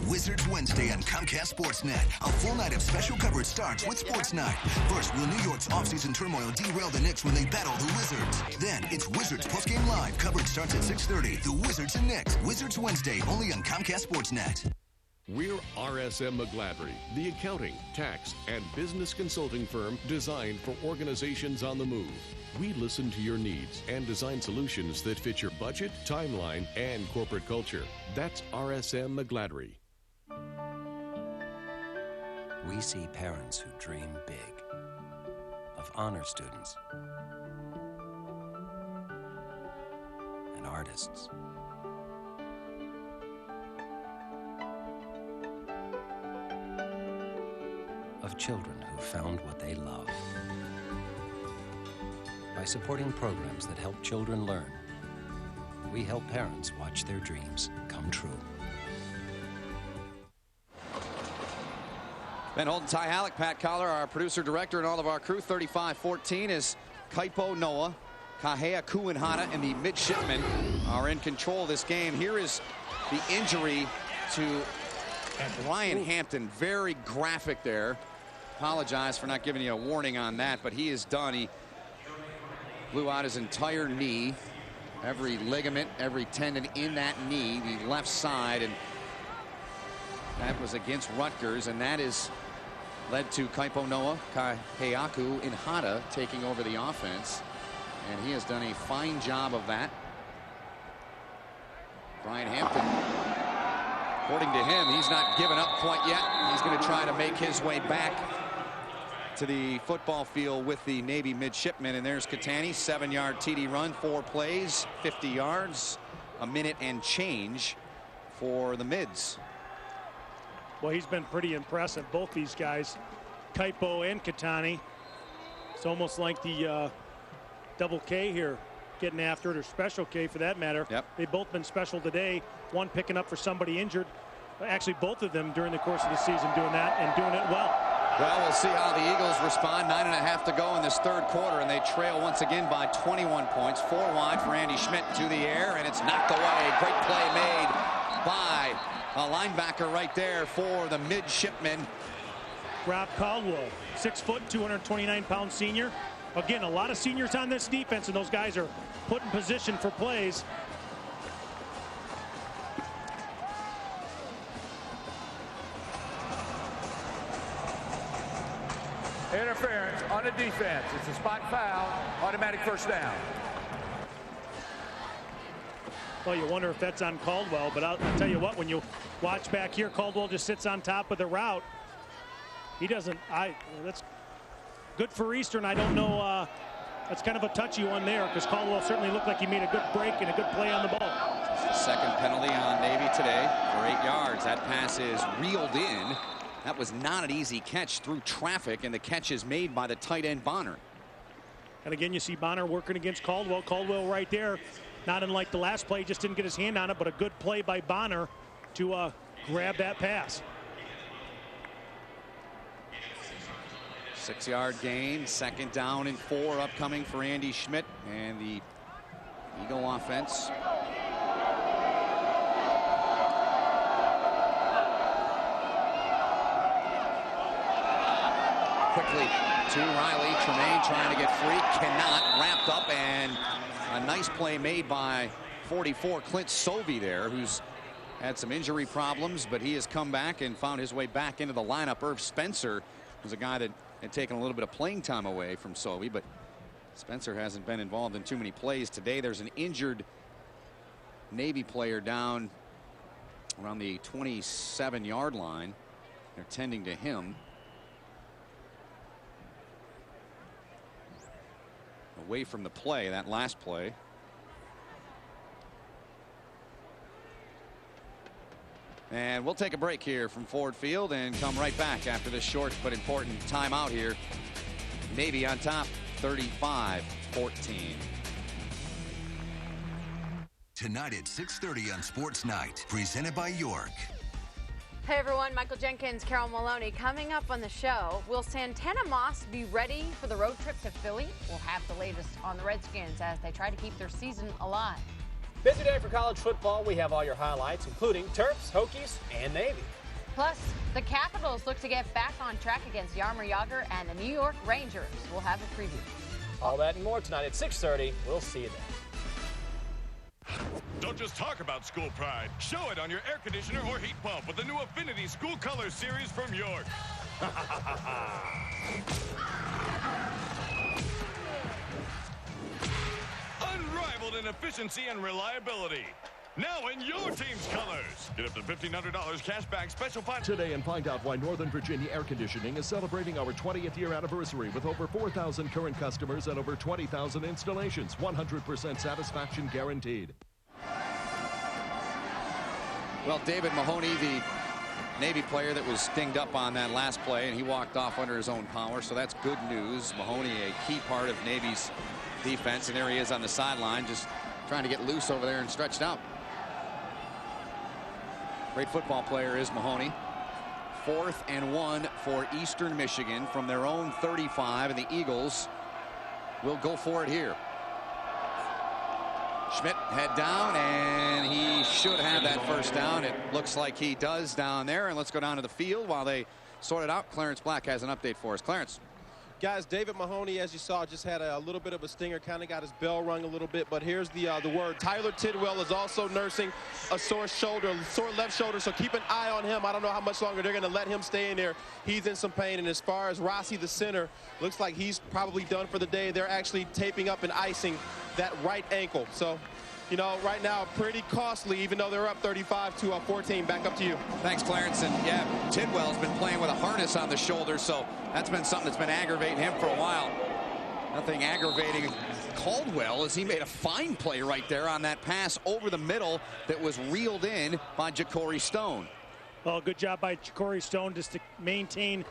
Wizards Wednesday on Comcast Sportsnet. A full night of special coverage starts with Sports Night. First, will New York's offseason turmoil derail the Knicks when they battle the Wizards? Then, it's Wizards postgame live. Coverage starts at 6:30. The Wizards and Knicks. Wizards Wednesday, only on Comcast Sportsnet. We're RSM McGladrey, the accounting, tax, and business consulting firm designed for organizations on the move. We listen to your needs and design solutions that fit your budget, timeline, and corporate culture. That's RSM McGladrey. We see parents who dream big, of honor students and artists. Of children who found what they love. By supporting programs that help children learn, we help parents watch their dreams come true. Ben Holden, Ty Halleck, Pat Collar, our producer, director, and all of our crew. 35-14 as Kaipo Noa, Kahea Kuinhana, and the midshipmen are in control of this game. Here is the injury to Ryan Hampton. Very graphic there. Apologize for not giving you a warning on that, but he is done. He blew out his entire knee, every ligament, every tendon in that knee, the left side, and that was against Rutgers, and that is led to Kaipo Noa, Kaheaku Inhata taking over the offense, and he has done a fine job of that. Brian Hampton, according to him, he's not given up quite yet. He's going to try to make his way back to the football field with the Navy midshipmen. And there's Catani, 7-yard TD run, 4 plays, 50 yards, a minute and change for the mids. Well, he's been pretty impressive, both these guys, Kaipo and Catani. It's almost like the double K here, getting after it, or special K for that matter. Yep. They've both been special today, one picking up for somebody injured. Actually, both of them during the course of the season doing that and doing it well. Well, we'll see how the Eagles respond. 9.5 to go in this third quarter, and they trail once again by 21 points. 4 wide for Andy Schmidt to the air, and it's knocked away. Great play made by a linebacker right there for the midshipmen. Rob Caldwell, 6 foot, 229-pound senior. Again, a lot of seniors on this defense, and those guys are put in position for plays. Interference on the defense. It's a spot foul, automatic first down. Well, you wonder if that's on Caldwell, but I'll tell you what, when you watch back here, Caldwell just sits on top of the route. He doesn't. That's good for Eastern. I don't know. That's kind of a touchy one there because Caldwell certainly looked like he made a good break and a good play on the ball. It's the second penalty on Navy today for 8 yards. That pass is reeled in. That was not an easy catch through traffic, and the catch is made by the tight end Bonner. And again, you see Bonner working against Caldwell. Caldwell right there, not unlike the last play, just didn't get his hand on it, but a good play by Bonner to grab that pass. 6-yard gain, 2nd down and 4 upcoming for Andy Schmidt and the Eagle offense. Quickly to Riley. Tremaine trying to get free, cannot. Wrapped up, and a nice play made by 44 Clint Sovey there, who's had some injury problems, but he has come back and found his way back into the lineup. Irv Spencer was a guy that had taken a little bit of playing time away from Sovey, but Spencer hasn't been involved in too many plays today. There's an injured Navy player down around the 27-yard line. They're tending to him. Away from the play, that last play. And we'll take a break here from Ford Field and come right back after this short but important timeout here. Navy on top, 35-14. Tonight at 6:30 on Sports Night, presented by York. Hey everyone, Michael Jenkins, Carol Maloney. Coming up on the show, will Santana Moss be ready for the road trip to Philly? We'll have the latest on the Redskins as they try to keep their season alive. Busy day for college football. We have all your highlights, including Terps, Hokies, and Navy. Plus, the Capitals look to get back on track against Jaromir Jagr and the New York Rangers. We'll have a preview. All that and more tonight at 6:30. We'll see you then. Don't just talk about school pride. Show it on your air conditioner or heat pump with the new Affinity School Colors series from York. Unrivaled in efficiency and reliability. Now in your team's colors. Get up to $1,500 cash back special pot today and find out why Northern Virginia Air Conditioning is celebrating our 20th year anniversary with over 4,000 current customers and over 20,000 installations. 100% satisfaction guaranteed. Well, David Mahoney, the Navy player that was dinged up on that last play, and he walked off under his own power, so that's good news. Mahoney, a key part of Navy's defense, and there he is on the sideline just trying to get loose over there and stretched out. Great football player is Mahoney. 4th and 1 for Eastern Michigan from their own 35, and the Eagles will go for it here. Schmidt head down, and he should have that first down. It looks like he does down there, and let's go down to the field while they sort it out. Clarence Black has an update for us. Clarence. Guys, David Mahoney, as you saw, just had a little bit of a stinger, kind of got his bell rung a little bit, but here's the word. Tyler Tidwell is also nursing a sore left shoulder, so keep an eye on him. I don't know how much longer they're going to let him stay in there. He's in some pain, and as far as Rossi, the center, looks like he's probably done for the day. They're actually taping up and icing that right ankle. So, you know, right now, pretty costly, even though they're up 35-14. Back up to you. Thanks, Clarence. And yeah, Tidwell's been playing with a harness on the shoulder, so that's been something that's been aggravating him for a while. Nothing aggravating Caldwell as he made a fine play right there on that pass over the middle that was reeled in by Ja'Cory Stone. Well, good job by Ja'Cory Stone just to maintain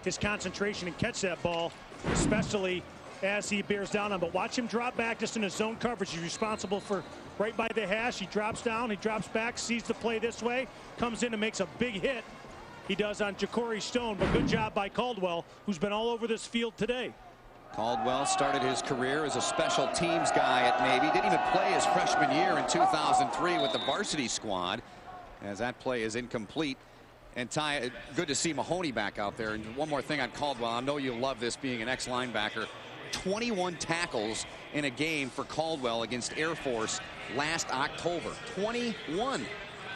his concentration and catch that ball, especially as he bears down on. But watch him drop back just in his zone coverage. He's responsible for right by the hash. He drops down, he drops back, sees the play this way, comes in and makes a big hit. He does on Ja'Cory Stone, but good job by Caldwell, who's been all over this field today. Caldwell started his career as a special teams guy at Navy. Didn't even play his freshman year in 2003 with the varsity squad, as that play is incomplete. And Ty, good to see Mahoney back out there. And one more thing on Caldwell. I know you love this being an ex-linebacker. 21 tackles in a game for Caldwell against Air Force last October. 21.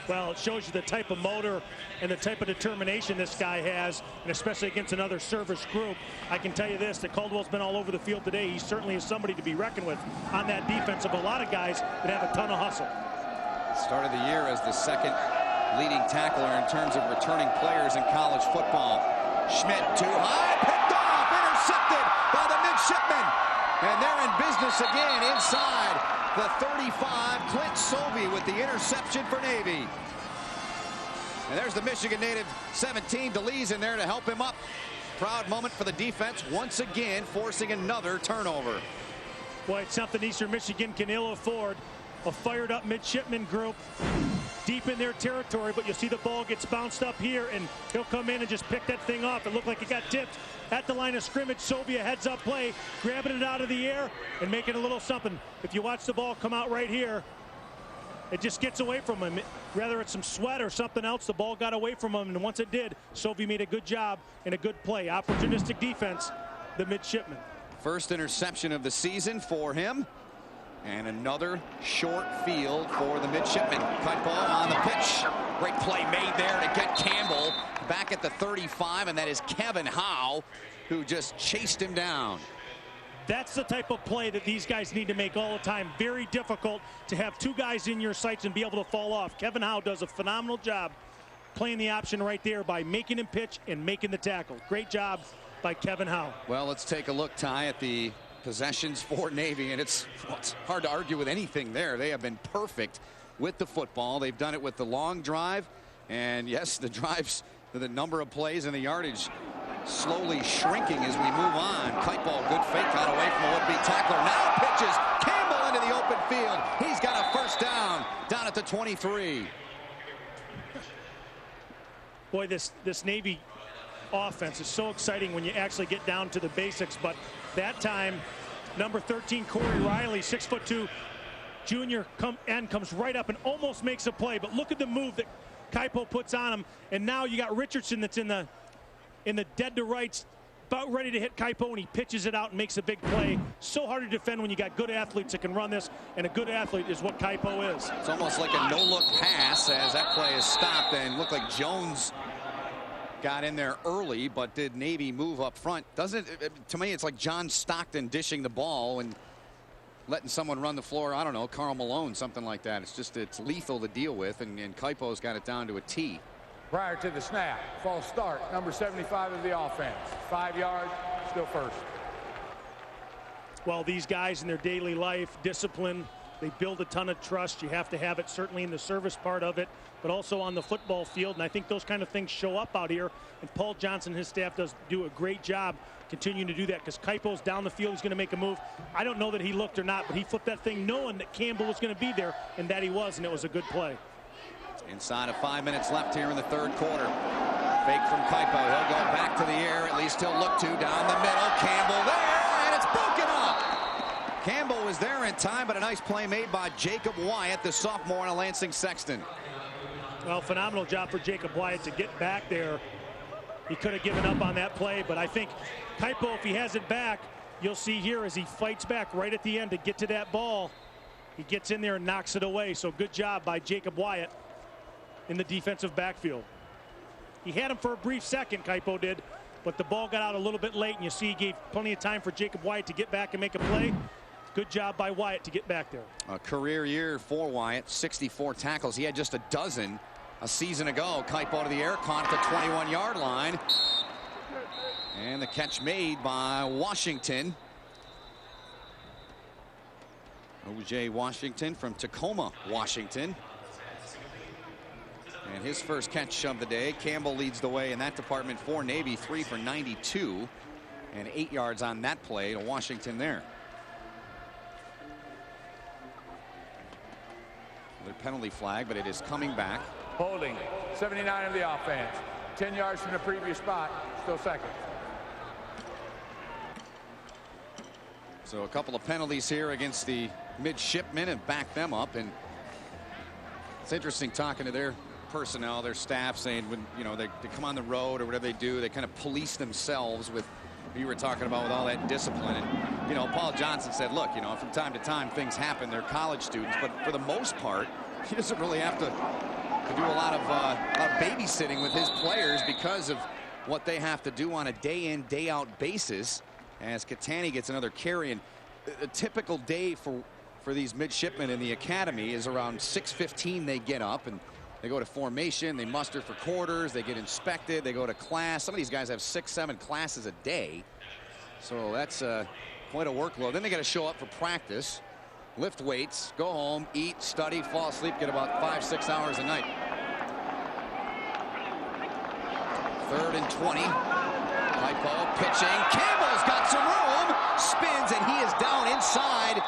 Well, it shows you the type of motor and the type of determination this guy has, and especially against another service group. I can tell you this, that Caldwell's been all over the field today. He certainly is somebody to be reckoned with on that defense of a lot of guys that have a ton of hustle. Started the year as the second leading tackler in terms of returning players in college football. Schmidt too high, picked off, intercepted by the midshipmen. And they're in business again inside the 35. Clint Sobey with the interception for Navy. And there's the Michigan native 17. DeLee's in there to help him up. Proud moment for the defense, once again forcing another turnover. Boy, it's something Eastern Michigan can ill afford. A fired up midshipman group deep in their territory, but you'll see the ball gets bounced up here, and he'll come in and just pick that thing off. It looked like it got tipped at the line of scrimmage. Sobey, a heads up play, grabbing it out of the air and making a little something. If you watch the ball come out right here, it just gets away from him. Whether it's some sweat or something else, the ball got away from him, and once it did, Sobey made a good job and a good play. Opportunistic defense, the midshipman. First interception of the season for him. And another short field for the midshipmen. Cut ball on the pitch. Great play made there to get Campbell back at the 35, and that is Kevin Howe, who just chased him down. That's the type of play that these guys need to make all the time. Very difficult to have two guys in your sights and be able to fall off. Kevin Howe does a phenomenal job playing the option right there by making him pitch and making the tackle. Great job by Kevin Howe. Well, let's take a look, Ty, at the possessions for Navy, and it's hard to argue with anything there. They have been perfect with the football. They've done it with the long drive, and yes, the drives, the number of plays and the yardage slowly shrinking as we move on. Kite ball, good fake, got away from a would-be tackler. Now pitches Campbell into the open field. He's got a first down at the 23. Boy, this Navy offense is so exciting when you actually get down to the basics, but that time number 13 Corey Riley, 6'2" junior, comes right up and almost makes a play, but look at the move that Kaipo puts on him, and now you got Richardson that's in the dead to rights, about ready to hit Kaipo, and he pitches it out and makes a big play. So hard to defend when you got good athletes that can run this, and a good athlete is what Kaipo is. It's almost like a no-look pass as that play is stopped, and looked like Jones got in there early, but did Navy move up front? Doesn't it, to me, it's like John Stockton dishing the ball and letting someone run the floor. I don't know, Karl Malone, something like that. It's lethal to deal with, and Kaipo's got it down to a T. Prior to the snap, false start, number 75 of the offense. 5 yards, still first. Well, these guys in their daily life, discipline, they build a ton of trust. You have to have it certainly in the service part of it, but also on the football field. And I think those kind of things show up out here. And Paul Johnson and his staff do a great job continuing to do that, because Kaipo's down the field. He's going to make a move. I don't know that he looked or not, but he flipped that thing knowing that Campbell was going to be there, and that he was, and it was a good play. Inside of 5 minutes left here in the third quarter. Fake from Kaipo. He'll go back to the air. At least he'll look to down the middle. Campbell there, and it's broken up. Campbell was there in time, but a nice play made by Jacob Wyatt, the sophomore, and a Lansing Sexton. Well, phenomenal job for Jacob Wyatt to get back there. He could have given up on that play, but I think Kaipo, if he has it back, you'll see here as he fights back right at the end to get to that ball. He gets in there and knocks it away. So good job by Jacob Wyatt in the defensive backfield. He had him for a brief second, Kaipo did, but the ball got out a little bit late, and you see he gave plenty of time for Jacob Wyatt to get back and make a play. Good job by Wyatt to get back there. A career year for Wyatt, 64 tackles. He had just a dozen a season ago. Kaipo to the air, caught at the 21-yard line. And the catch made by Washington. O.J. Washington from Tacoma, Washington. And his first catch of the day. Campbell leads the way in that department for Navy, 3 for 92. And 8 yards on that play to Washington there. Another penalty flag, but it is coming back. Holding, 79 of the offense. 10 yards from the previous spot, still second. So a couple of penalties here against the midshipmen and back them up. And it's interesting talking to their personnel, their staff, saying when they come on the road or whatever they do, they kind of police themselves with, you were talking about, with all that discipline. And Paul Johnson said, look, from time to time things happen. They're college students, but for the most part he doesn't really have to do a lot of babysitting with his players because of what they have to do on a day in, day out basis. As Catani gets another carry, and a typical day for these midshipmen in the academy is around 6:15 they get up, and They go to formation, they muster for quarters, they get inspected, they go to class. Some of these guys have 6, 7 classes a day. So that's quite a workload. Then they got to show up for practice, lift weights, go home, eat, study, fall asleep, get about 5, 6 hours a night. 3rd and 20. Kaipo pitching. Campbell's got some room. Spins, and he is down inside,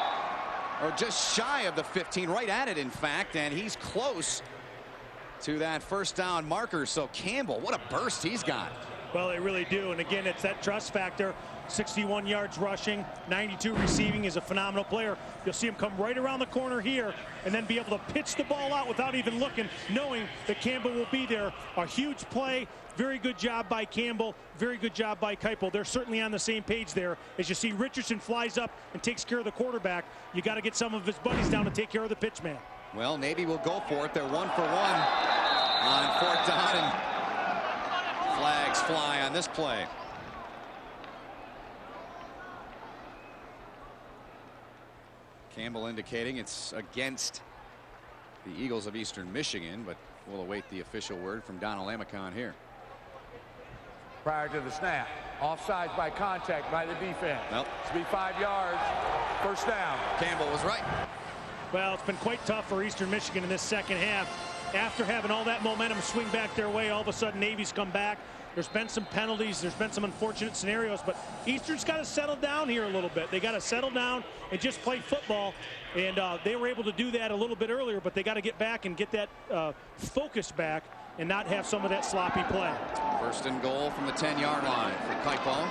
or just shy of the 15, right at it, in fact, and he's close to that first down marker. So Campbell, what a burst he's got. Well, they really do. And again, it's that trust factor. 61 yards rushing, 92 receiving. Is a phenomenal player. You'll see him come right around the corner here and then be able to pitch the ball out without even looking, knowing that Campbell will be there. A huge play. Very good job by Campbell. Very good job by Kaipo. They're certainly on the same page there. As you see, Richardson flies up and takes care of the quarterback. You got to get some of his buddies down to take care of the pitch man. Well, Navy will go for it. They're 1 for 1 on 4th down, and flags fly on this play. Campbell indicating it's against the Eagles of Eastern Michigan, but we'll await the official word from Donald Amicon here. Prior to the snap, offsides by contact by the defense. Nope. It's be 5 yards, first down. Campbell was right. Well, it's been quite tough for Eastern Michigan in this second half. After having all that momentum swing back their way, all of a sudden Navy's come back. There's been some penalties. There's been some unfortunate scenarios, but Eastern's got to settle down here a little bit. They got to settle down and just play football, and they were able to do that a little bit earlier, but they got to get back and get that focus back and not have some of that sloppy play. 1st and goal from the 10-yard line for Kaipo.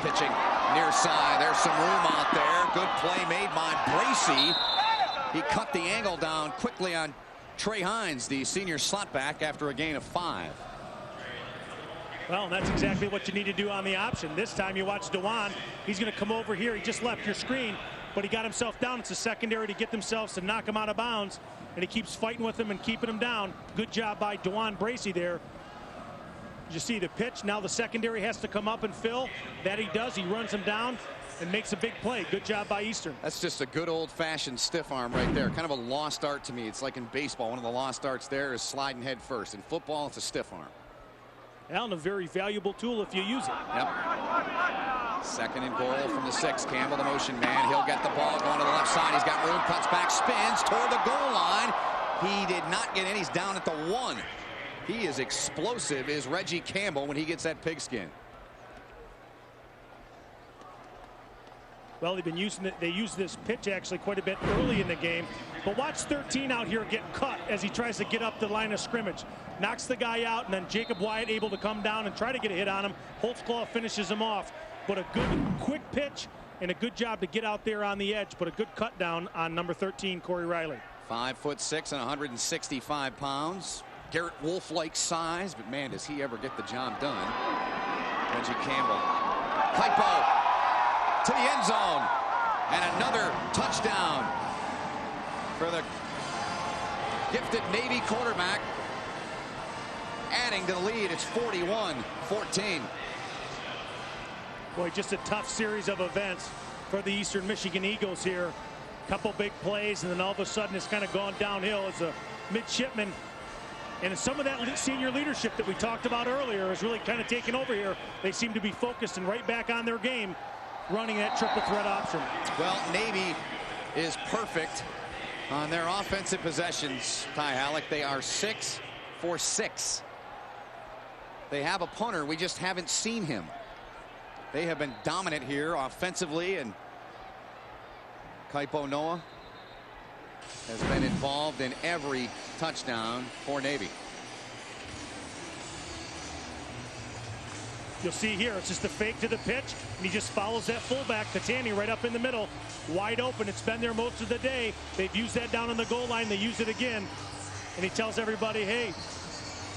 Pitching near side. There's some room out there. Good play made by Bracey. He cut the angle down quickly on Trey Hines, the senior slot back, after a gain of 5. Well, and that's exactly what you need to do on the option. This time you watch Dewan. He's going to come over here. He just left your screen, but he got himself down. It's a secondary to get themselves to knock him out of bounds, and he keeps fighting with him and keeping him down. Good job by Dewan Bracey there. You see the pitch. Now the secondary has to come up and fill. That he does. He runs him down and makes a big play. Good job by Eastern. That's just a good old-fashioned stiff arm right there. Kind of a lost art to me. It's like in baseball. One of the lost arts there is sliding head first. In football, it's a stiff arm. And a very valuable tool if you use it. Yep. 2nd and goal from the 6. Campbell, the motion man. He'll get the ball going to the left side. He's got room, cuts back, spins toward the goal line. He did not get in. He's down at the 1. He is explosive, is Reggie Campbell, when he gets that pigskin. Well, they've been using it. They used this pitch actually quite a bit early in the game. But watch 13 out here get cut as he tries to get up the line of scrimmage. Knocks the guy out, and then Jacob Wyatt able to come down and try to get a hit on him. Holtzclaw finishes him off. But a good, quick pitch and a good job to get out there on the edge. But a good cut down on number 13, Corey Riley. 5'6" and 165 pounds. Garrett Wolf-like size, but man, does he ever get the job done. Reggie Campbell. Kaipo to the end zone, and another touchdown for the gifted Navy quarterback, adding to the lead. It's 41-14. Boy, just a tough series of events for the Eastern Michigan Eagles here. Couple big plays, and then all of a sudden it's kind of gone downhill as a midshipman. And some of that senior leadership that we talked about earlier is really kind of taken over here. They seem to be focused and right back on their game, running that triple threat option. Well, Navy is perfect on their offensive possessions, Ty Halleck. They are 6 for 6. They have a punter. We just haven't seen him. They have been dominant here offensively, and Kaipo Noah has been involved in every touchdown for Navy. You'll see here, it's just a fake to the pitch, and he just follows that fullback, Catani, right up in the middle, wide open. It's been there most of the day. They've used that down on the goal line. They use it again, and he tells everybody, hey,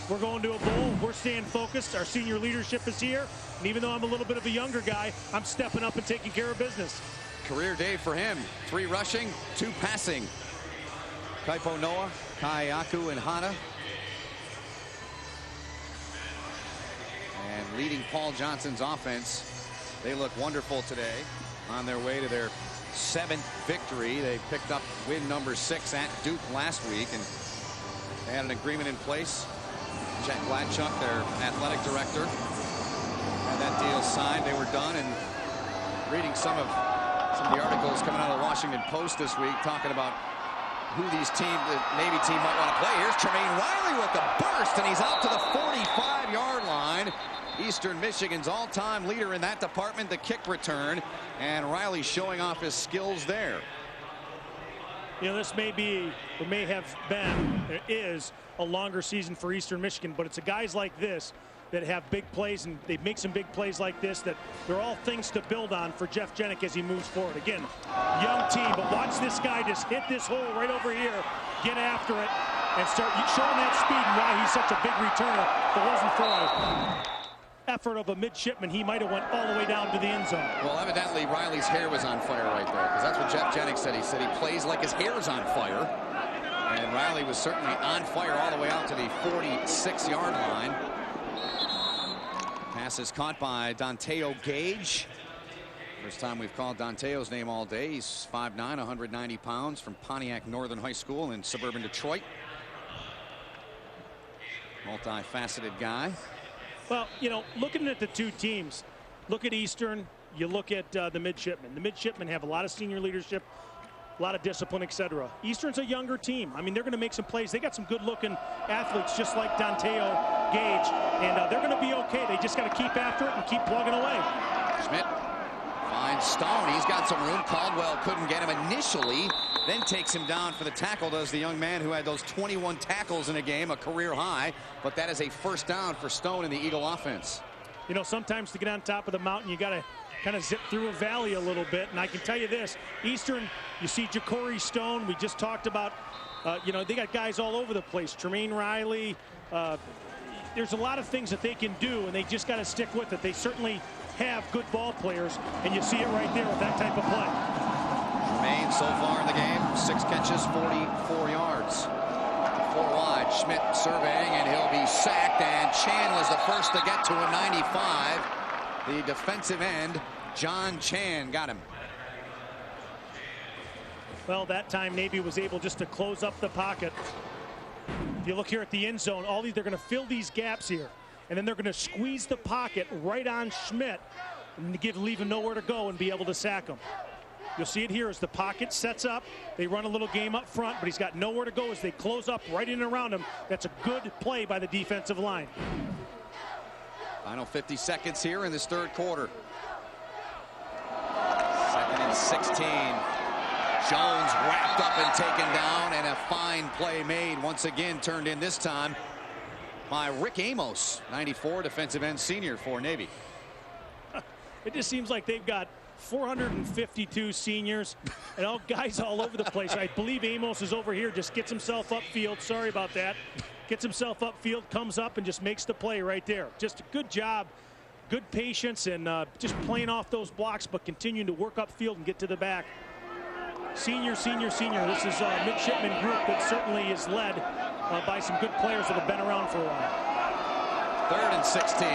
we're going to a bowl. We're staying focused. Our senior leadership is here, and even though I'm a little bit of a younger guy, I'm stepping up and taking care of business. Career day for him. 3 rushing, 2 passing. Kaipo Noah, Kaiaku, and Hana. And leading Paul Johnson's offense. They look wonderful today on their way to their 7th victory. They picked up win number 6 at Duke last week, and They had an agreement in place. Jack Gladchuk, their athletic director, had that deal signed. They were done. And reading some of the articles coming out of the Washington Post this week talking about who the Navy team might want to play. Here's Tremaine Riley with the burst, and he's out to the 45-yard line. Eastern Michigan's all-time leader in that department, the kick return, and Riley showing off his skills there. You know, this there is a longer season for Eastern Michigan, but it's guys like this that have big plays, and they make some big plays like this that they're all things to build on for Jeff Jenick as he moves forward. Again, young team, but watch this guy just hit this hole right over here, get after it, and start showing that speed and why he's such a big returner. If it wasn't for an effort of a midshipman, he might have went all the way down to the end zone. Well, evidently Riley's hair was on fire right there, because that's what Jeff Jenick said. He said he plays like his hair's on fire. And Riley was certainly on fire all the way out to the 46-yard line. Pass is caught by Danteo Gage. First time we've called Danteo's name all day. He's 5'9", 190 pounds, from Pontiac Northern High School in suburban Detroit. Multifaceted guy. Well, you know, looking at the two teams, look at Eastern, you look at the midshipmen. The midshipmen have a lot of senior leadership, a lot of discipline, etc. Eastern's a younger team. I mean, they're going to make some plays. They got some good-looking athletes just like Danteo Gage, and they're going to be okay. They just got to keep after it and keep plugging away. Schmidt finds Stone. He's got some room. Caldwell couldn't get him initially, then takes him down for the tackle, does the young man who had those 21 tackles in a game, a career high, but that is a first down for Stone in the Eagle offense. You know, sometimes to get on top of the mountain, you got to kind of zip through a valley a little bit. And I can tell you this, Eastern, you see Ja'Cory Stone. We just talked about, you know, they got guys all over the place. Tremaine Riley. There's a lot of things that they can do, and they just got to stick with it. They certainly have good ball players, and you see it right there with that type of play. Tremaine so far in the game, 6 catches, 44 yards. 4 wide. Schmidt surveying, and he'll be sacked, and Chan was the first to get to a 95. The defensive end, John Chan, got him. Well, that time Navy was able just to close up the pocket. If you look here at the end zone, they're going to fill these gaps here, and then they're going to squeeze the pocket right on Schmidt and leave him nowhere to go and be able to sack him. You'll see it here as the pocket sets up. They run a little game up front, but he's got nowhere to go as they close up right in and around him. That's a good play by the defensive line. Final 50 seconds here in this third quarter. 2nd and 16. Jones wrapped up and taken down, and a fine play made once again, turned in this time by Rick Amos, 94, defensive end senior for Navy. It just seems like they've got 452 seniors and all guys all over the place. I believe Amos is over here, just gets himself upfield. Sorry about that. Gets himself upfield, comes up, and just makes the play right there. Just a good job, good patience, and just playing off those blocks, but continuing to work upfield and get to the back. Senior. This is a midshipman group that certainly is led by some good players that have been around for a while. 3rd and 16.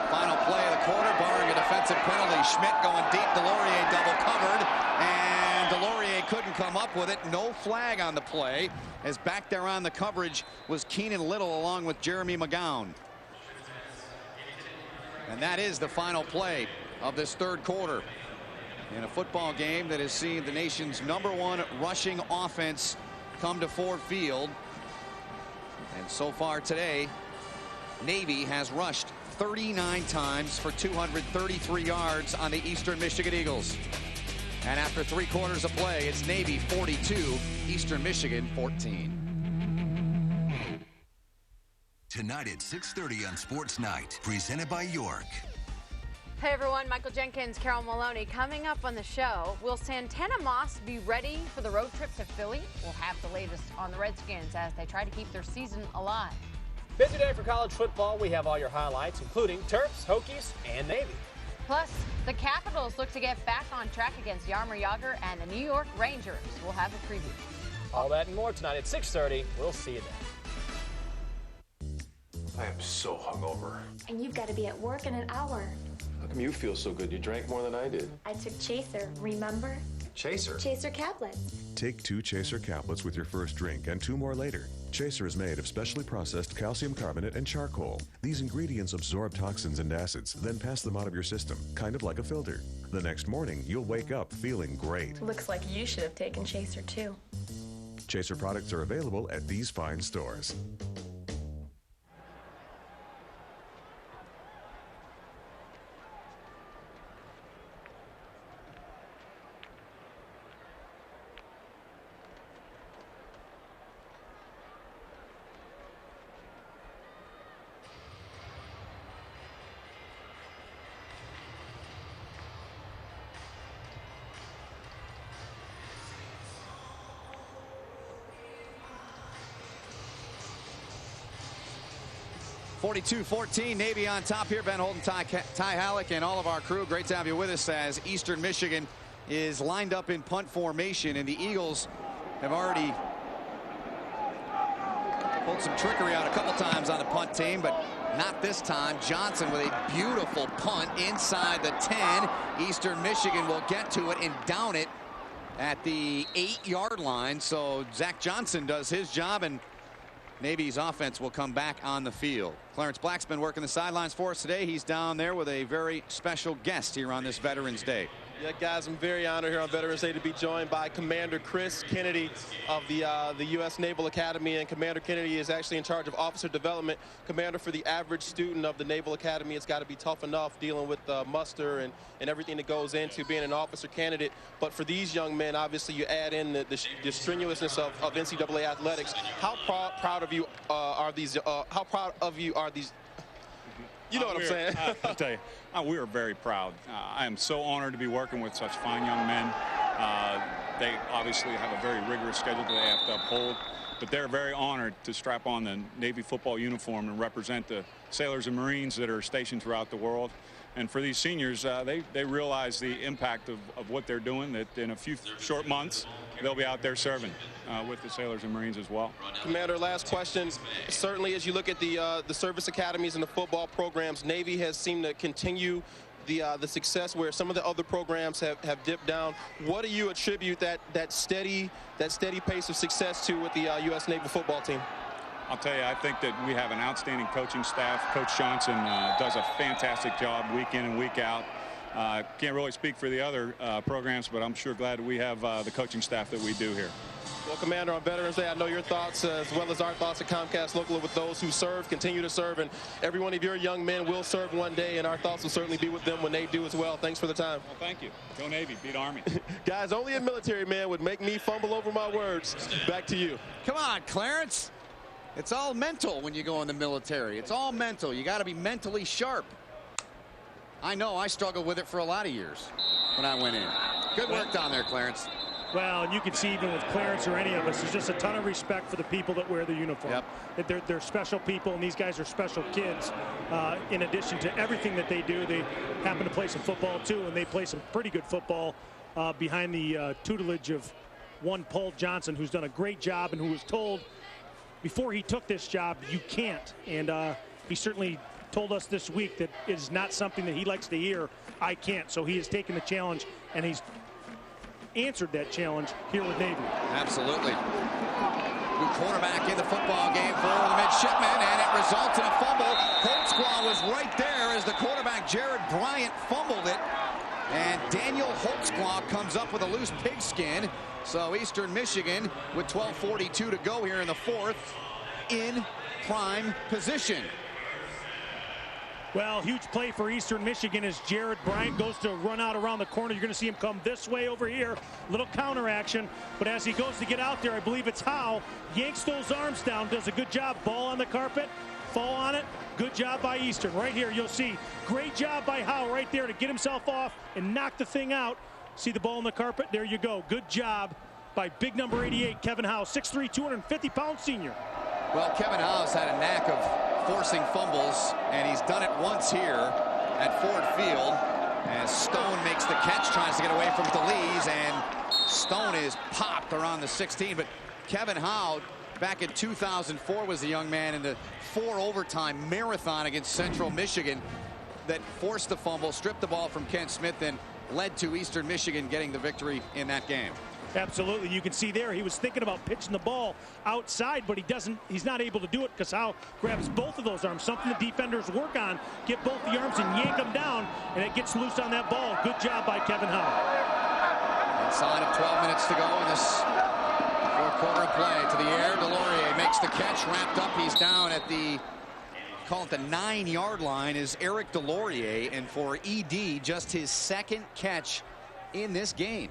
Final play of the quarter, barring a defensive penalty. Schmidt going deep. Delorier double covered, and Delorier couldn't come up with it. No flag on the play, as back there on the coverage was Keenan Little along with Jeremy McGowan. And that is the final play of this third quarter in a football game that has seen the nation's #1 rushing offense come to Ford Field. And so far today, Navy has rushed 39 times for 233 yards on the Eastern Michigan Eagles. And after 3 quarters of play, it's Navy 42, Eastern Michigan 14. Tonight at 6:30 on Sports Night, presented by York. Hey everyone, Michael Jenkins, Carol Maloney. Coming up on the show, will Santana Moss be ready for the road trip to Philly? We'll have the latest on the Redskins as they try to keep their season alive. Busy day for college football. We have all your highlights, including Terps, Hokies, and Navy. Plus, the Capitals look to get back on track against Jaromir Jagr and the New York Rangers. We'll have a preview. All that and more tonight at 6:30. We'll see you then. I am so hungover. And you've got to be at work in an hour. How come you feel so good? You drank more than I did. I took Chaser, remember? Chaser? Chaser Caplets. Take 2 Chaser Caplets with your first drink and 2 more later. Chaser is made of specially processed calcium carbonate and charcoal. These ingredients absorb toxins and acids, then pass them out of your system, kind of like a filter. The next morning, you'll wake up feeling great. Looks like you should have taken Chaser too. Chaser products are available at these fine stores. .42-14, Navy on top here. Ben Holden, Ty Halleck, and all of our crew. Great to have you with us as Eastern Michigan is lined up in punt formation, and the Eagles have already pulled some trickery out a couple times on the punt team, but not this time. Johnson with a beautiful punt inside the 10. Eastern Michigan will get to it and down it at the 8-yard line. So Zach Johnson does his job, and Navy's offense will come back on the field. Clarence Black's been working the sidelines for us today. He's down there with a very special guest here on this Veterans Day. Yeah, guys, I'm very honored here on Veterans Day to be joined by Commander Chris Kennedy of the U.S. Naval Academy. And Commander Kennedy is actually in charge of officer development. Commander, for the average student of the Naval Academy, it's got to be tough enough dealing with muster and everything that goes into being an officer candidate. But for these young men, obviously, you add in the strenuousness of NCAA athletics. How proud of you are these? How proud of you are these? You know what I'm saying? I'll tell you, we are very proud. I am so honored to be working with such fine young men. They obviously have a very rigorous schedule that they have to uphold, but they're very honored to strap on the Navy football uniform and represent the sailors and Marines that are stationed throughout the world. And for these seniors, they realize the impact of what they're doing, that in a few short months, they'll be out there serving with the sailors and Marines as well. Commander, last question. Certainly, as you look at the service academies and the football programs, Navy has seemed to continue the success where some of the other programs have dipped down. What do you attribute that steady pace of success to with the U.S. Naval football team? I'll tell you, I think that we have an outstanding coaching staff. Coach Johnson does a fantastic job week in and week out. Can't really speak for the other programs, but I'm sure glad we have the coaching staff that we do here. Well, Commander, on Veterans Day, I know your thoughts as well as our thoughts at Comcast Local with those who serve, continue to serve, and every one of your young men will serve one day, and our thoughts will certainly be with them when they do as well. Thanks for the time. Well, thank you. Go Navy. Beat Army. Guys, only a military man would make me fumble over my words. Back to you. Come on, Clarence. It's all mental when you go in the military. It's all mental. You got to be mentally sharp. I know I struggled with it for a lot of years when I went in. Good work down there, Clarence. Well, and you can see even with Clarence or any of us, there's just a ton of respect for the people that wear the uniform. Yep. They're special people, and these guys are special kids. In addition to everything that they do, they happen to play some football too, and they play some pretty good football behind the tutelage of one Paul Johnson, who's done a great job and who was told before he took this job, you can't. And he certainly told us this week that it is not something that he likes to hear. I can't. So he has taken the challenge, and he's answered that challenge here with Navy. Absolutely. New quarterback in the football game for the midshipmen, and it results in a fumble. Holtzclaw was right there as the quarterback, Jared Bryant, fumbled it. And Daniel Holtzclaw comes up with a loose pigskin. So Eastern Michigan with 12:42 to go here in the fourth in prime position. Well, huge play for Eastern Michigan as Jared Bryant goes to run out around the corner. You're going to see him come this way over here. Little counter action. But as he goes to get out there, I believe it's Howe. Yanks those arms down, does a good job. Ball on the carpet, fall on it. Good job by Eastern. Right here, you'll see. Great job by Howe right there to get himself off and knock the thing out. See the ball on the carpet? There you go. Good job by big number 88, Kevin Howe, 6'3", 250-pound senior. Well, Kevin Howe's had a knack of forcing fumbles, and he's done it once here at Ford Field as Stone makes the catch, tries to get away from DeLees, and Stone is popped around the 16. But Kevin Howe, back in 2004, was the young man in the 4 overtime marathon against Central Michigan that forced the fumble, stripped the ball from Kent Smith, and led to Eastern Michigan getting the victory in that game. Absolutely. You can see there he was thinking about pitching the ball outside, but he's not able to do it because Howe grabs both of those arms, something the defenders work on, get both the arms and yank them down, and it gets loose on that ball. Good job by Kevin Howe. Inside of 12 minutes to go in this fourth quarter of play. To the air, Delorier makes the catch, wrapped up. He's down at the, call it the 9-yard line, is Eric Delorier, and for ED, just his second catch in this game.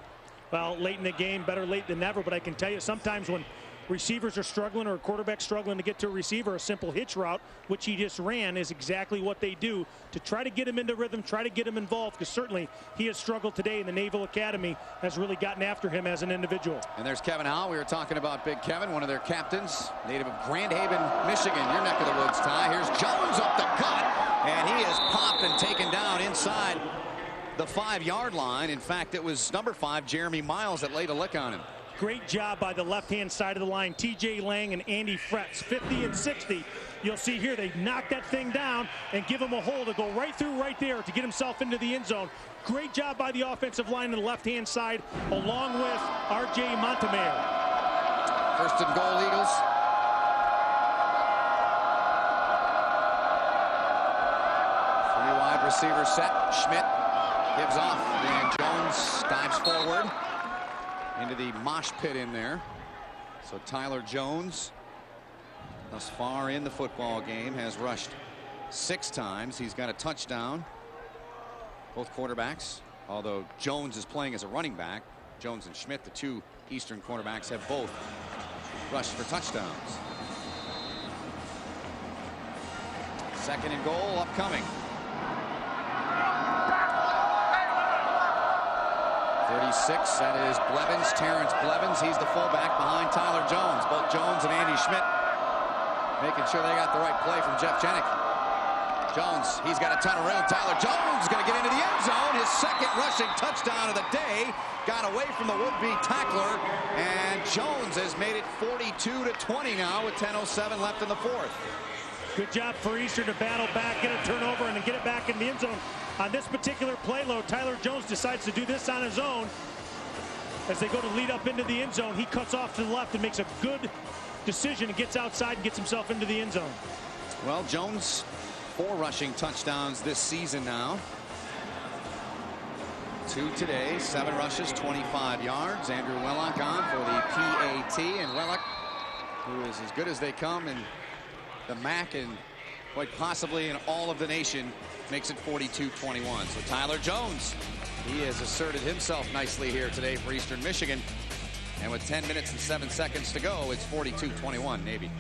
Well, late in the game, better late than never, but I can tell you sometimes when receivers are struggling or a quarterback struggling to get to a receiver, a simple hitch route, which he just ran, is exactly what they do to try to get him into rhythm, try to get him involved, because certainly he has struggled today, and the Naval Academy has really gotten after him as an individual. And there's Kevin Howe. We were talking about Big Kevin, one of their captains, native of Grand Haven, Michigan, your neck of the woods, Ty. Here's Jones up the gut, and he is popped and taken down inside the 5-yard line. In fact, it was number 5, Jeremy Miles, that laid a lick on him. Great job by the left-hand side of the line. TJ Lang and Andy Fretz, 50 and 60. You'll see here they knock that thing down and give him a hole to go right through right there to get himself into the end zone. Great job by the offensive line on the left-hand side, along with R.J. Montemayor. First and goal, Eagles. Three wide receiver set. Schmidt gives off, and Jones dives forward into the mosh pit in there. So Tyler Jones, thus far in the football game, has rushed 6 times. He's got a touchdown. Both quarterbacks, although Jones is playing as a running back. Jones and Schmidt, the 2 Eastern cornerbacks, have both rushed for touchdowns. Second and goal upcoming. 36, that is Blevins, Terrence Blevins. He's the fullback behind Tyler Jones. Both Jones and Andy Schmidt making sure they got the right play from Jeff Jenick. Jones, he's got a ton of room. Tyler Jones going to get into the end zone. His second rushing touchdown of the day. Got away from the would-be tackler, and Jones has made it 42-20 now with 10:07 left in the fourth. Good job for Eastern to battle back, get a turnover, and then get it back in the end zone. On this particular play load, Tyler Jones decides to do this on his own. As they go to lead up into the end zone, he cuts off to the left and makes a good decision and gets outside and gets himself into the end zone. Well, Jones, 4 rushing touchdowns this season now. 2 today, 7 rushes, 25 yards. Andrew Wellock on for the PAT, and Wellock, who is as good as they come in the MAC and quite possibly in all of the nation, makes it 42-21. So Tyler Jones, he has asserted himself nicely here today for Eastern Michigan. And with 10 minutes and 7 seconds to go, it's 42-21 Navy.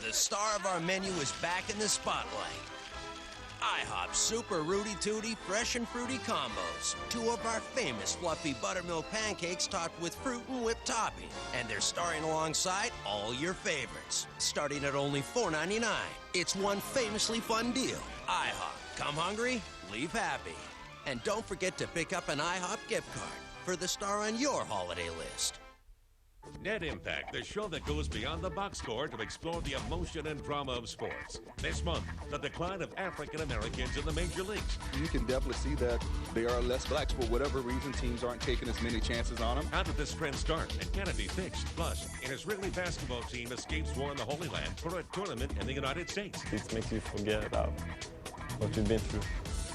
The star of our menu is back in the spotlight. IHOP Super Rooty Tooty Fresh and Fruity Combos. 2 of our famous fluffy buttermilk pancakes topped with fruit and whipped topping. And they're starring alongside all your favorites. Starting at only $4.99. It's one famously fun deal. IHOP. Come hungry, leave happy. And don't forget to pick up an IHOP gift card for the star on your holiday list. Net Impact, the show that goes beyond the box score to explore the emotion and drama of sports. This month, the decline of African Americans in the major leagues. You can definitely see that there are less blacks for whatever reason. Teams aren't taking as many chances on them. How did this trend start, and can it be fixed? Plus, an Israeli basketball team escapes war in the Holy Land for a tournament in the United States. It makes you forget about what you've been through.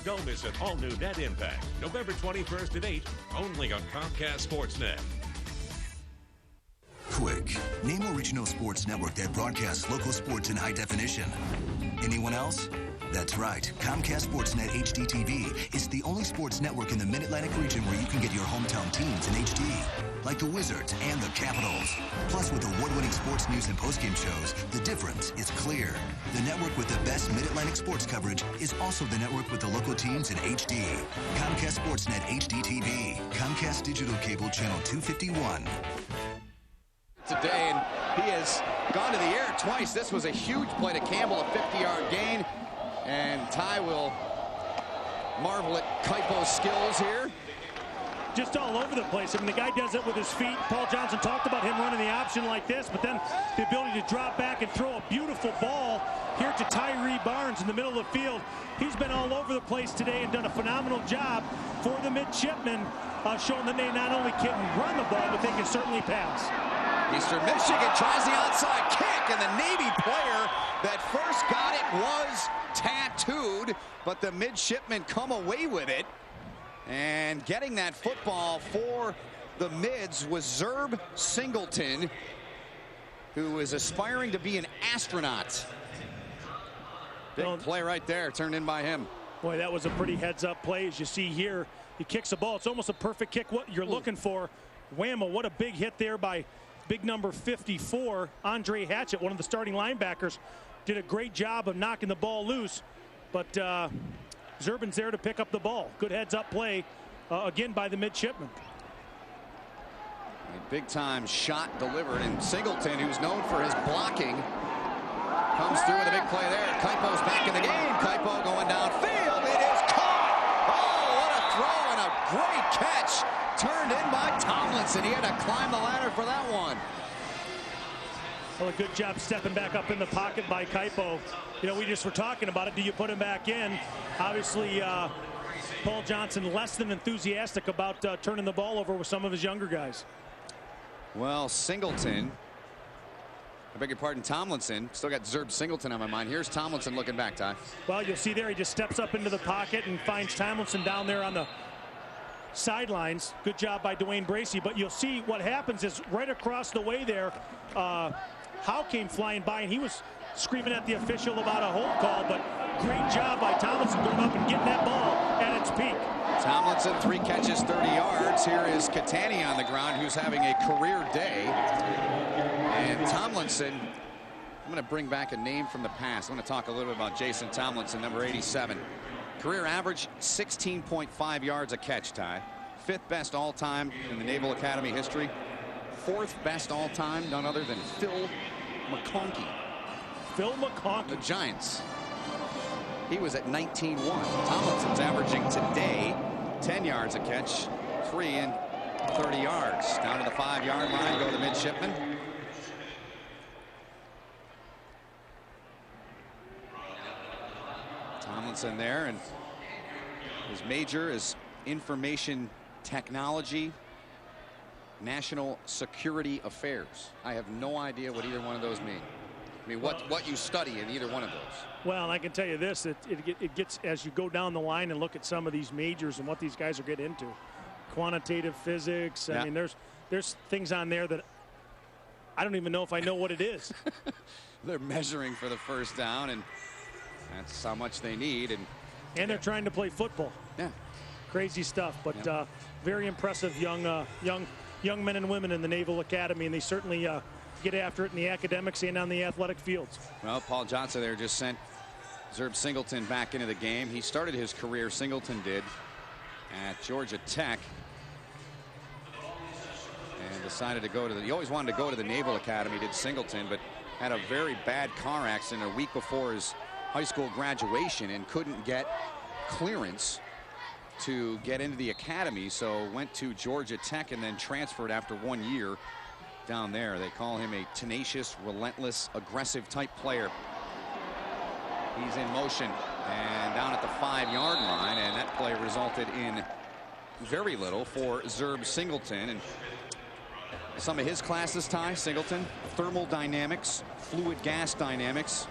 Don't miss an all-new Net Impact, November 21st at 8, only on Comcast Sportsnet. Quick, name a regional sports network that broadcasts local sports in high definition. Anyone else? That's right. Comcast Sportsnet HD-TV is the only sports network in the Mid-Atlantic region where you can get your hometown teams in HD, like the Wizards and the Capitals. Plus, with award-winning sports news and postgame shows, the difference is clear. The network with the best Mid-Atlantic sports coverage is also the network with the local teams in HD. Comcast Sportsnet HD-TV. Comcast Digital Cable Channel 251. Today, and he has gone to the air twice. This was a huge play to Campbell, a 50-yard gain, and Ty will marvel at Kaipo's skills here. just all over the place. I mean, the guy does it with his feet. Paul Johnson talked about him running the option like this, but then the ability to drop back and throw a beautiful ball here to Tyree Barnes in the middle of the field. He's been all over the place today and done a phenomenal job for the midshipmen, showing that they not only can run the ball, but they can certainly pass. Eastern Michigan tries the outside kick, and the Navy player that first got it was tattooed, but the midshipmen come away with it. And getting that football for the Mids was Zerb Singleton, who is aspiring to be an astronaut. Big play right there, turned in by him. Boy, that was a pretty heads-up play. As you see here, he kicks the ball. It's almost a perfect kick, what you're looking for. Whammo, what a big hit there by big number 54, Andre Hatchett, one of the starting linebackers. Did a great job of knocking the ball loose, but Zerbin's there to pick up the ball. Good heads-up play, again, by the midshipmen. A big-time shot delivered, and Singleton, who's known for his blocking, comes through with a big play there. Kaipo's back in the game. Kaipo going downfield. It is caught. Oh, what a throw and a great catch. Turned in by Tomlinson. He had to climb the ladder for that one. Well, a good job stepping back up in the pocket by Kaipo. You know, we just were talking about it. Do you put him back in? Obviously, Paul Johnson less than enthusiastic about turning the ball over with some of his younger guys. Well, Singleton, I beg your pardon, Tomlinson. Still got Zerb Singleton on my mind. Here's Tomlinson looking back, Ty. Well, you'll see there he just steps up into the pocket and finds Tomlinson down there on the sidelines. Good job by Dwayne Bracey. But you'll see what happens is right across the way there, Howe came flying by, and he was screaming at the official about a hold call. But great job by Tomlinson going up and getting that ball at its peak. Tomlinson, 3 catches, 30 yards. Here is Catani on the ground, who's having a career day. And Tomlinson, I'm going to bring back a name from the past. I'm going to talk a little bit about Jason Tomlinson, number 87. Career average, 16.5 yards a catch, Ty. 5th best all-time in the Naval Academy history. 4th best all-time, none other than Phil McConkey. Phil McConkey. The Giants. He was at 19-1. Tomlinson's averaging today 10 yards a catch, 3 and 30 yards. Down to the 5-yard line go the midshipmen. Tomlinson there, and his major is information technology, national security affairs. I have no idea what either one of those mean. I mean, what you study in either one of those. Well, and I can tell you this, it gets, as you go down the line and look at some of these majors and what these guys are getting into. Quantitative physics. I mean, there's things on there that I don't even know if I know what it is. They're measuring for the first down, and that's how much they need. And they're trying to play football. Yeah. Crazy stuff, but very impressive young men and women in the Naval Academy, and they certainly get after it in the academics and on the athletic fields. Well, Paul Johnson there just sent Zerb Singleton back into the game. He started his career, Singleton did, at Georgia Tech, and decided to go to he always wanted to go to the Naval Academy, did Singleton, but had a very bad car accident a week before his high school graduation and couldn't get clearance to get into the academy, so went to Georgia Tech and then transferred after 1 year down there. They call him a tenacious, relentless, aggressive type player. He's in motion and down at the 5-yard line, and that play resulted in very little for Zerb Singleton. And some of his classes, Ty, Singleton, thermodynamics, fluid gas dynamics,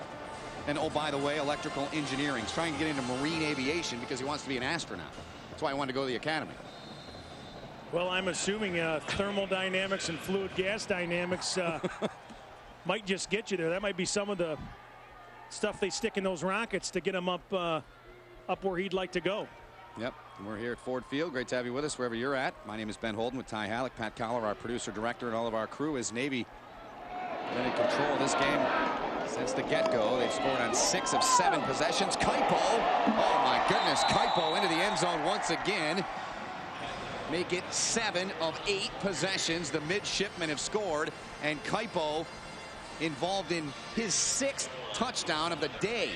and oh, by the way, electrical engineering. He's trying to get into marine aviation because he wants to be an astronaut. That's why he wanted to go to the academy. Well, I'm assuming thermodynamics and fluid gas dynamics might just get you there. That might be some of the stuff they stick in those rockets to get him up where he'd like to go. Yep, we're here at Ford Field. Great to have you with us wherever you're at. My name is Ben Holden with Ty Halleck, Pat Collar, our producer, director, and all of our crew. As Navy been in control of this game since the get-go. They've scored on 6 of 7 possessions. Kaipo, oh my goodness, Kaipo into the end zone once again. Make it 7 of 8 possessions. The midshipmen have scored, and Kaipo involved in his 6th touchdown of the day.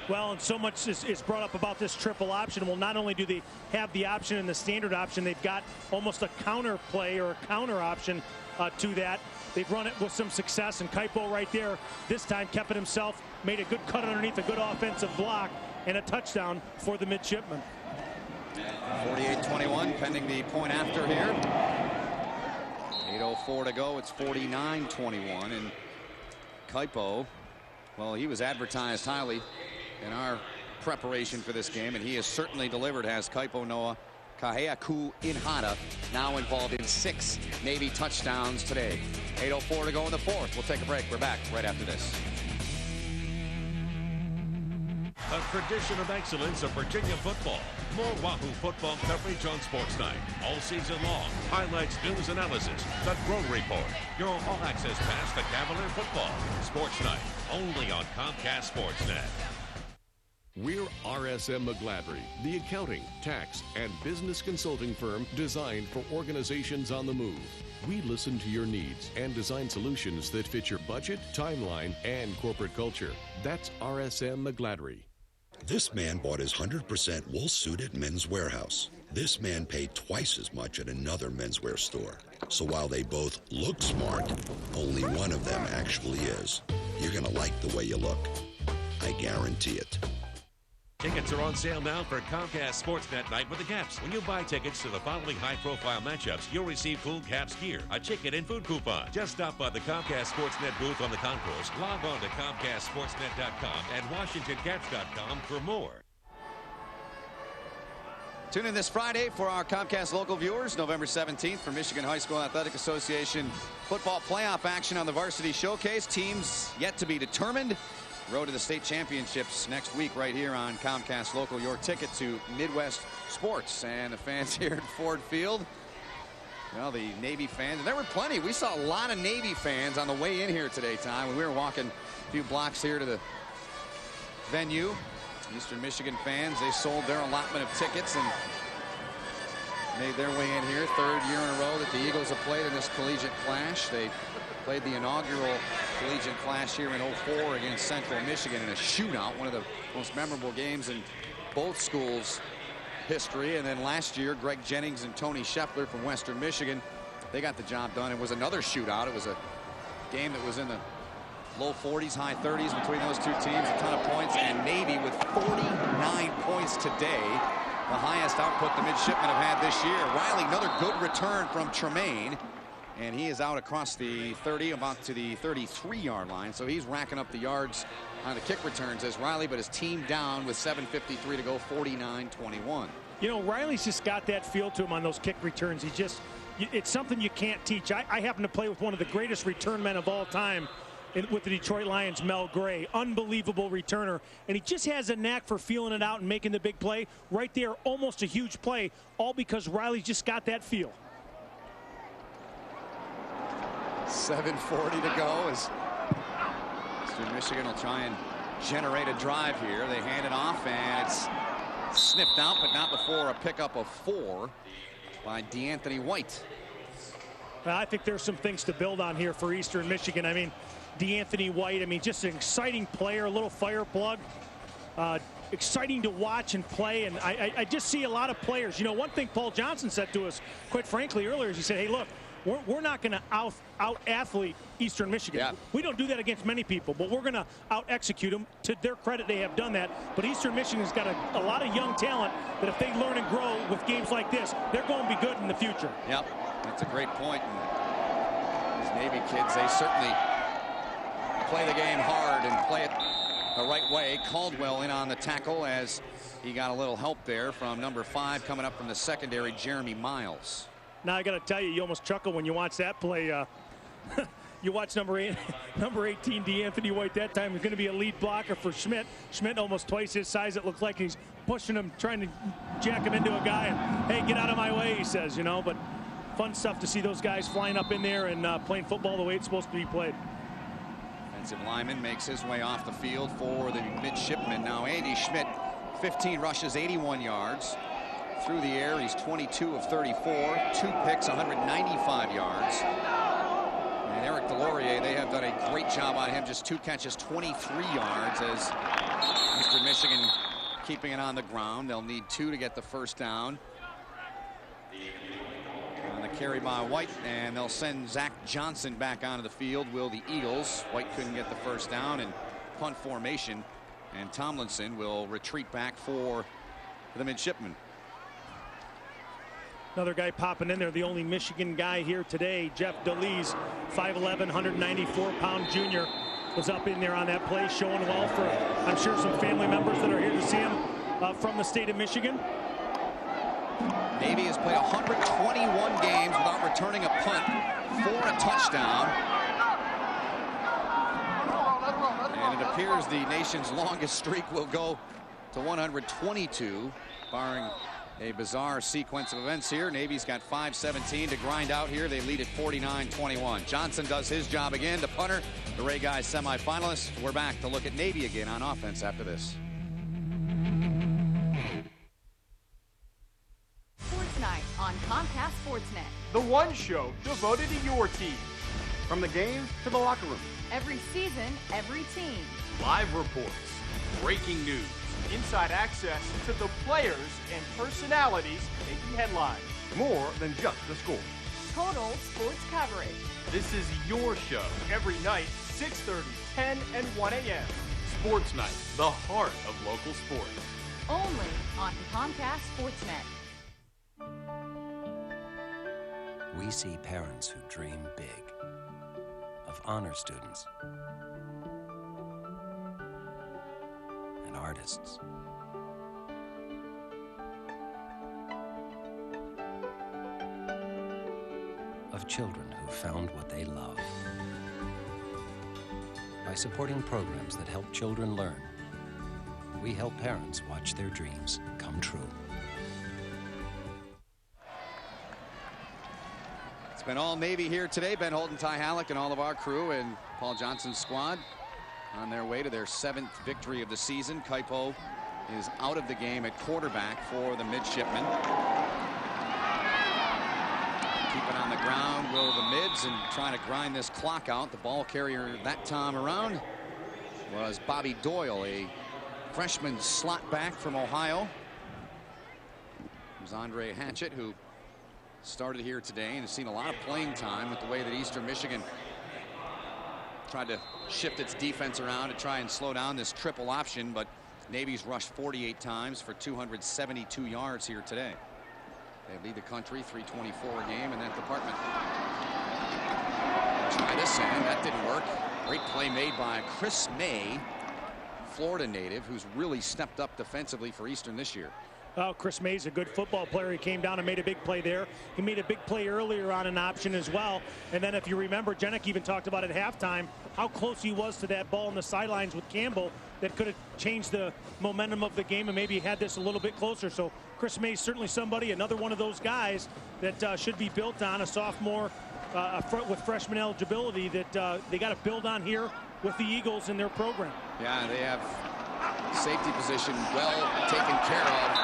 Well, and so much is brought up about this triple option. Well, not only do they have the option and the standard option, they've got almost a counter play or a counter option to that. They've run it with some success, and Kaipo right there this time kept it himself, made a good cut underneath, a good offensive block, and a touchdown for the midshipmen. 48-21, pending the point after here. 8:04 to go. It's 49-21, and Kaipo, well, he was advertised highly in our preparation for this game, and he has certainly delivered, has Kaipo Noa. Kaheaku Inhata now involved in 6 Navy touchdowns today. 8:04 to go in the fourth. We'll take a break. We're back right after this. A tradition of excellence of Virginia football. More Wahoo football coverage on Sports Night. All season long. Highlights, news, analysis. The Grown Report. Your all-access pass to Cavalier football. Sports Night. Only on Comcast Sportsnet. We're RSM McGladrey, the accounting, tax, and business consulting firm designed for organizations on the move. We listen to your needs and design solutions that fit your budget, timeline, and corporate culture. That's RSM McGladrey. This man bought his 100% wool suit at Men's Warehouse. This man paid twice as much at another menswear store. So while they both look smart, only one of them actually is. You're going to like the way you look. I guarantee it. Tickets are on sale now for Comcast Sportsnet Night with the Caps. When you buy tickets to the following high-profile matchups, you'll receive cool Caps gear, a ticket, and food coupon. Just stop by the Comcast Sportsnet booth on the concourse, log on to ComcastSportsnet.com and WashingtonCaps.com for more. Tune in this Friday for our Comcast local viewers, November 17th, for Michigan High School Athletic Association football playoff action on the Varsity Showcase. Teams yet to be determined. Road to the state championships next week right here on Comcast Local. Your ticket to Midwest Sports. And the fans here at Ford Field, well, the Navy fans, and there were plenty. We saw a lot of Navy fans on the way in here today, Tom, when we were walking a few blocks here to the venue. Eastern Michigan fans, they sold their allotment of tickets and made their way in here. 3rd year in a row that the Eagles have played in this collegiate clash. They played the inaugural collegiate clash here in 04 against Central Michigan in a shootout, one of the most memorable games in both schools' history. And then last year, Greg Jennings and Tony Scheffler from Western Michigan, they got the job done. It was another shootout. It was a game that was in the low 40s, high 30s between those two teams, a ton of points, and Navy with 49 points today, the highest output the midshipmen have had this year. Riley, another good return from Tremaine. And he is out across the 30, about to the 33-yard line. So he's racking up the yards on the kick returns as Riley, but his team down with 7:53 to go, 49-21. You know, Riley's just got that feel to him on those kick returns. He just, it's something you can't teach. I happen to play with one of the greatest return men of all time with the Detroit Lions, Mel Gray. Unbelievable returner. And he just has a knack for feeling it out and making the big play. Right there, almost a huge play, all because Riley just got that feel. 7:40 to go as Eastern Michigan will try and generate a drive here. They hand it off, and it's sniffed out, but not before a pickup of 4 by DeAnthony White. I think there's some things to build on here for Eastern Michigan. I mean, DeAnthony White, I mean, just an exciting player, a little fire plug. Exciting to watch and play, and I just see a lot of players. You know, one thing Paul Johnson said to us, quite frankly, earlier is he said, hey, look, we're not going to out-athlete Eastern Michigan. Yeah. We don't do that against many people, but we're going to out-execute them. To their credit, they have done that. But Eastern Michigan's got a lot of young talent that if they learn and grow with games like this, they're going to be good in the future. Yep, that's a great point. And these Navy kids, they certainly play the game hard and play it the right way. Caldwell in on the tackle as he got a little help there from number 5 coming up from the secondary, Jeremy Miles. Now I got to tell you, you almost chuckle when you watch that play. You watch number 18, DeAnthony White. That time is going to be a lead blocker for Schmidt. Schmidt almost twice his size. It looks like he's pushing him, trying to jack him into a guy. And hey, get out of my way, he says. You know, but fun stuff to see those guys flying up in there and playing football the way it's supposed to be played. Offensive lineman makes his way off the field for the midshipmen. Now Andy Schmidt, 15 rushes, 81 yards. Through the air, he's 22 of 34, 2 picks, 195 yards. And Eric Delorier, they have done a great great job on him. Just 2 catches, 23 yards as Eastern Michigan keeping it on the ground. They'll need 2 to get the first down. On the carry by White, and they'll send Zach Johnson back onto the field. Will the Eagles. White couldn't get the first down in punt formation, and Tomlinson will retreat back for the midshipmen. Another guy popping in there, the only Michigan guy here today, Jeff DeLees, 5'11", 194-pound junior, was up in there on that play, showing well for, I'm sure, some family members that are here to see him from the state of Michigan. Navy has played 121 games without returning a punt for a touchdown. And it appears the nation's longest streak will go to 122, barring a bizarre sequence of events here. Navy's got 5:17 to grind out here. They lead at 49-21. Johnson does his job again. The punter, the Ray Guys semifinalists. We're back to look at Navy again on offense after this. Sports Night on Comcast Sportsnet. The one show devoted to your team. From the game to the locker room. Every season, every team. Live reports, breaking news, inside access to the players and personalities making headlines. More than just the score. Total sports coverage. This is your show every night, 6:30, 10, and 1 a.m. Sports Night, the heart of local sports. Only on Comcast Sportsnet. We see parents who dream big, of honor students and artists. Of children who found what they love. By supporting programs that help children learn, we help parents watch their dreams come true. It's been all Navy here today. Ben Holden, Ty Halleck, and all of our crew, and Paul Johnson's squad on their way to their 7th victory of the season. Kaipo is out of the game at quarterback for the midshipmen. Keep it on the ground, will the mids, and trying to grind this clock out. The ball carrier that time around was Bobby Doyle, a freshman slot back from Ohio. It was Andre Hatchett, who started here today and has seen a lot of playing time with the way that Eastern Michigan tried to shift its defense around to try and slow down this triple option, but Navy's rushed 48 times for 272 yards here today. They lead the country, 324 a game in that department. Try this end, that didn't work. Great play made by Chris May, Florida native, who's really stepped up defensively for Eastern this year. Oh, Chris May's a good football player. He came down and made a big play there. He made a big play earlier on an option as well. And then if you remember, Jenik even talked about at halftime how close he was to that ball on the sidelines with Campbell that could have changed the momentum of the game and maybe had this a little bit closer. So Chris May's certainly somebody, another one of those guys that should be built on, a sophomore with freshman eligibility that they got to build on here with the Eagles in their program. Yeah, they have safety position well taken care of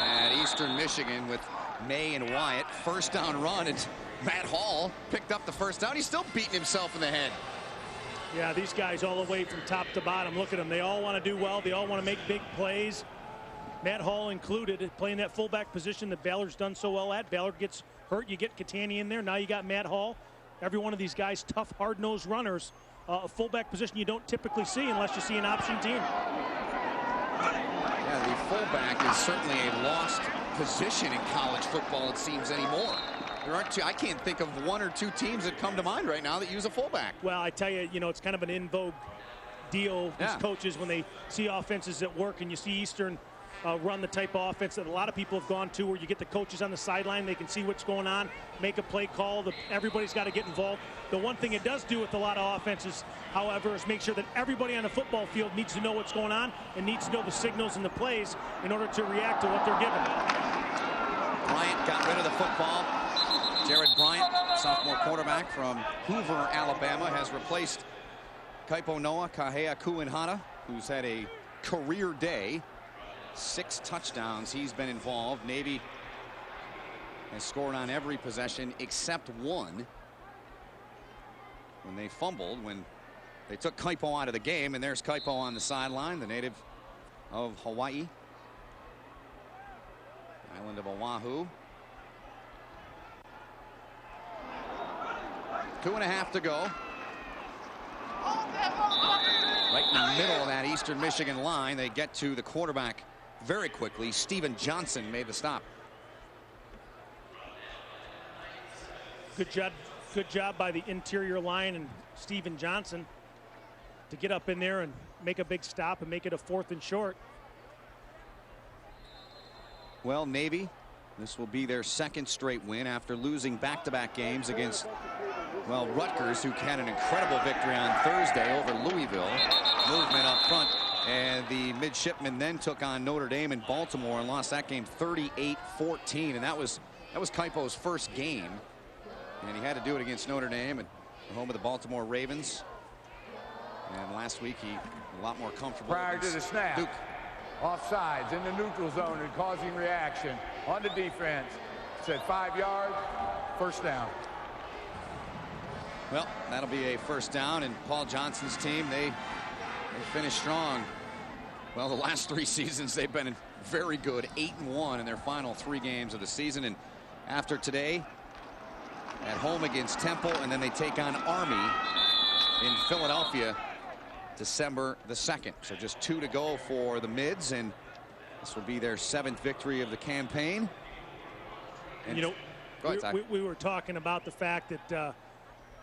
at Eastern Michigan with May and Wyatt. First down run, and Matt Hall picked up the first down. He's still beating himself in the head. Yeah, these guys all the way from top to bottom. Look at them. They all want to do well. They all want to make big plays. Matt Hall included, playing that fullback position that Ballard's done so well at. Ballard gets hurt. You get Catani in there. Now you got Matt Hall. Every one of these guys, tough, hard-nosed runners. A fullback position you don't typically see unless you see an option team. Yeah, the fullback is certainly a lost position in college football, it seems, anymore. There aren't two, I can't think of one or two teams that come to mind right now that use a fullback. Well, I tell you, it's kind of an in vogue deal. These coaches, when they see offenses that work, and you see Eastern run the type of offense that a lot of people have gone to, where you get the coaches on the sideline, they can see what's going on, make a play call. Everybody's got to get involved. The one thing it does do with a lot of offenses, however, is make sure that everybody on the football field needs to know what's going on and needs to know the signals and the plays in order to react to what they're given. Bryant got rid of the football. Jared Bryant, sophomore quarterback from Hoover, Alabama, has replaced Kaipo Noah Kahea Kuinhana, who's had a career day. 6 touchdowns he's been involved. Navy has scored on every possession except one when they fumbled, when They took Kaipo out of the game, and there's Kaipo on the sideline, the native of Hawaii. Island of Oahu. 2.5 to go. Right in the middle of that Eastern Michigan line, they get to the quarterback very quickly. Steven Johnson made the stop. Good job by the interior line and Steven Johnson to get up in there and make a big stop and make it a 4th and short. Well, Navy, this will be their 2nd straight win after losing back-to-back games against, well, Rutgers, who had an incredible victory on Thursday over Louisville. Movement up front, and the midshipmen then took on Notre Dame in Baltimore and lost that game 38-14, and that was Kaipo's first game, and he had to do it against Notre Dame and home of the Baltimore Ravens. And last week he a lot more comfortable. Prior to the snap, Duke. Offsides in the neutral zone and causing reaction on the defense. Said 5 yards, first down. Well, that'll be a first down, and Paul Johnson's team, they finished strong. Well, the last 3 seasons they've been very good, 8-1 in their final 3 games of the season, and after today at home against Temple, and then they take on Army in Philadelphia December the 2nd. So just 2 to go for the Mids, and this will be their 7th victory of the campaign. And you know, go ahead, we were talking about the fact that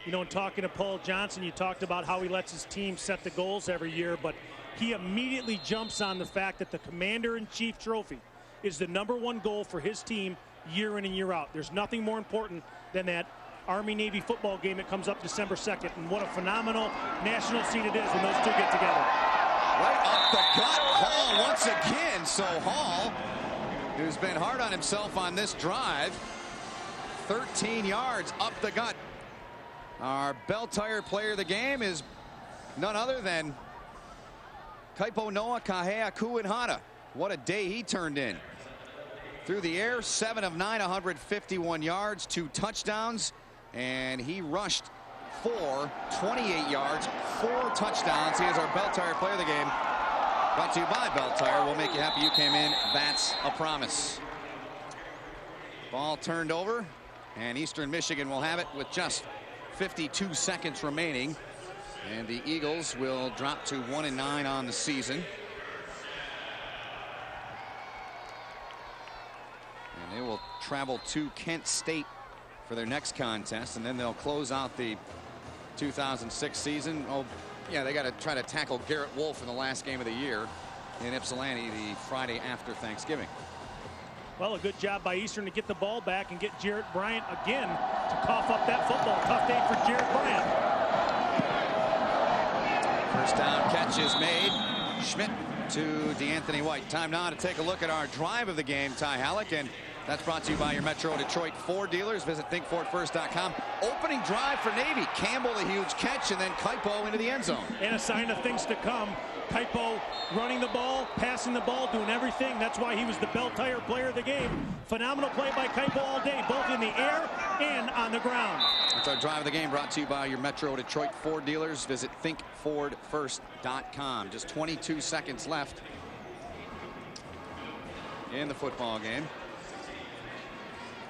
you know, in talking to Paul Johnson, you talked about how he lets his team set the goals every year, but he immediately jumps on the fact that the Commander-in-Chief Trophy is the #1 goal for his team year in and year out. There's nothing more important than that Army-Navy football game that comes up December 2nd, and what a phenomenal national scene it is when those two get together. Right up the gut, Hall once again. So Hall, who's been hard on himself on this drive, 13 yards up the gut. Our Bell Tire player of the game is none other than Kaipo Noa Kahea Kuinhana. What a day he turned in. Through the air, 7 of 9, 151 yards, 2 touchdowns, and he rushed for 28 yards, 4 touchdowns. He is our Bell Tire player of the game. Brought to you by Bell Tire. We'll make you happy you came in. That's a promise. Ball turned over, and Eastern Michigan will have it with just 52 seconds remaining, and the Eagles will drop to 1-9 on the season. And they will travel to Kent State for their next contest, and then they'll close out the 2006 season. Oh, yeah, they got to try to tackle Garrett Wolf in the last game of the year in Ypsilanti the Friday after Thanksgiving. Well, a good job by Eastern to get the ball back and get Jarrett Bryant again to cough up that football. Tough day for Jarrett Bryant. First down catch is made. Schmidt to DeAnthony White. Time now to take a look at our drive of the game, Ty Halleck, and that's brought to you by your Metro Detroit Ford dealers. Visit thinkfordfirst.com. Opening drive for Navy. Campbell, a huge catch, and then Kaipo into the end zone. And a sign of things to come. Kaipo running the ball, passing the ball, doing everything. That's why he was the Bell Tire player of the game. Phenomenal play by Kaipo all day, both in the air and on the ground. That's our drive of the game, brought to you by your Metro Detroit Ford dealers. Visit thinkfordfirst.com. Just 22 seconds left in the football game.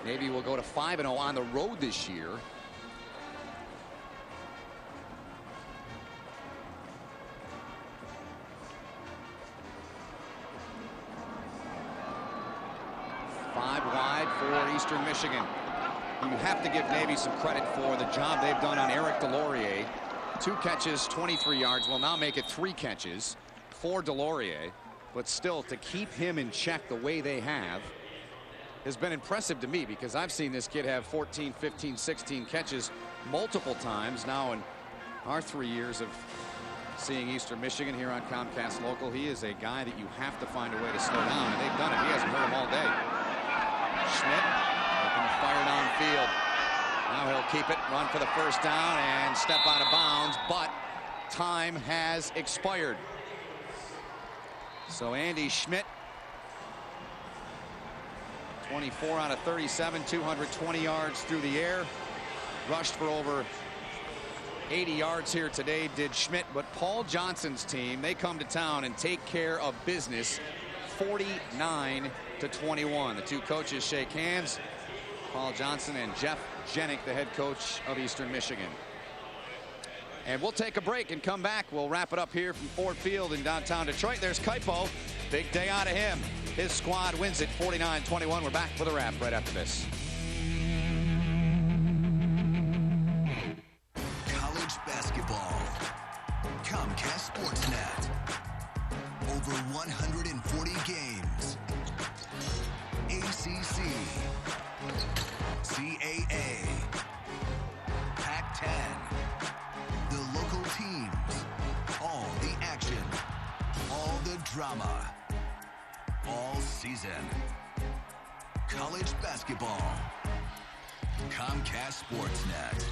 Navy will go to 5-0 on the road this year. Five wide for Eastern Michigan. You have to give Navy some credit for the job they've done on Eric Delorier. 2 catches, 23 yards. Will now make it 3 catches for Delorier. But still, to keep him in check the way they have has been impressive to me, because I've seen this kid have 14, 15, 16 catches multiple times now in our 3 years of seeing Eastern Michigan here on Comcast Local. He is a guy that you have to find a way to slow down, and they've done it. He hasn't hurt him all day. Schmidt looking to fire downfield. Now he'll keep it, run for the first down, and step out of bounds, but time has expired. So Andy Schmidt, 24 out of 37, 220 yards through the air, rushed for over 80 yards here today did Schmidt, but Paul Johnson's team, they come to town and take care of business 49-21. The two coaches shake hands, Paul Johnson and Jeff Jenick, the head coach of Eastern Michigan. And we'll take a break and come back. We'll wrap it up here from Ford Field in downtown Detroit. There's Kaipo. Big day out of him. His squad wins it 49-21. We're back for the wrap right after this. College basketball. Comcast Sportsnet. Over 140 games. ACC. CAA. Pac-10. The local teams. All the action. All the drama. All season. College basketball. Comcast Sportsnet.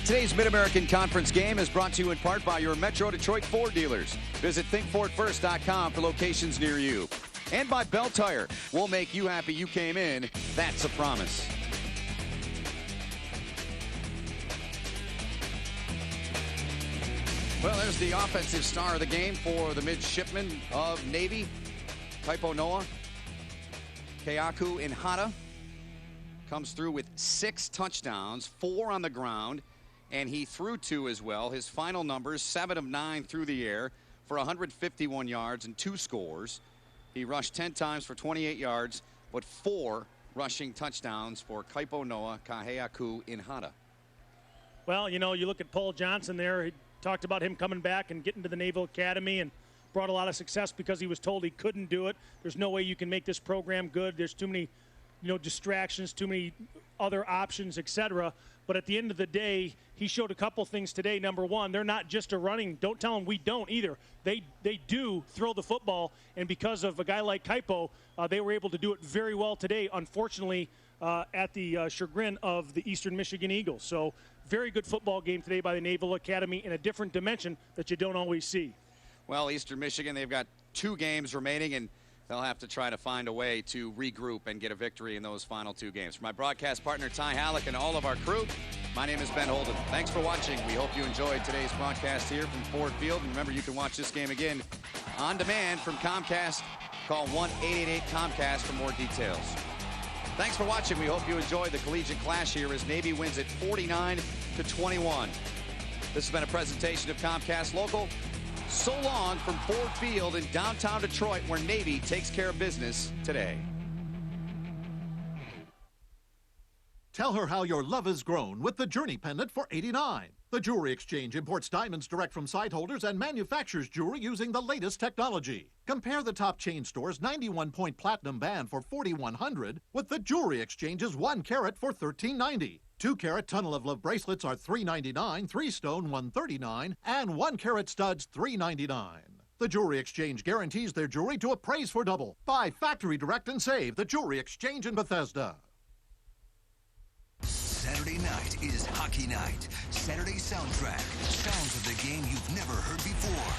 Today's Mid-American Conference game is brought to you in part by your Metro Detroit Ford dealers. Visit thinkfordfirst.com for locations near you. And by Bell Tire. We'll make you happy you came in. That's a promise. Well, there's the offensive star of the game for the midshipman of Navy, Kaipo Noa. Keaku Inhata comes through with 6 touchdowns, 4 on the ground, and he threw 2 as well. His final numbers, 7 of 9 through the air for 151 yards and 2 scores. He rushed 10 times for 28 yards, but 4 rushing touchdowns for Kaipo Noa Keaku Inhata. Well, you know, you look at Paul Johnson there. He talked about him coming back and getting to the Naval Academy and brought a lot of success because he was told he couldn't do it. There's no way you can make this program good. There's too many, distractions, too many other options, etc. But at the end of the day, he showed a couple things today. Number one, they're not just a running. Don't tell them we don't either. They do throw the football, and because of a guy like Kaipo, they were able to do it very well today. Unfortunately, at the chagrin of the Eastern Michigan Eagles. So very good football game today by the Naval Academy in a different dimension that you don't always see. Well, Eastern Michigan, they've got 2 games remaining, and they'll have to try to find a way to regroup and get a victory in those final 2 games. For my broadcast partner, Ty Halleck, and all of our crew, my name is Ben Holden. Thanks for watching. We hope you enjoyed today's broadcast here from Ford Field. And remember, you can watch this game again on demand from Comcast. Call 1-888-COMCAST for more details. Thanks for watching. We hope you enjoyed the collegiate clash here as Navy wins it 49-21. This has been a presentation of Comcast Local. So long from Ford Field in downtown Detroit, where Navy takes care of business today. Tell her how your love has grown with the Journey pendant for $89. The Jewelry Exchange imports diamonds direct from site holders and manufactures jewelry using the latest technology. Compare the top chain store's 91-point platinum band for $4,100 with the Jewelry Exchange's 1 carat for $13.90. 2-carat Tunnel of Love bracelets are $3.99, 3-stone $139, and 1-carat studs $3.99. The Jewelry Exchange guarantees their jewelry to appraise for double. Buy factory direct and save. The Jewelry Exchange in Bethesda. Saturday night is hockey night. Saturday soundtrack. Sounds of the game you've never heard before.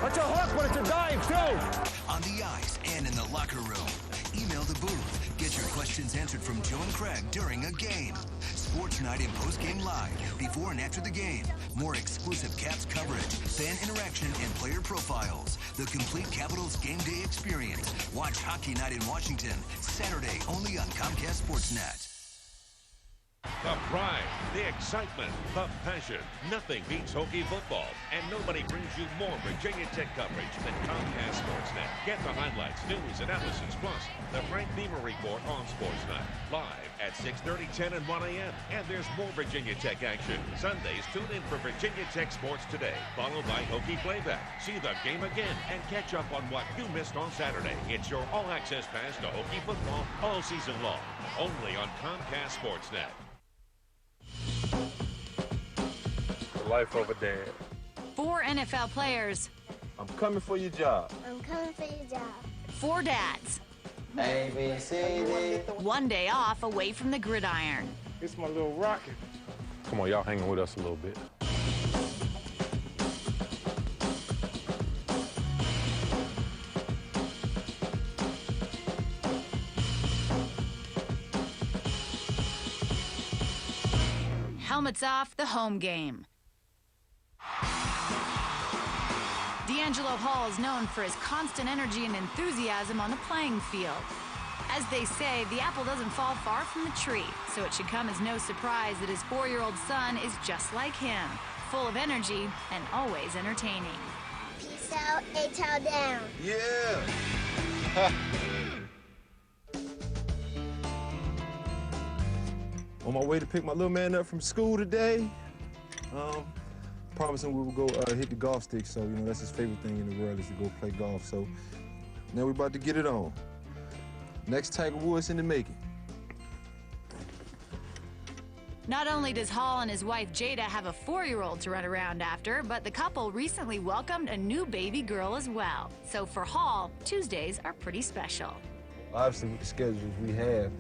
It's a hook, but it's a dive, too. On the ice and in the locker room. Email the booth. Get your questions answered from Joe and Craig during a game. Sports Night and Post-Game Live. Before and after the game. More exclusive Caps coverage, fan interaction, and player profiles. The complete Capitals game day experience. Watch Hockey Night in Washington. Saturday only on Comcast Sportsnet. The pride, the excitement, the passion. Nothing beats Hokie football, and nobody brings you more Virginia Tech coverage than Comcast Sportsnet. Get the highlights, news, analysis, plus the Frank Beamer Report on Sportsnet. Live at 6:30, 10, and 1 a.m. And there's more Virginia Tech action. Sundays, tune in for Virginia Tech Sports Today, followed by Hokie Playback. See the game again and catch up on what you missed on Saturday. It's your all-access pass to Hokie football all season long, only on Comcast Sportsnet. Life over dad. 4 NFL players. I'm coming for your job. I'm coming for your job. 4 dads. A, B, C, D. 1 day off away from the gridiron. It's my little rocket. Come on, y'all hanging with us a little bit. Helmets off, the home game. D'Angelo Hall is known for his constant energy and enthusiasm on the playing field. As they say, the apple doesn't fall far from the tree, so it should come as no surprise that his 4-year-old son is just like him, full of energy and always entertaining. Peace out, A-Town down. Yeah! On my way to pick my little man up from school today, promised him we would go hit the golf stick. So, you know, that's his favorite thing in the world is to go play golf. So now we're about to get it on. Next Tiger Woods in the making. Not only does Hall and his wife Jada have a 4-year-old to run around after, but the couple recently welcomed a new baby girl as well. So for Hall, Tuesdays are pretty special. Obviously, with the schedules we have,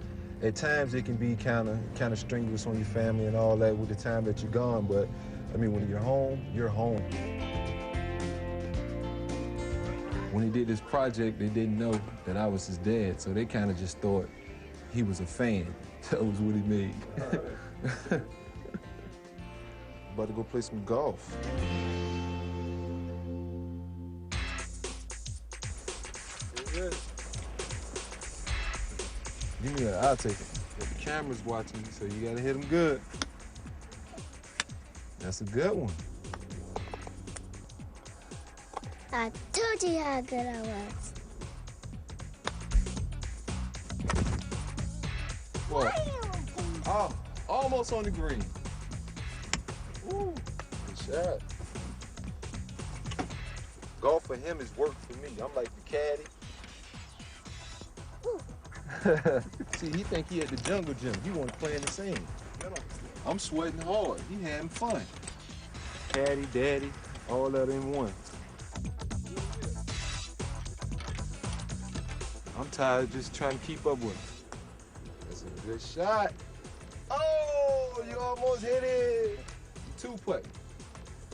at times it can be kind of strenuous on your family and all that with the time that you're gone, but I mean, when you're home, you're home. When he did this project, they didn't know that I was his dad, so they kind of just thought he was a fan. That was what he made. About to go play some golf. Give me that, I'll take it. But the camera's watching you, so you gotta hit him good. That's a good one. I told you how good I was. What? Oh, almost on the green. Ooh, good shot. Golf for him is work for me. I'm like the caddy. See, he think he at the jungle gym. He want to play in the sand. I'm sweating hard. He having fun. Caddy, daddy, all that in one. I'm tired of just trying to keep up with him. That's a good shot. Oh, you almost hit it. 2-putt.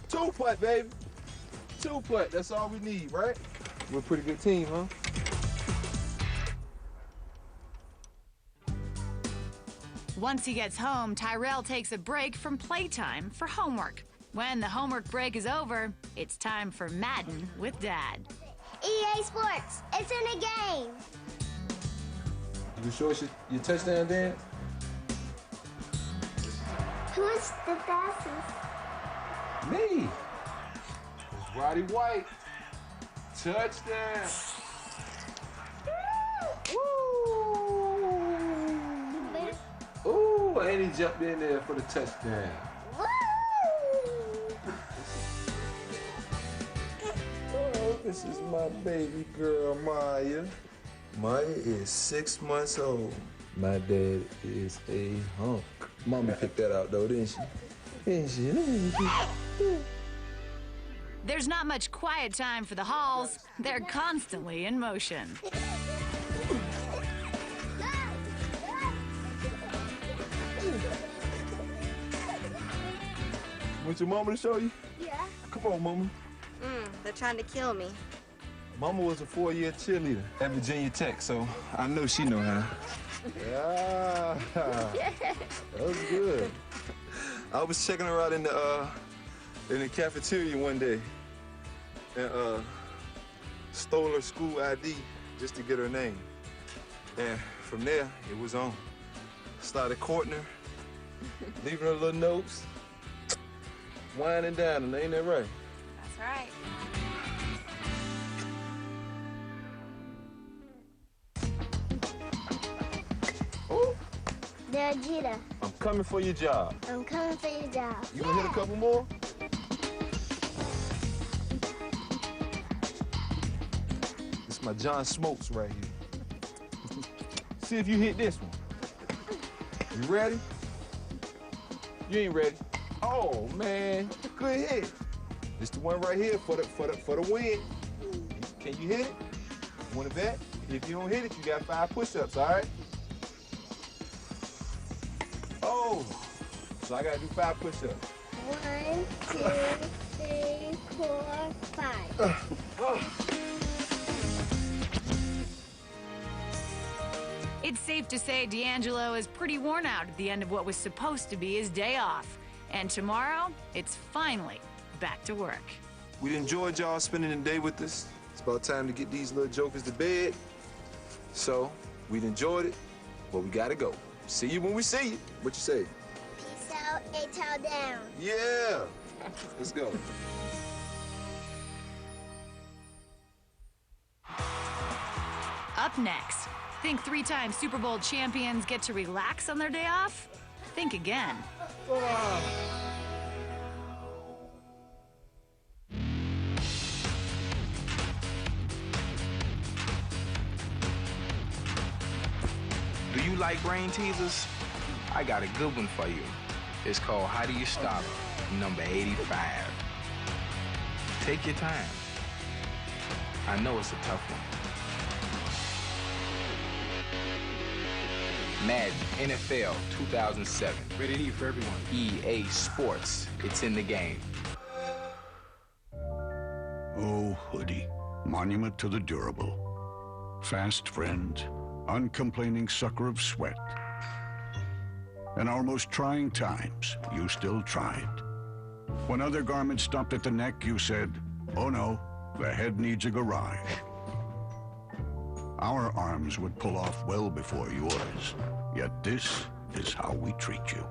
2-putt, baby. 2-putt. That's all we need, right? We're a pretty good team, huh? Once he gets home, Tyrell takes a break from playtime for homework. When the homework break is over, it's time for Madden with Dad. EA Sports, it's in the game. You show us your touchdown, Dan? Who's the fastest? Me. It's Roddy White. Touchdown. Ooh, and he jumped in there for the touchdown. Oh, this is my baby girl, Maya. Maya is 6 months old. My dad is a hunk. Mama picked that out, though, didn't she? Didn't she? There's not much quiet time for the Halls. They're constantly in motion. Want your mama to show you? Yeah. Come on, mama. They're trying to kill me. Mama was a 4-year cheerleader at Virginia Tech, so I know she know how. Yeah, that was good. I was checking her out in the cafeteria one day and stole her school ID just to get her name. And from there, it was on. Started courting her, leaving her little notes, winding down, and ain't that right? That's right. Dad Jeter, I'm coming for your job. I'm coming for your job. You gonna hit a couple more? This is my John Smokes right here. See if you hit this one. You ready? You ain't ready. Oh man, good hit. This the one right here for the win. Can you hit it? You want to bet? If you don't hit it, you got 5 push-ups, all right? Oh, so I gotta do 5 push-ups. 1, 2, 3, 4, 5. It's safe to say D'Angelo is pretty worn out at the end of what was supposed to be his day off. And tomorrow, it's finally back to work. We enjoyed y'all spending the day with us. It's about time to get these little jokers to bed. So, we'd enjoyed it, but we gotta go. See you when we see you. What you say? Peace out, A-Town down. Yeah. Let's go. Up next, think 3-time Super Bowl champions get to relax on their day off? Think again. Do you like brain teasers? I got a good one for you. It's called How Do You Stop, number 85. Take your time. I know it's a tough one. Madden NFL 2007. Rated E for everyone. EA Sports. It's in the game. Oh, Hoodie, monument to the durable. Fast friend, uncomplaining sucker of sweat. In our most trying times, you still tried. When other garments stopped at the neck, you said, oh no, the head needs a garage. Our arms would pull off well before yours, yet this is how we treat you.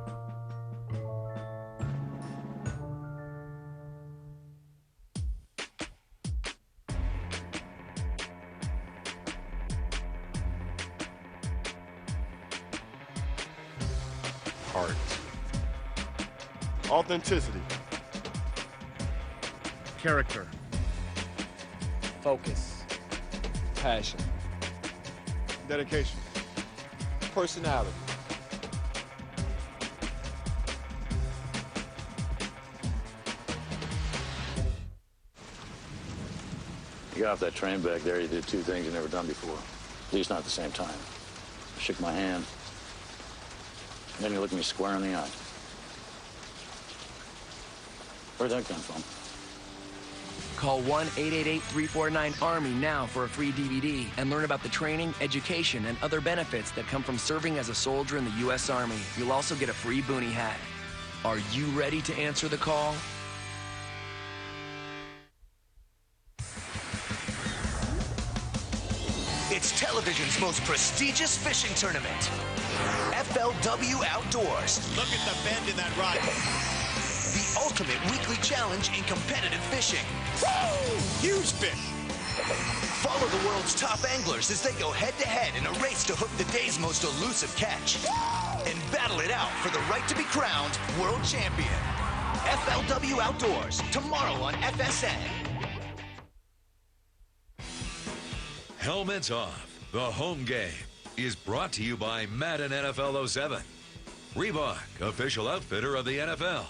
Heart. Authenticity. Character. Focus. Passion. Dedication. Personality. You got off that train back there, you did 2 things you've never done before. At least not at the same time. Shook my hand, and then you looked me square in the eye. Where'd that come from? Call 1-888-349-ARMY now for a free DVD and learn about the training, education, and other benefits that come from serving as a soldier in the U.S. Army. You'll also get a free boonie hat. Are you ready to answer the call? It's television's most prestigious fishing tournament. FLW Outdoors. Look at the bend in that rod. The ultimate weekly challenge in competitive fishing. Woo! Huge fish. Follow the world's top anglers as they go head-to-head in a race to hook the day's most elusive catch. And battle it out for the right to be crowned world champion. FLW Outdoors, tomorrow on FSN. Helmets Off, the home game, is brought to you by Madden NFL 07. Reebok, official outfitter of the NFL.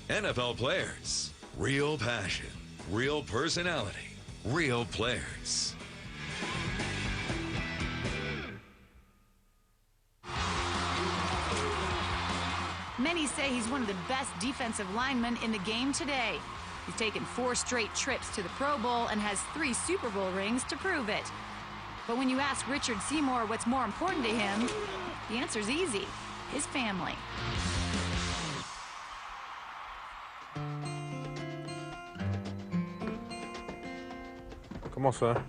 NFL players, real passion, real personality, real players. Many say he's one of the best defensive linemen in the game today. He's taken 4 straight trips to the Pro Bowl and has 3 Super Bowl rings to prove it. But when you ask Richard Seymour what's more important to him, the answer's easy: his family. Come on, son.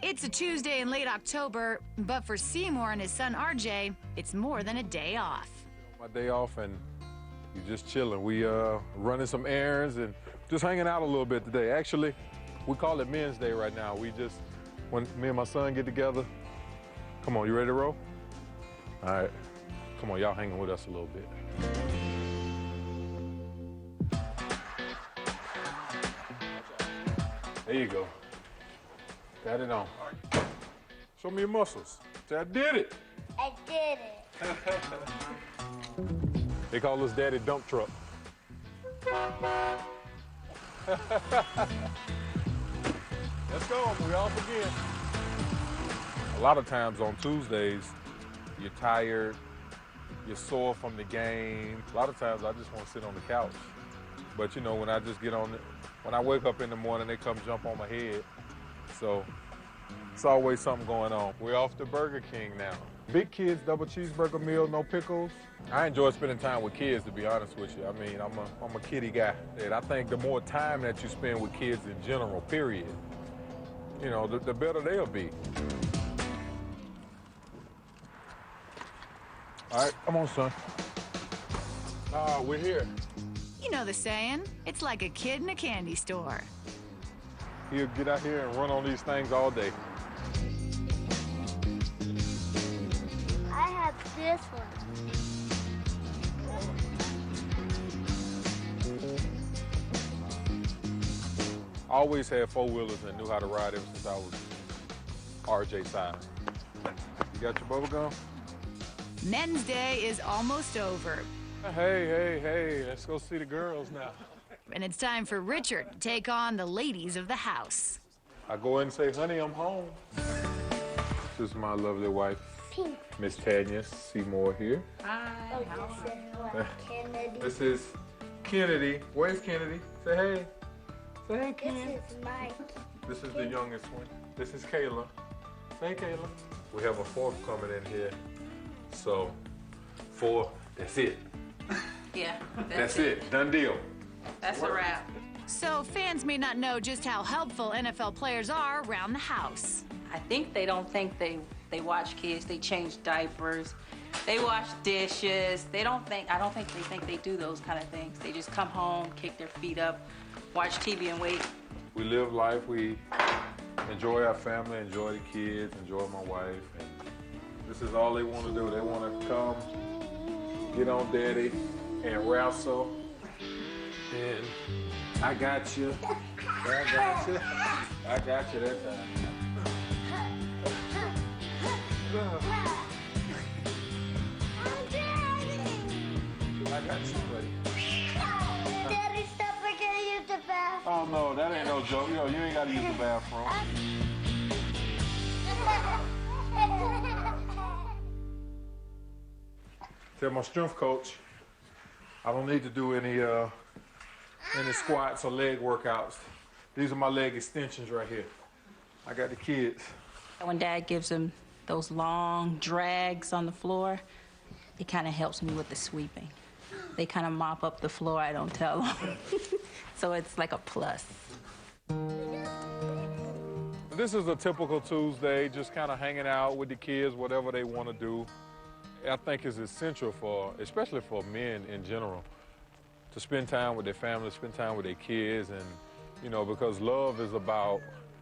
It's a Tuesday in late October, but for Seymour and his son RJ, it's more than a day off. My My day off, and we're just chilling. We running some errands and just hanging out a little bit today. Actually, we call it Men's Day right now. When me and my son get together, come on, you ready to roll? All right, come on, y'all hanging with us a little bit. There you go. Got it on. Show me your muscles. Say, I did it. I did it. They call us Daddy Dump Truck. Let's go, we off again. A lot of times on Tuesdays, you're tired, you're sore from the game. A lot of times I just want to sit on the couch. But you know, when I just get on it, when I wake up in the morning, they come jump on my head. So it's always something going on. We're off to Burger King now. Big Kids double cheeseburger meal, no pickles. I enjoy spending time with kids, to be honest with you. I mean, I'm a kiddie guy. And I think the more time that you spend with kids in general, period, you know, the better they'll be. All right, come on, son. We're here. You know the saying, it's like a kid in a candy store. He'll get out here and run on these things all day. I have this one. I always had four-wheelers and knew how to ride ever since I was RJ size. You got your bubble gum? Men's Day is almost over. Hey, let's go see the girls now. And it's time for Richard to take on the ladies of the house. I go in and say, honey, I'm home. This is my lovely wife, Miss Tanya Seymour here. Hi. Kennedy. This is Kennedy. Where's Kennedy? Say hey. Say hey, Kennedy. This is Mike. This is the youngest one. This is Kayla. Say hey, Kayla. We have a fourth coming in here. So, 4, that's it. Yeah, That's it. Done deal. That's a wrap. So fans may not know just how helpful NFL players are around the house. I think they don't think they watch kids. They change diapers. They wash dishes. I don't think they think they do those kind of things. They just come home, kick their feet up, watch TV and wait. We live life. We enjoy our family, enjoy the kids, enjoy my wife. And this is all they want to do. They want to come, get on daddy, and wrestle. And I got you. I got you. I got you that time. I got you, buddy. Daddy, stop, I gotta use the bathroom. Oh, no, that ain't no joke. Yo, you ain't got to use the bathroom. Tell my strength coach I don't need to do any squats or leg workouts. These are my leg extensions right here. I got the kids. When Dad gives them those long drags on the floor, it kind of helps me with the sweeping. They kind of mop up the floor, I don't tell them. So it's like a plus. This is a typical Tuesday, just kind of hanging out with the kids, whatever they want to do. I think it's essential especially for men in general, to spend time with their family, spend time with their kids, and, you know, because love is about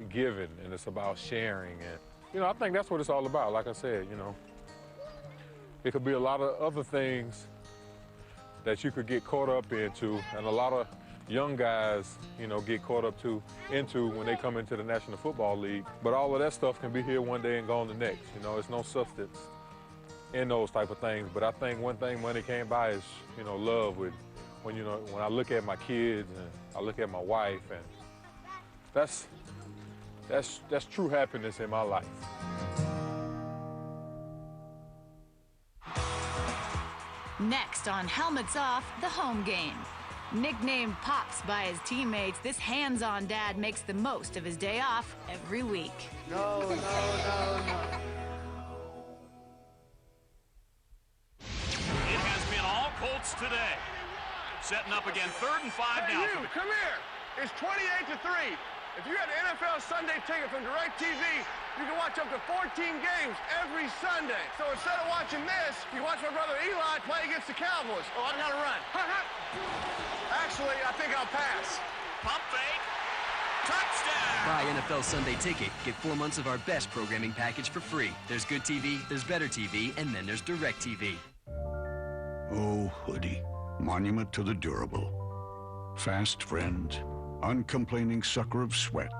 giving and it's about sharing. And, you know, I think that's what it's all about. Like I said, you know, it could be a lot of other things that you could get caught up into, and a lot of young guys, you know, get caught up into when they come into the National Football League. But all of that stuff can be here one day and gone the next. You know, it's no substance in those type of things. But I think one thing money can't buy is, you know, love. When I look at my kids and I look at my wife, and that's true happiness in my life. Next on Helmets Off, the home game. Nicknamed Pops by his teammates, this hands-on dad makes the most of his day off every week. No. It has been all Colts today. Setting up again, 3rd and 5 now. Hey, you, come here. It's 28-3. If you had an NFL Sunday ticket from DirecTV, you can watch up to 14 games every Sunday. So instead of watching this, you can watch my brother Eli play against the Cowboys. Oh, I gotta run. Actually, I think I'll pass. Pump fake. Touchdown! Buy NFL Sunday Ticket. Get 4 months of our best programming package for free. There's good TV, there's better TV, and then there's DirecTV. Oh, Hoodie, monument to the durable. Fast friend, uncomplaining sucker of sweat.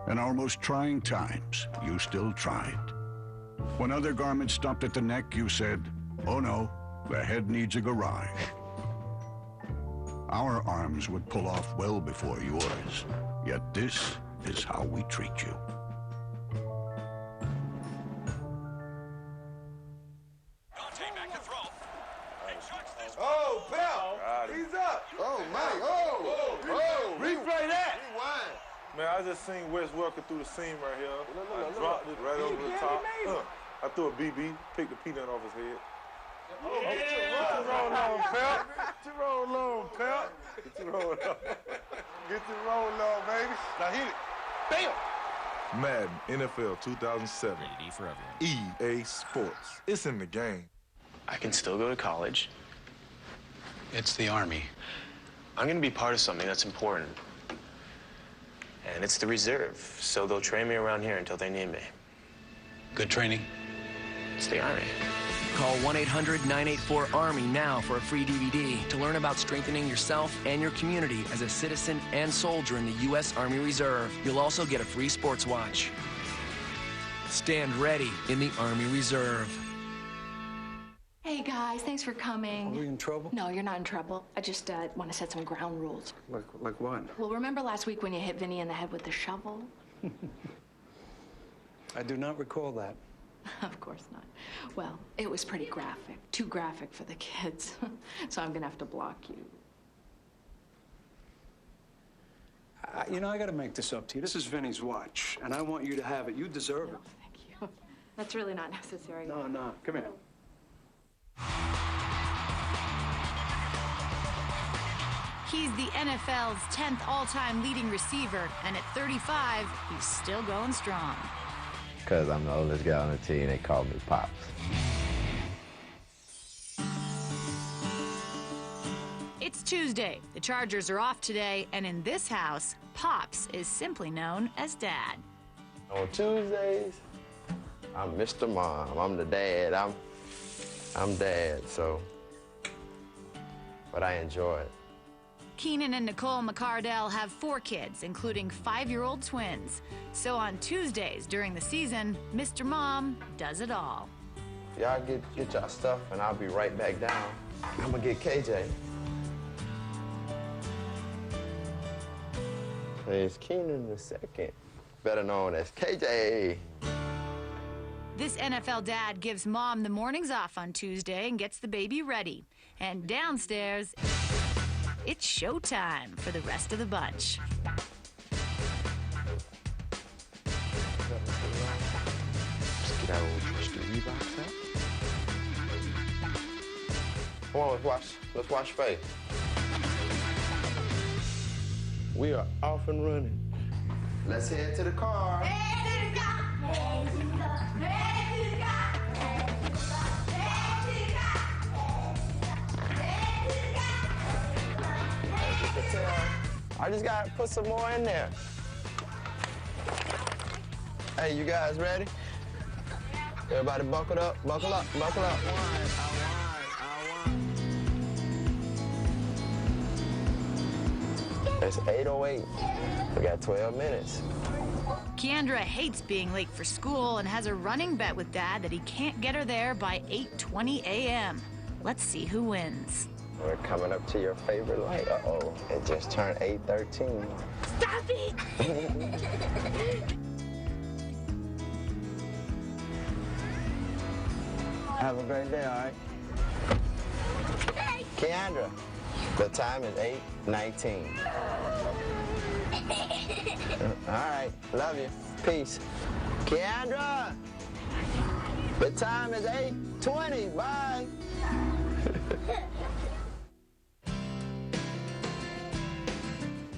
In our most trying times, you still tried. When other garments stopped at the neck, you said, oh no, the head needs a garage. Our arms would pull off well before yours, yet this is how we treat you. Oh, Bell! He's up! Oh, my! Oh! Replay that! Rewind! Man, I just seen Wes Welker through the seam right here. I dropped it right over the top. I threw a BB, picked the peanut off his head. Get your roll on, Pelt. Get your roll on, Pelt. Get your roll on. Get your roll on, baby. Now hit it. Bam! Madden NFL 2007. Rated for everyone. EA Sports. It's in the game. I can still go to college. It's the Army. I'm gonna be part of something that's important. And it's the reserve, so they'll train me around here until they need me. Good training. It's the Army. Call 1-800-984-ARMY now for a free DVD to learn about strengthening yourself and your community as a citizen and soldier in the U.S. Army Reserve. You'll also get a free sports watch. Stand ready in the Army Reserve. Hey guys, thanks for coming. Are we in trouble? No, you're not in trouble. I just want to set some ground rules. Like what? Well, remember last week when you hit Vinny in the head with the shovel? I do not recall that. Of course not. Well, it was pretty graphic. Too graphic for the kids. So I'm gonna have to block you. I gotta make this up to you. This is Vinny's watch, and I want you to have it. You deserve it. Thank you. That's really not necessary. No. Come here. He's the NFL's 10th all-time leading receiver, and at 35, he's still going strong. Because I'm the oldest guy on the team, they call me Pops. It's Tuesday. The Chargers are off today, and in this house, Pops is simply known as Dad. On Tuesdays, I'm Mr. Mom. I'm the dad. I'm Dad, so, but I enjoy it. Keenan and Nicole McCardell have 4 kids, including 5-year-old twins. So on Tuesdays during the season, Mr. Mom does it all. Y'all get y'all stuff, and I'll be right back down. I'm gonna get KJ. There's Keenan II, better known as KJ. This NFL dad gives Mom the mornings off on Tuesday and gets the baby ready. And downstairs, it's showtime for the rest of the bunch. Let's get our old trusty Reeboks out. Come on, let's watch Faith. We are off and running. Let's head to the car. I just gotta put some more in there. Hey, you guys ready? Everybody buckle up, buckle up, buckle up. It's 8:08. We got 12 minutes. Keandra hates being late for school and has a running bet with Dad that he can't get her there by 8:20 a.m. Let's see who wins. We're coming up to your favorite light. Uh-oh, it just turned 8:13. Stop it! Have a great day, all right? Keandra, the time is 8:19. All right, love you. Peace. Keandra, the time is 8:20. Bye.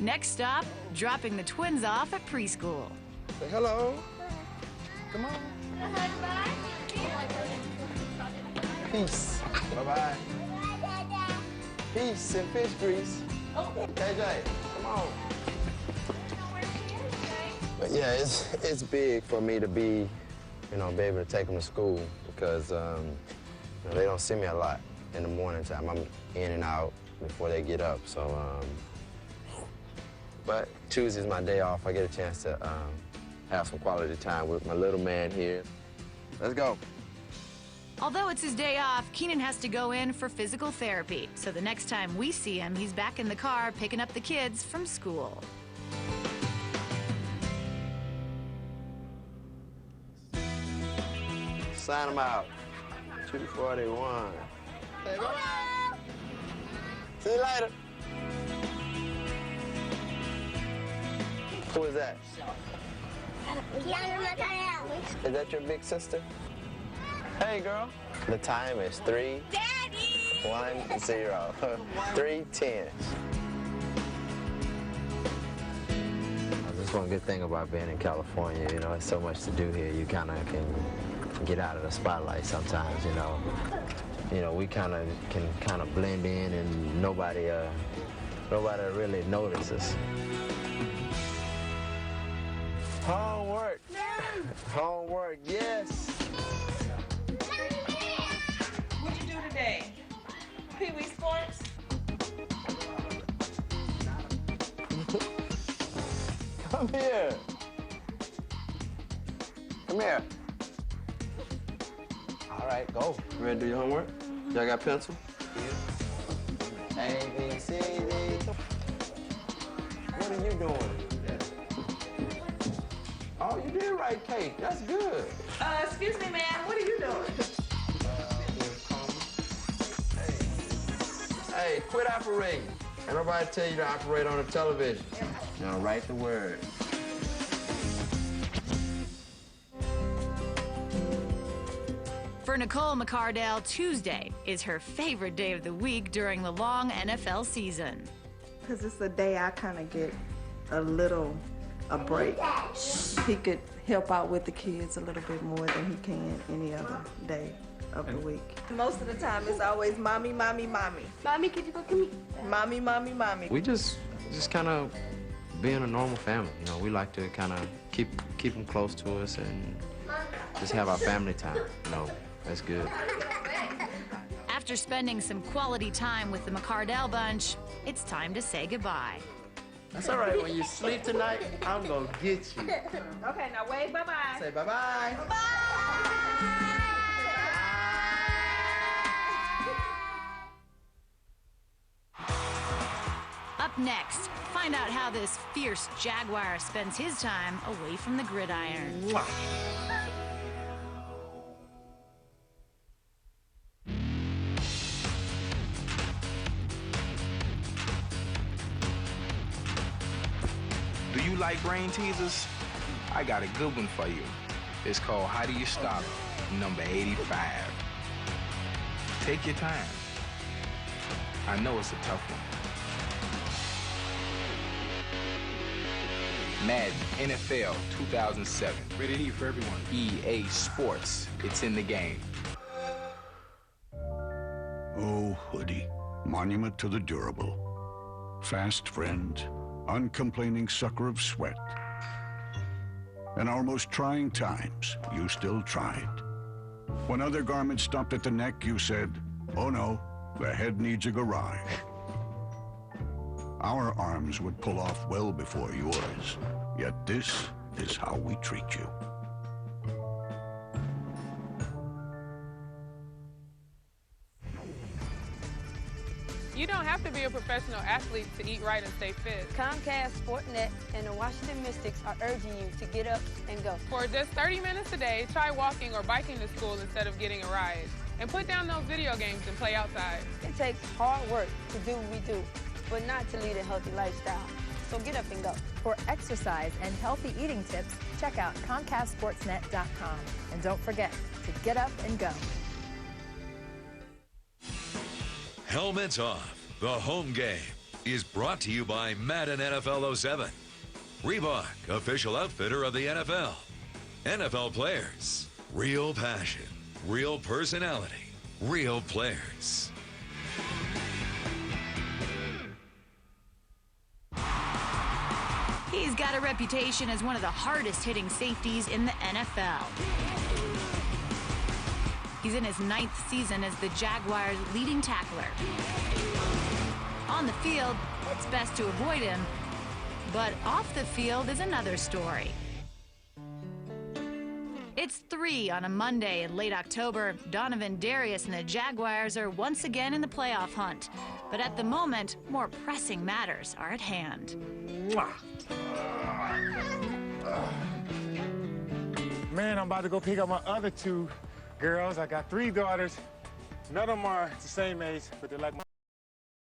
Next stop, dropping the twins off at preschool. Say hello. Come on. Peace. Bye-bye. Peace and fish grease. KJ, come on. But yeah, it's big for me to be, be able to take them to school because they don't see me a lot in the morning time. I'm in and out before they get up. So, but Tuesday's my day off. I get a chance to have some quality time with my little man here. Let's go. Although it's his day off, Keenan has to go in for physical therapy. So the next time we see him, he's back in the car picking up the kids from school. Sign them out. 241. Hey, bye-bye. See you later. Who is that? Is that your big sister? Hey, girl. The time is 3-1-0. 3:10. That's one good thing about being in California. There's so much to do here. You kind of can get out of the spotlight sometimes. We kind of can blend in, and nobody really notices. Homework. Homework, yes. What'd you do today? Pee-wee sports? Come here. Come here. All right, go. You ready to do your homework? Y'all got pencil? A, B, C, D. What are you doing? Oh, you did write cake. That's good. Excuse me, man. What are you doing? Hey, quit operating. Ain't nobody tell you to operate on the television. Now write the word. For Nicole McCardell, Tuesday is her favorite day of the week during the long NFL season. Because it's a day I kind of get a break. He could help out with the kids a little bit more than he can any other day of the week. Most of the time it's always mommy, mommy, mommy. Mommy, could you go get me? Mommy, mommy, mommy. We just kind of being a normal family. We like to kind of keep them close to us and just have our family time. That's good. After spending some quality time with the McCardell bunch, it's time to say goodbye. That's all right. When you sleep tonight, I'm going to get you. Okay, now wave bye-bye. Say bye-bye. Up next, find out how this fierce Jaguar spends his time away from the gridiron. Do you like brain teasers? I got a good one for you. It's called How Do You Stop, number 85. Take your time. I know it's a tough one. Madden NFL 2007. Rated E for everyone. EA Sports. It's in the game. Oh, Hoodie, monument to the durable. Fast friend, uncomplaining sucker of sweat. In our most trying times, you still tried. When other garments stopped at the neck, you said, oh no, the head needs a garage. Our arms would pull off well before yours, yet this is how we treat you. You don't have to be a professional athlete to eat right and stay fit. Comcast, Sportnet, and the Washington Mystics are urging you to get up and go. For just 30 minutes a day, try walking or biking to school instead of getting a ride. And put down those video games and play outside. It takes hard work to do what we do, but not to lead a healthy lifestyle. So get up and go. For exercise and healthy eating tips, check out ComcastSportsNet.com. And don't forget to get up and go. Helmets off. The home game is brought to you by Madden NFL 07. Reebok, official outfitter of the NFL. NFL players, real passion, real personality, real players. He's got a reputation as one of the hardest hitting safeties in the NFL. He's in his 9th season as the Jaguars' leading tackler. On the field, it's best to avoid him, but off the field is another story. It's 3 on a Monday in late October. Donovan Darius and the Jaguars are once again in the playoff hunt. But at the moment, more pressing matters are at hand. Man, I'm about to go pick up my other 2 girls. I got 3 daughters. None of them are the same age, but they're like my